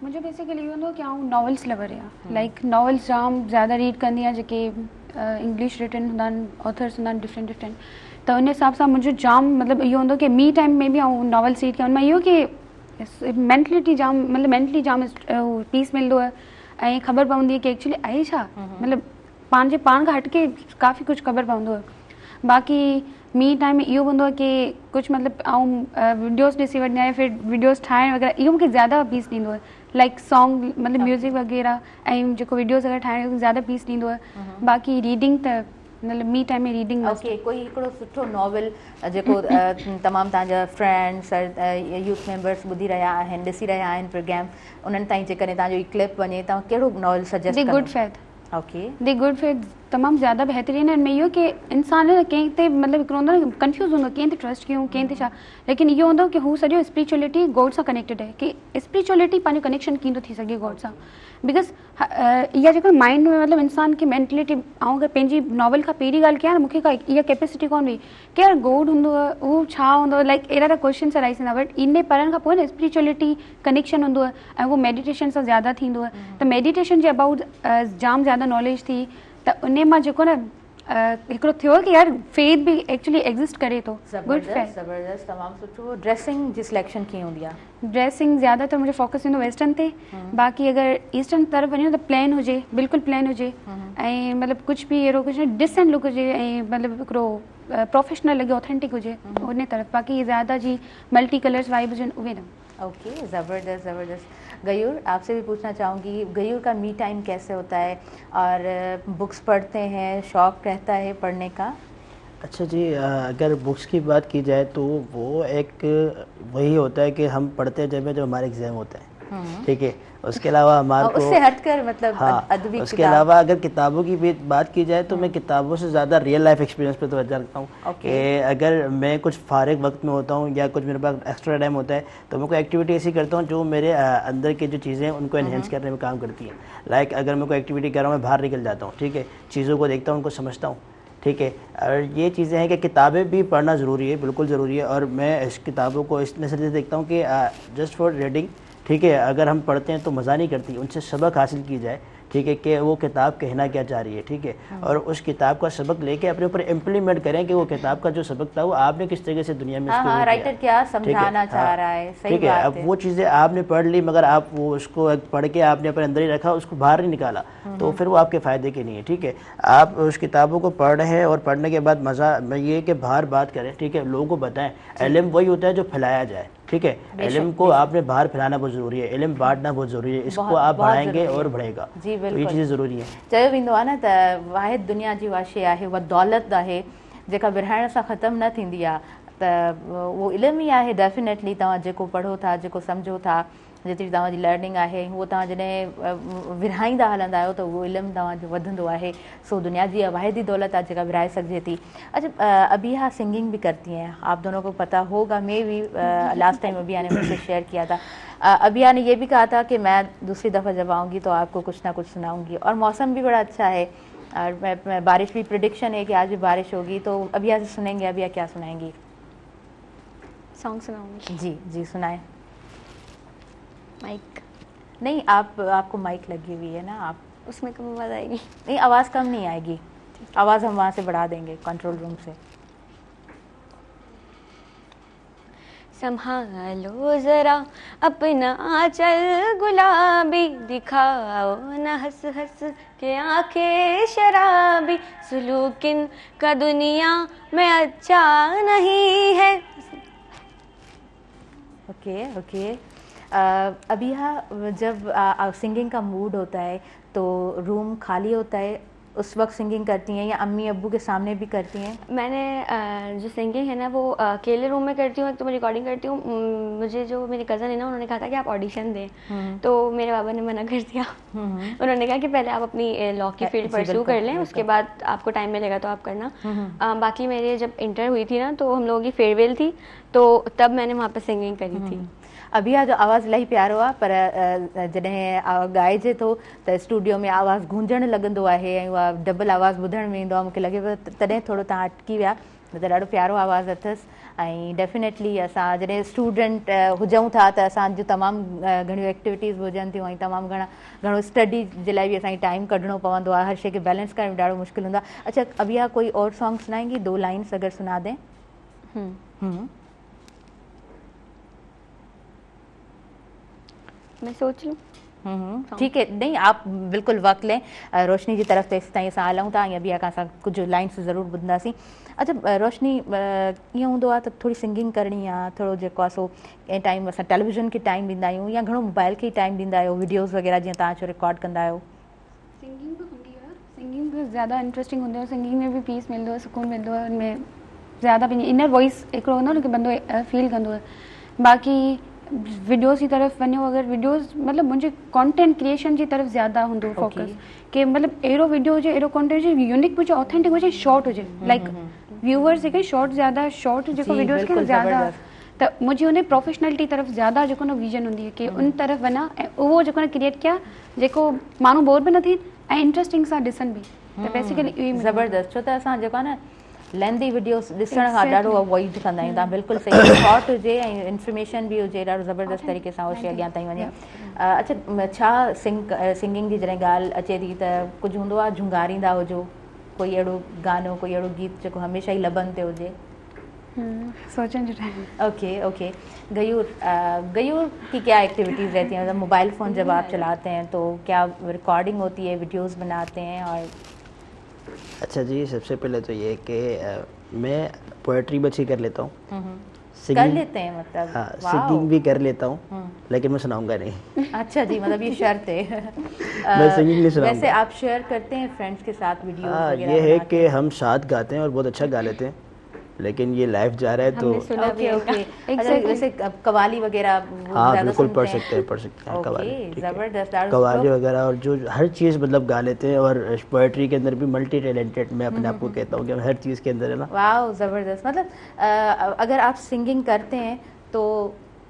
मुझे बेसिकली इहो हूंदो की आउं नॉवेल्स लवर आहियां, लाइक नॉवेल्स जाम ज़्यादा रीड कंदी आहियां, जेके इंग्लिश रिटन हूंदा आहिनि, ऑथर्स हूंदा आहिनि डिफरेंट डिफरेंट। त उन हिसाब सां मुंहिंजो जाम मतलब इहो हूंदो की मी टाइम में बि आउं नॉवेल्स रीड कयां। उनमां इहो की मेंटलिटी जाम मतलब मेंटली जाम पीस मिलंदो आहे, ऐं ख़बर पवंदी आहे की एक्चुअली आहे छा, मतलब पंहिंजे पाण खां हटके काफ़ी कुछ ख़बर पवंदो आहे। बाक़ी मी टाइम में इहो हूंदो आहे की कुछ मतलब आउं वीडियोस ॾिसी वठंदी आहियां, फिर वीडियोस ठाहिण वग़ैरह, इहो मूंखे ज़्यादा पीस ॾींदो आहे। लाइक सॉन्ग मतलब म्यूज़िक वग़ैरह ऐं जेको वीडियोस वग़ैरह ठाहिण ज़्यादा पीस ॾींदो आहे। बाक़ी रीडिंग त मतलब मी टाइम में रीडिंग। ओके, कोई हिकिड़ो सुठो नॉवल जेको तमामु तव्हांजा फ्रेंड्स यूथ मेंबर्स ॿुधी रहिया आहिनि, ॾिसी रहिया आहिनि प्रोग्राम, उन्हनि ताईं जेकॾहिं तव्हांजो ही क्लिप वञे, तव्हां कहिड़ो नॉवल सजेस्ट दी कंदो? Good faith. ओके, दी गुड फेथ तमामु ज़्यादा बहितरीन है। इनमें इहो की इंसान है कंहिं ते मतलब हिकिड़ो हूंदो न कंफ्यूज़ हूंदो कंहिं ते ट्रस्ट कयूं कंहिं ते छा, लेकिन इहो हूंदो की हू सॼो स्पिरिचुअलिटी गॉड सां कनेक्टेड है, कि स्पिरिचुअलिटी पंहिंजो कनेक्शन कीअं थो थी सघे गॉड सां। बिकॉज इहा जेका माइंड में मतलब इंसान की मेंटलिटी, ऐं अगरि पंहिंजी नॉवल खां पहिरीं ॻाल्हि कयां न, मूंखे का इहा कैपेसिटी कोन हुई की यार गॉड हूंदो आहे, उहो छा हूंदो आहे, लाइक अहिड़ा क्वेश्चन राइज़ थींदा। बट इन पढ़ण खां पोइ न स्पिरिचुअलिटी कनेक्शन हूंदो आहे, ऐं उहो मेडिटेशन सां ज़्यादा थींदो आहे। त मेडिटेशन जे अबाउट जाम ज़्यादा नॉलेज थी, त उन मां जेको न हिकिड़ो थियो कि यार फेथ बि एक्चुअली एग्ज़िस्ट करे थो। गुड फेथ, ज़बरदस्त, तमामु सुठो। ड्रेसिंग जी सिलेक्शन कीअं हूंदी आहे? ड्रेसिंग ज़्यादातर मुंहिंजो फोकस थींदो वेस्टर्न ते। बाक़ी अगरि ईस्टर्न तरफ़ वञो त प्लेन हुजे, बिल्कुलु प्लेन हुजे, ऐं मतिलबु कुझु बि अहिड़ो कुझु न डिसेंट लुक हुजे, ऐं मतिलबु हिकिड़ो प्रोफेशनल लॻे, ऑथेंटिक हुजे उन तरफ़। बाक़ी ज़्यादा जी मल्टी कलर्स वाइब हुजनि उहे न। ओके, ज़बरदस्त ज़बरदस्त। गयूर, आपसे भी पूछना चाहूँगी, गयूर का मी टाइम कैसे होता है, और बुक्स पढ़ते हैं, शौक़ रहता है पढ़ने का? अच्छा जी, अगर बुक्स की बात की जाए तो वो एक वही होता है कि हम पढ़ते हैं जब हमारे एग्ज़ाम होता है, ठीक है। उसके अलावा हमारे को उससे हटकर मतलब हाँ, अदबी उसके अलावा अगर किताबों की भी बात की जाए तो मैं किताबों से ज़्यादा रियल लाइफ एक्सपीरियंस पे तवज्जो रखता हूँ। कि अगर मैं कुछ फारिग वक्त में होता हूँ या कुछ मेरे पास एक्स्ट्रा टाइम होता है तो मैं कोई एक्टिविटी ऐसी करता हूँ जो मेरे अंदर की जो चीज़ें हैं उनको एनहेंस करने में काम करती हैं। लाइक अगर मैं कोई एक्टिविटी कर रहा हूँ, मैं बाहर निकल जाता हूँ, ठीक है, चीज़ों को देखता हूँ, उनको समझता हूँ, ठीक है। और ये चीज़ें हैं कि किताबें भी पढ़ना ज़रूरी है, बिल्कुल ज़रूरी है। और मैं इस किताबों को इस नज़रिए से देखता हूँ कि जस्ट फॉर रीडिंग, ठीक है, अगर हम पढ़ते हैं तो मज़ा नहीं करती, उनसे सबक हासिल की जाए, ठीक है, कि वो किताब कहना क्या चाह रही है, ठीक है। और उस किताब का सबक लेके अपने ऊपर इम्प्लीमेंट करें कि वो किताब का जो सबक था वो आपने किस तरीके से दुनिया में राइटर क्या समझाना चाह रहा है, सही ठीक है। बात अब है। वो चीज़ें आपने पढ़ ली मगर आप वो उसको पढ़ के आपने अपने अंदर ही रखा, उसको बाहर नहीं निकाला, तो फिर वो आपके फ़ायदे के नहीं है, ठीक है। आप उस किताबों को पढ़ रहे हैं और पढ़ने के बाद मज़ा ये कि बाहर बात करें, ठीक है, लोगों को बताएं। इल्म वही होता है जो फैलाया जाए, ठीक है। इल्म को आपने बाहर फैलाना बहुत ज़रूरी है, इल्म बांटना बहुत ज़रूरी है, इसको आप बढ़ाएंगे और बढ़ेगा, तो ये चीज़ें ज़रूरी है। चयो वेंदो आहे न त वाहिद दुनिया जी उहा शइ आहे, उहा दौलत आहे जेका विरहाइण सां ख़तमु न थींदी आहे, त उहो इल्मु ई आहे। डेफिनेटली तव्हां जेको पढ़ो था, जेको सम्झो था, जेतिरी तव्हांजी लर्निंग आहे, उहो तव्हां जॾहिं विरहाईंदा हलंदा आहियो त उहो इल्मु तव्हांजो वधंदो आहे। सो दुनिया जी वाहिदी दौलत आहे जेका विरहाए सघिजे थी। अच्छा, अबिया सिंगिंग भी करती हैं, आप दोनों को पता होगा, मैं भी लास्ट टाइम अबिया ने मुझसे शेयर किया था। अबिया ने ये भी कहा था कि मैं दूसरी दफ़ा जब आऊँगी तो आपको कुछ ना कुछ सुनाऊँगी, और मौसम भी बड़ा अच्छा है, और मैं बारिश भी प्रेडिक्शन है कि आज भी बारिश होगी, तो अबिया से सुनेंगे। अबिया क्या सुनाएंगी? सॉन्ग सुनाऊंगी। जी जी, सुनाएं। माइक नहीं, आपको माइक लगी हुई है ना, आप उसमें कम आवाज़ आएगी? नहीं, आवाज़ कम नहीं आएगी, आवाज़ हम वहाँ से बढ़ा देंगे कंट्रोल रूम से। संभालो जरा अपना आंचल गुलाबी, दिखाओ न हंस हंस के आंखें शराबी, सुलूकिन का दुनिया में अच्छा नहीं है। Okay okay. अभी यहाँ जब सिंगिंग का मूड होता है तो रूम खाली होता है, उस वक्त सिंगिंग करती हैं या अम्मी अब्बू के सामने भी करती हैं? मैंने जो सिंगिंग है ना वो अकेले रूम में करती हूँ, एक तो मैं रिकॉर्डिंग करती हूँ। मुझे जो मेरी कज़न है ना उन्होंने कहा था कि आप ऑडिशन दें, तो मेरे बाबा ने मना कर दिया। उन्होंने कहा कि पहले आप अपनी लॉ की फील्ड परस्यू कर लें, उसके बाद आपको टाइम मिलेगा तो आप करना। बाकी मेरे जब इंटर हुई थी ना तो हम लोगों की फेयरवेल थी, तो तब मैंने वहाँ पर सिंगिंग करी थी। अभी जो आवाज़ इलाही प्यारो आहे, पर जॾहिं ॻाइजे थो त स्टूडियो में आवाज़ गूंजण लॻंदो आहे ऐं उहा डबल आवाज़ ॿुधण में ईंदो आहे। मूंखे लॻे पियो तॾहिं थोरो तव्हां अटकी विया, न त ॾाढो प्यारो आवाज़ अथसि। ऐं डेफिनेटली असां जॾहिं स्टूडेंट हुजूं था त असांजूं तमामु घणियूं एक्टिविटीज़ हुजनि थियूं ऐं तमामु घणो स्टडी जे लाइ बि असांखे टाइम कढणो पवंदो आहे, हर शइ खे बैलेंस करण ॾाढो मुश्किल हूंदो आहे। अच्छा अभी कोई और सॉन्ग सुनाएंगी, 2 लाइन्स अगर सुना दें? मैं सोच लूँ। ठीक है, नहीं आप बिल्कुल वक्त लें। रोशनी जी तरफ तेसि ताईं असां हलूं था, अभी असां कुछ लाइन्स ज़रूर ॿुधंदासीं। अच्छा रोशनी, ईअं हूंदो आहे त थोड़ी सिंगिंग करणी आहे, थोरो जेको आहे सो कंहिं टाइम असां टेलीविज़न खे टाइम ॾींदा आहियूं या घणो मोबाइल खे टाइम ॾींदा आहियो, वीडियोज़ वग़ैरह जीअं तव्हां चो रिकॉर्ड कंदा आहियो? सिंगिंग बि हूंदी आहे, सिंगिंग बि ज़्यादा इंट्रस्टिंग हूंदो आहे, सिंगिंग में बि पीस मिलंदो आहे, सुकून मिलंदो आहे, उनमें ज़्यादा पंहिंजी इनर वॉइस हिकिड़ो हूंदो आहे न कि बंदो फील कंदो आहे। बाक़ी वीडियोज़ की तरफ वञो, अगर वीडियोज़ मतलब मुझे कंटेंट क्रिएशन की तरफ ज़्यादा हूंदो फोकस, कि मतलब अहिड़ो वीडियो हुजे, अहिड़ो कंटेंट हुजे, यूनिक हुजे, ऑथेंटिक हुजे, शॉर्ट हुजे, लाइक व्यूअर्स जेके शॉर्ट ज़्यादा शॉर्ट जेको वीडियोज़ खे ज़्यादा, त मुझे उन प्रोफेशनलिटी तरफ ज़्यादा जेको न विजन हूंदी है कि उन तरफ वञा ऐं उहो जेको न क्रिएट कया जेको माण्हू बोर बि न थियनि ऐं इंट्रस्टिंग सां ॾिसनि बि। त बेसिकली ज़बरदस्त, छो त असां जेको आहे न लेंदी वीडियोस ॾिसण खां ॾाढो अवॉइड कंदा आहियूं। तव्हां बिल्कुलु सही, शॉर्ट हुजे ऐं इंफॉर्मेशन बि हुजे, ॾाढो ज़बरदस्त तरीक़े सां उहो शइ अॻियां ताईं वञे। अच्छा छा सिंगिंग जी जॾहिं ॻाल्हि अचे थी त कुझु हूंदो आहे झुंगारींदा हुजो, कोई अहिड़ो गानो, कोई अहिड़ो गीत जेको हमेशह ई लबनि ते हुजे? सोचने जो टाइम। Okay okay. गयूर की क्या एक्टिविटीज़ रहती हैं? मतलब मोबाइल फ़ोन जब आप चलाते हैं तो क्या रिकॉर्डिंग होती है, वीडियोस बनाते हैं? और अच्छा जी, सबसे पहले तो ये कि मैं पोएट्री भी अच्छी कर लेता हूँ, कर लेते हैं मतलब? हाँ, सिंगिंग भी कर लेता हूँ, लेकिन मैं सुनाऊंगा नहीं। अच्छा जी, मतलब ये शर्त है। मैं सिंगिंग नहीं सुनाऊंगा। वैसे आप शेयर करते हैं फ्रेंड्स के साथ वीडियोस वगैरह? ये है कि हम साथ गाते हैं और बहुत अच्छा गा लेते हैं, लेकिन ये लाइव जा रहा है तो ओके ओके। अच्छा वैसे कवाली वगैरह? हाँ बिल्कुल पढ़ सकते हैं कवाली, ज़बरदस्त कवाली वगैरह, और जो हर चीज़ मतलब गा लेते हैं। और पोएट्री के अंदर भी मल्टी टैलेंटेड मैं अपने आप को कहता हूँ कि हर चीज़ के अंदर है ना। वाह ज़बरदस्त। मतलब अगर आप सिंगिंग करते हैं तो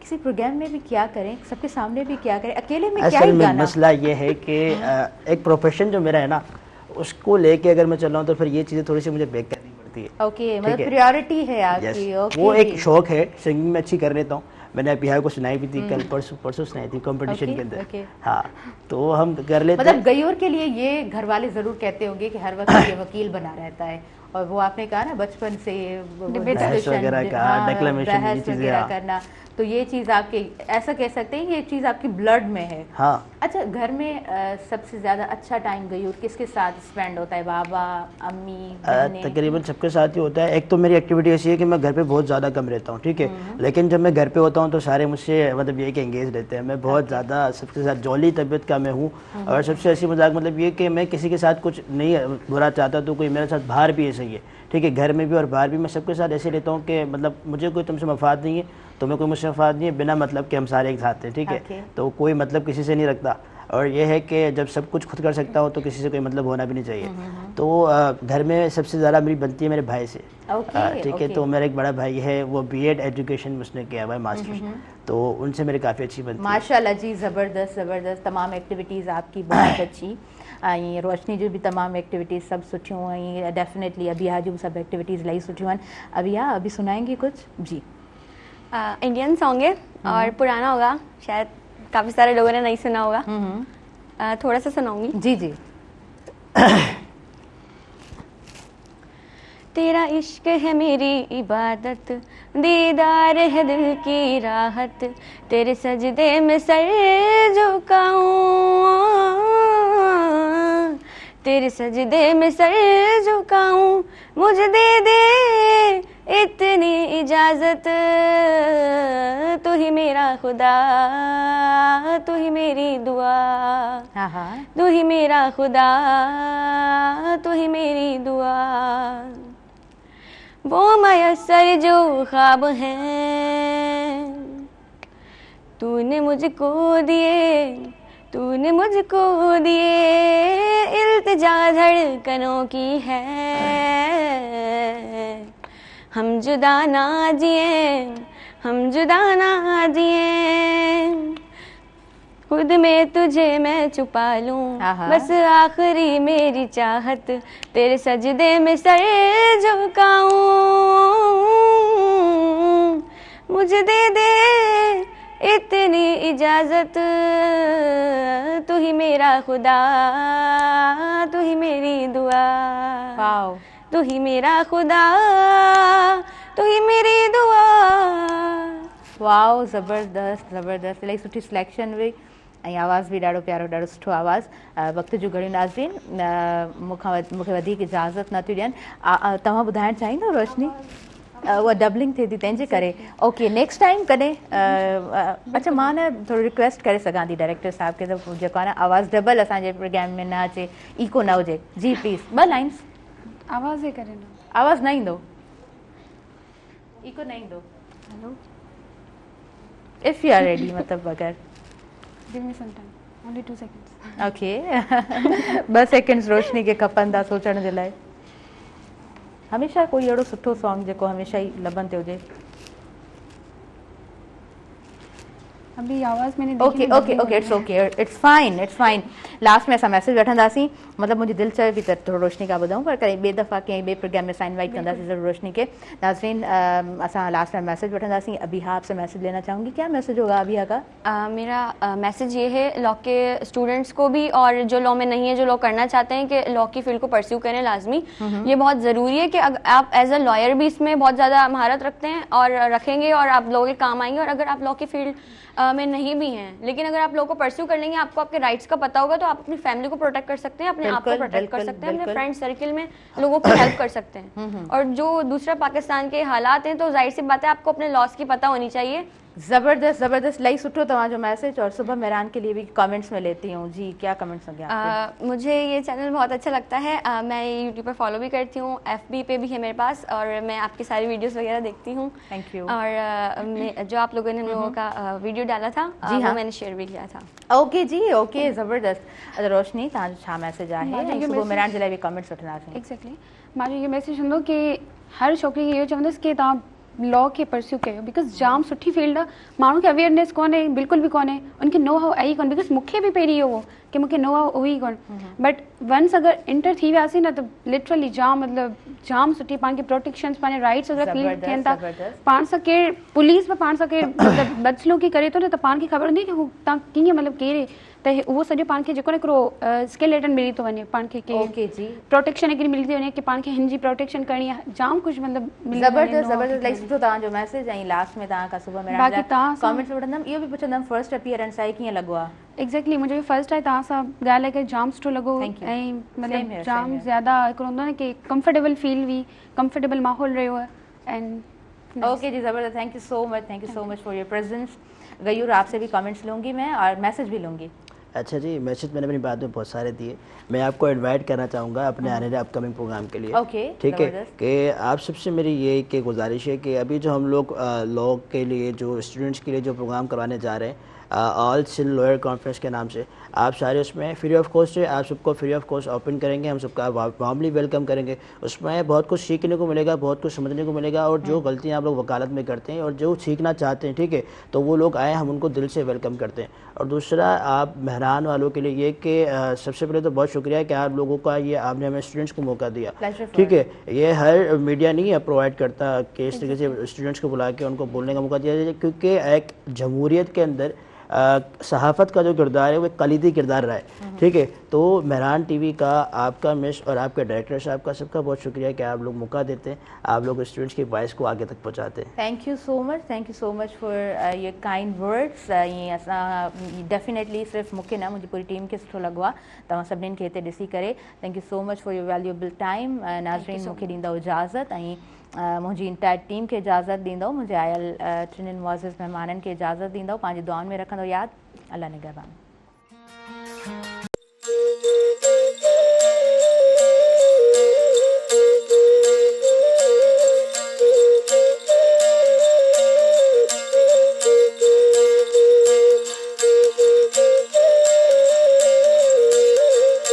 किसी प्रोग्राम में भी क्या करें, सबके सामने भी क्या करें, अकेले में क्या ही गाना? मसला ये है कि एक प्रोफेशन जो मेरा है ना उसको लेके अगर मैं चल रहा हूँ तो फिर ये चीज़ें थोड़ी सी मुझे बैक करनी पड़ती है। ओके, मतलब प्रायोरिटी है आपकी। ओके, वो एक शौक है, सिंगिंग में अच्छी कर लेता हूँ। मैंने बिहार को सुनाई भी थी कल, परसों सुनाई थी कंपटीशन के अंदर। हाँ, तो हम कर लेते हैं। मतलब गयूर के लिए ये घर वाले जरूर कहते होंगे कि हर वक्त ये वकील बना रहता है, और वो आपने कहा ना बचपन से बहस वगैरह का, डिक्लेमेशन, ये चीजें करना, तो ये चीज़ आपके, ऐसा कह सकते हैं ये चीज़ आपकी ब्लड में है। हाँ। अच्छा, घर में सबसे ज़्यादा अच्छा टाइम गयूर किसके साथ स्पेंड होता है? बाबा, अम्मी? तकरीबन सबके साथ ही होता है। एक तो मेरी एक्टिविटी ऐसी है कि मैं घर पे बहुत ज़्यादा कम रहता हूँ, ठीक है, लेकिन जब मैं घर पे होता हूँ तो सारे मुझसे मतलब ये कि एंगेज रहते हैं। मैं बहुत ज़्यादा सबके साथ जॉली तबीयत का मैं हूँ, और सबसे अच्छी मजाक मतलब ये कि मैं किसी के साथ कुछ नहीं बुरा चाहता तो कोई मेरे साथ बाहर भी ऐसा ही है, ठीक है, घर में भी और बाहर भी मैं सबके साथ ऐसे रहता हूँ कि मतलब मुझे कोई तुमसे मफाद नहीं है, तुम्हें कोई मुझसे मफाद नहीं है, बिना मतलब कि हम सारे एक साथ हैं, ठीक है। तो कोई मतलब किसी से नहीं रखता, और ये है कि जब सब कुछ खुद कर सकता हूँ तो किसी से कोई मतलब होना भी नहीं चाहिए। तो घर में सबसे ज़्यादा मेरी बनती है मेरे भाई से, ठीक है। तो मेरा एक बड़ा भाई है, वो बीएड एजुकेशन में उसने किया हुआ है, मास्टर, तो उनसे मेरी काफ़ी अच्छी बनती है। माशाल्लाह जी, ज़बरदस्त ज़बरदस्त। तमाम एक्टिविटीज़ आपकी बहुत अच्छी, ऐं रोशनी जो भी तमाम एक्टिविटीज़ सब सुठियूं, ऐं डेफिनेटली अबिया जूं सब एक्टिविटीज़ इलाही सुठियूं आहिनि। अबिया अभी सुनाएंगे कुछ? जी। इंडियन सॉन्ग है और पुराना होगा, शायद काफ़ी सारे लोगों ने नहीं सुना होगा, थोड़ा सा सुनाऊंगी। जी जी। तेरा इश्क है मेरी इबादत, दीदार है दिल की राहत, तेरे सजदे में सर झुकाऊं, तेरे सजदे में सर झुकाऊं, मुझे दे दे इतनी इजाजत, तू ही मेरा खुदा, तू ही मेरी दुआ, तू ही मेरा खुदा, तू ही मेरी दुआ। वो मयसर जो ख्वाब हैं तूने मुझको दिए, तूने मुझको दिए, इल्तिजा धड़कनों की है, हम जुदा ना जिए, हम जुदा ना जिए, खुद में तुझे मैं छुपा लूं, बस आखिरी मेरी चाहत, तेरे सजदे में सर झुकाऊं, मुझे दे दे इतनी इजाजत, तू ही मेरा खुदा, तू ही मेरी दुआ, तू ही मेरा खुदा, तू ही मेरी दुआ। वाओ, ज़बरदस्त ज़बरदस्त, इलाही सुठी सिलेक्शन हुई ऐं आवाज़ भी ॾाढो प्यारो, ॾाढो सुठो आवाज़। वक़्त जूं घणियूं नाज़रीन, मूंखे वधीक इजाज़त न थी ॾियनि, तव्हां ॿुधाइणु चाहींदव रोशनी? उहा डबलिंग थिए थी तंहिंजे करे। ओके, नेक्स्ट टाइम कॾहिं अच्छा मां न थोरो रिक्वेस्ट करे सघां थी डायरेक्टर साहब खे त जेको आहे न आवाज़ डबल असांजे प्रोग्राम में न अचे, इको न हुजे। जी प्लीज़, 2 लाइन्स आवाज़ ई करे न, आवाज़ न ईंदो, इको न ईंदो। Hello, if you are ready, मतलब अगर give me some time, only 2 seconds. Okay 2 seconds रोशनी खे खपनि था सोचण जे लाइ। हमेशह कोई अहिड़ो सुठो सॉन्ग जेको हमेशह ई लभनि ते हुजे। अभी आवाज़ मैंने okay okay okay, it's fine, it's fine. Last में असां मैसेज वठंदासीं, मतलब मुंहिंजी दिलि चए पई त थोरो रोशनी खां ॿुधूं, पर कॾहिं ॿिए दफ़ा कंहिं ॿिए प्रोग्राम में असां इनवाइट कंदासीं ज़रूरु रोशनी के। नाज़रीन, असां लास्ट में मैसेज वठंदासीं। अबिहा आपसे मैसेज लेना चाहूँगी, क्या मैसेज होगा अबिहा का? मेरा मैसेज ये है लॉ के स्टूडेंट्स को भी, और जो लॉ में नहीं है, जो लॉ करना चाहते हैं, कि लॉ की फील्ड को परस्यू करें लाजमी। ये बहुत ज़रूरी है कि आप एज अ लॉयर भी इसमें बहुत ज़्यादा महारत रखते हैं और रखेंगे, और आप लोगों के काम आएंगे। और अगर आप लॉ की फील्ड में नहीं भी हैं, लेकिन अगर आप लोगों को परस्यू कर लेंगे, आपको आपके राइट्स का पता होगा, तो आप अपनी फैमिली को प्रोटेक्ट कर सकते हैं, अपने आप को प्रोटेक्ट कर सकते हैं, अपने फ्रेंड सर्किल में लोगों को हेल्प कर सकते हैं। और जो दूसरा पाकिस्तान के हालात हैं, तो जाहिर सी बात है आपको अपने लॉस की पता होनी चाहिए। ज़बरदस्त ज़बरदस्त, इलाही सुठो तव्हांजो मैसेज। और सुबह मेहरान के लिए भी कमेंट्स में लेती हूँ जी, क्या कमेंट्स होंगे आपके? मुझे ये चैनल बहुत अच्छा लगता है, मैं यूट्यूब पर फॉलो भी करती हूँ, FB पे भी है मेरे पास, और मैं आपकी सारी वीडियोस वगैरह देखती हूँ। Thank U. और जो आप लोगों ने लोगों का वीडियो डाला था, वो मैंने शेयर भी किया था। ओके जी, ओके, ज़बरदस्त। रोशनी, तव्हांजो छा मैसेज आहे? सुबह मेहरान जे लाइ बि कमेंट्स वठंदासीं। एक्ज़ैक्टली, मुंहिंजो इहो मैसेज हूंदो कि हर छोकिरी खे इहो चवंदसि कि तव्हां लॉ के परस्यू कयो, बिकॉज जाम सुठी फील्ड आहे। माण्हू खे अवेयरनेस कोन्हे, बिल्कुलु बि कोन्हे, उनखे नो हाउ आहे ई कोन्हे, बिकॉज मूंखे बि पहिरीं इहो हो कि मूंखे नो हाउ हुई कोन। बट वंस अगरि इंटर थी वियासीं न, त लिटरली जाम, मतिलबु जाम सुठी पाण खे प्रोटेक्शन्स, पंहिंजे राइट्स वग़ैरह क्लियर थियनि था। पाण सां केरु पुलिस बि पाण सां केरु मतिलबु बदसलूकी करे थो न, त पाण खे ख़बर हूंदी कि हू तव्हां कीअं, मतिलबु कहिड़े, त उहो सॼो पाण खे जेको हिकिड़ो स्केलेटन मिली थो वञे, पाण खे ओके जी, प्रोटेक्शन हिकिड़ी मिली थी वञे कि पाण खे हिन जी प्रोटेक्शन करणी आहे। जाम कुझु मतिलबु ज़बरदस्त ज़बरदस्त, इलाही सुठो तव्हांजो मैसेज। ऐं लास्ट में तव्हां खां सुबह में कमेंट्स वठंदमि, इहो बि पुछंदमि फर्स्ट अपीयरेंस आहे, कीअं लॻो आहे? एक्ज़ैक्टली, मुंहिंजो बि फर्स्ट आहे, तव्हां सां ॻाल्हाए करे जाम सुठो लॻो, ऐं मतिलबु जाम ज़्यादा हिकिड़ो हूंदो न कि कंफर्टेबल फील हुई, कंफर्टेबल माहौल रहियो आहे। एंड ओके जी, ज़बरदस्त, thank you so much, thank you so much for your presence. Gayur, आपसे भी कमेंट्स लूँगी मैं और मैसेज भी लूँगी। अच्छा जी, मैसेज मैंने अपनी बात में बहुत सारे दिए। मैं आपको इनवाइट करना चाहूँगा अपने आने वाले अपकमिंग प्रोग्राम के लिए। ओके, ठीक है, कि आप सबसे मेरी ये कि गुजारिश है कि अभी जो हम लोग लॉ के लिए, जो स्टूडेंट्स के लिए जो प्रोग्राम करवाने जा रहे हैं, ऑल सिल लॉयर कॉन्फ्रेंस के नाम से, आप सारे उसमें फ्री ऑफ कॉस्ट है, आप सबको फ्री ऑफ कॉस्ट ओपन करेंगे, हम सबका वार्मली वेलकम करेंगे। उसमें बहुत कुछ सीखने को मिलेगा, बहुत कुछ समझने को मिलेगा, और जो गलतियां आप लोग वकालत में करते हैं और जो सीखना चाहते हैं, ठीक है, तो वो लोग आए, हम उनको दिल से वेलकम करते हैं। और दूसरा, आप मेहरान वालों के लिए ये कि सबसे पहले तो बहुत शुक्रिया कि आप लोगों का ये आपने हमें स्टूडेंट्स को मौका दिया, ठीक है। ये हर मीडिया नहीं है प्रोवाइड करता कि इस तरीके से स्टूडेंट्स को बुला के उनको बोलने का मौका दिया जाए, क्योंकि एक जमहूरियत के अंदर सहाफ़त का जो किरदार है वो एक कलीदी किरदार रहा है, ठीक है। तो मेहरान टीवी का, आपका मिस और आपके डायरेक्टर साहब का सबका बहुत शुक्रिया कि आप लोग मौका देते हैं, आप लोग स्टूडेंट्स की वॉइस को आगे तक पहुँचाते हैं। Thank you so much for your kind words. ये असां डेफिनेटली सिर्फ़ु मूंखे न, मुंहिंजी पूरी टीम खे सुठो लॻो आहे तव्हां सभिनीनि खे हिते ॾिसी करे। Thank you so much for your valuable time. नाज़रीन मूंखे ॾींदव इजाज़त ऐं मुंहिंजी इंटायर टीम खे इजाज़त ॾींदव, मुंहिंजे आयल टिनिनि मुअज़्ज़िज़ महिमाननि खे इजाज़त ॾींदव, पंहिंजी दुआउनि में रखंदव यादि। अल्लाह निगहबान।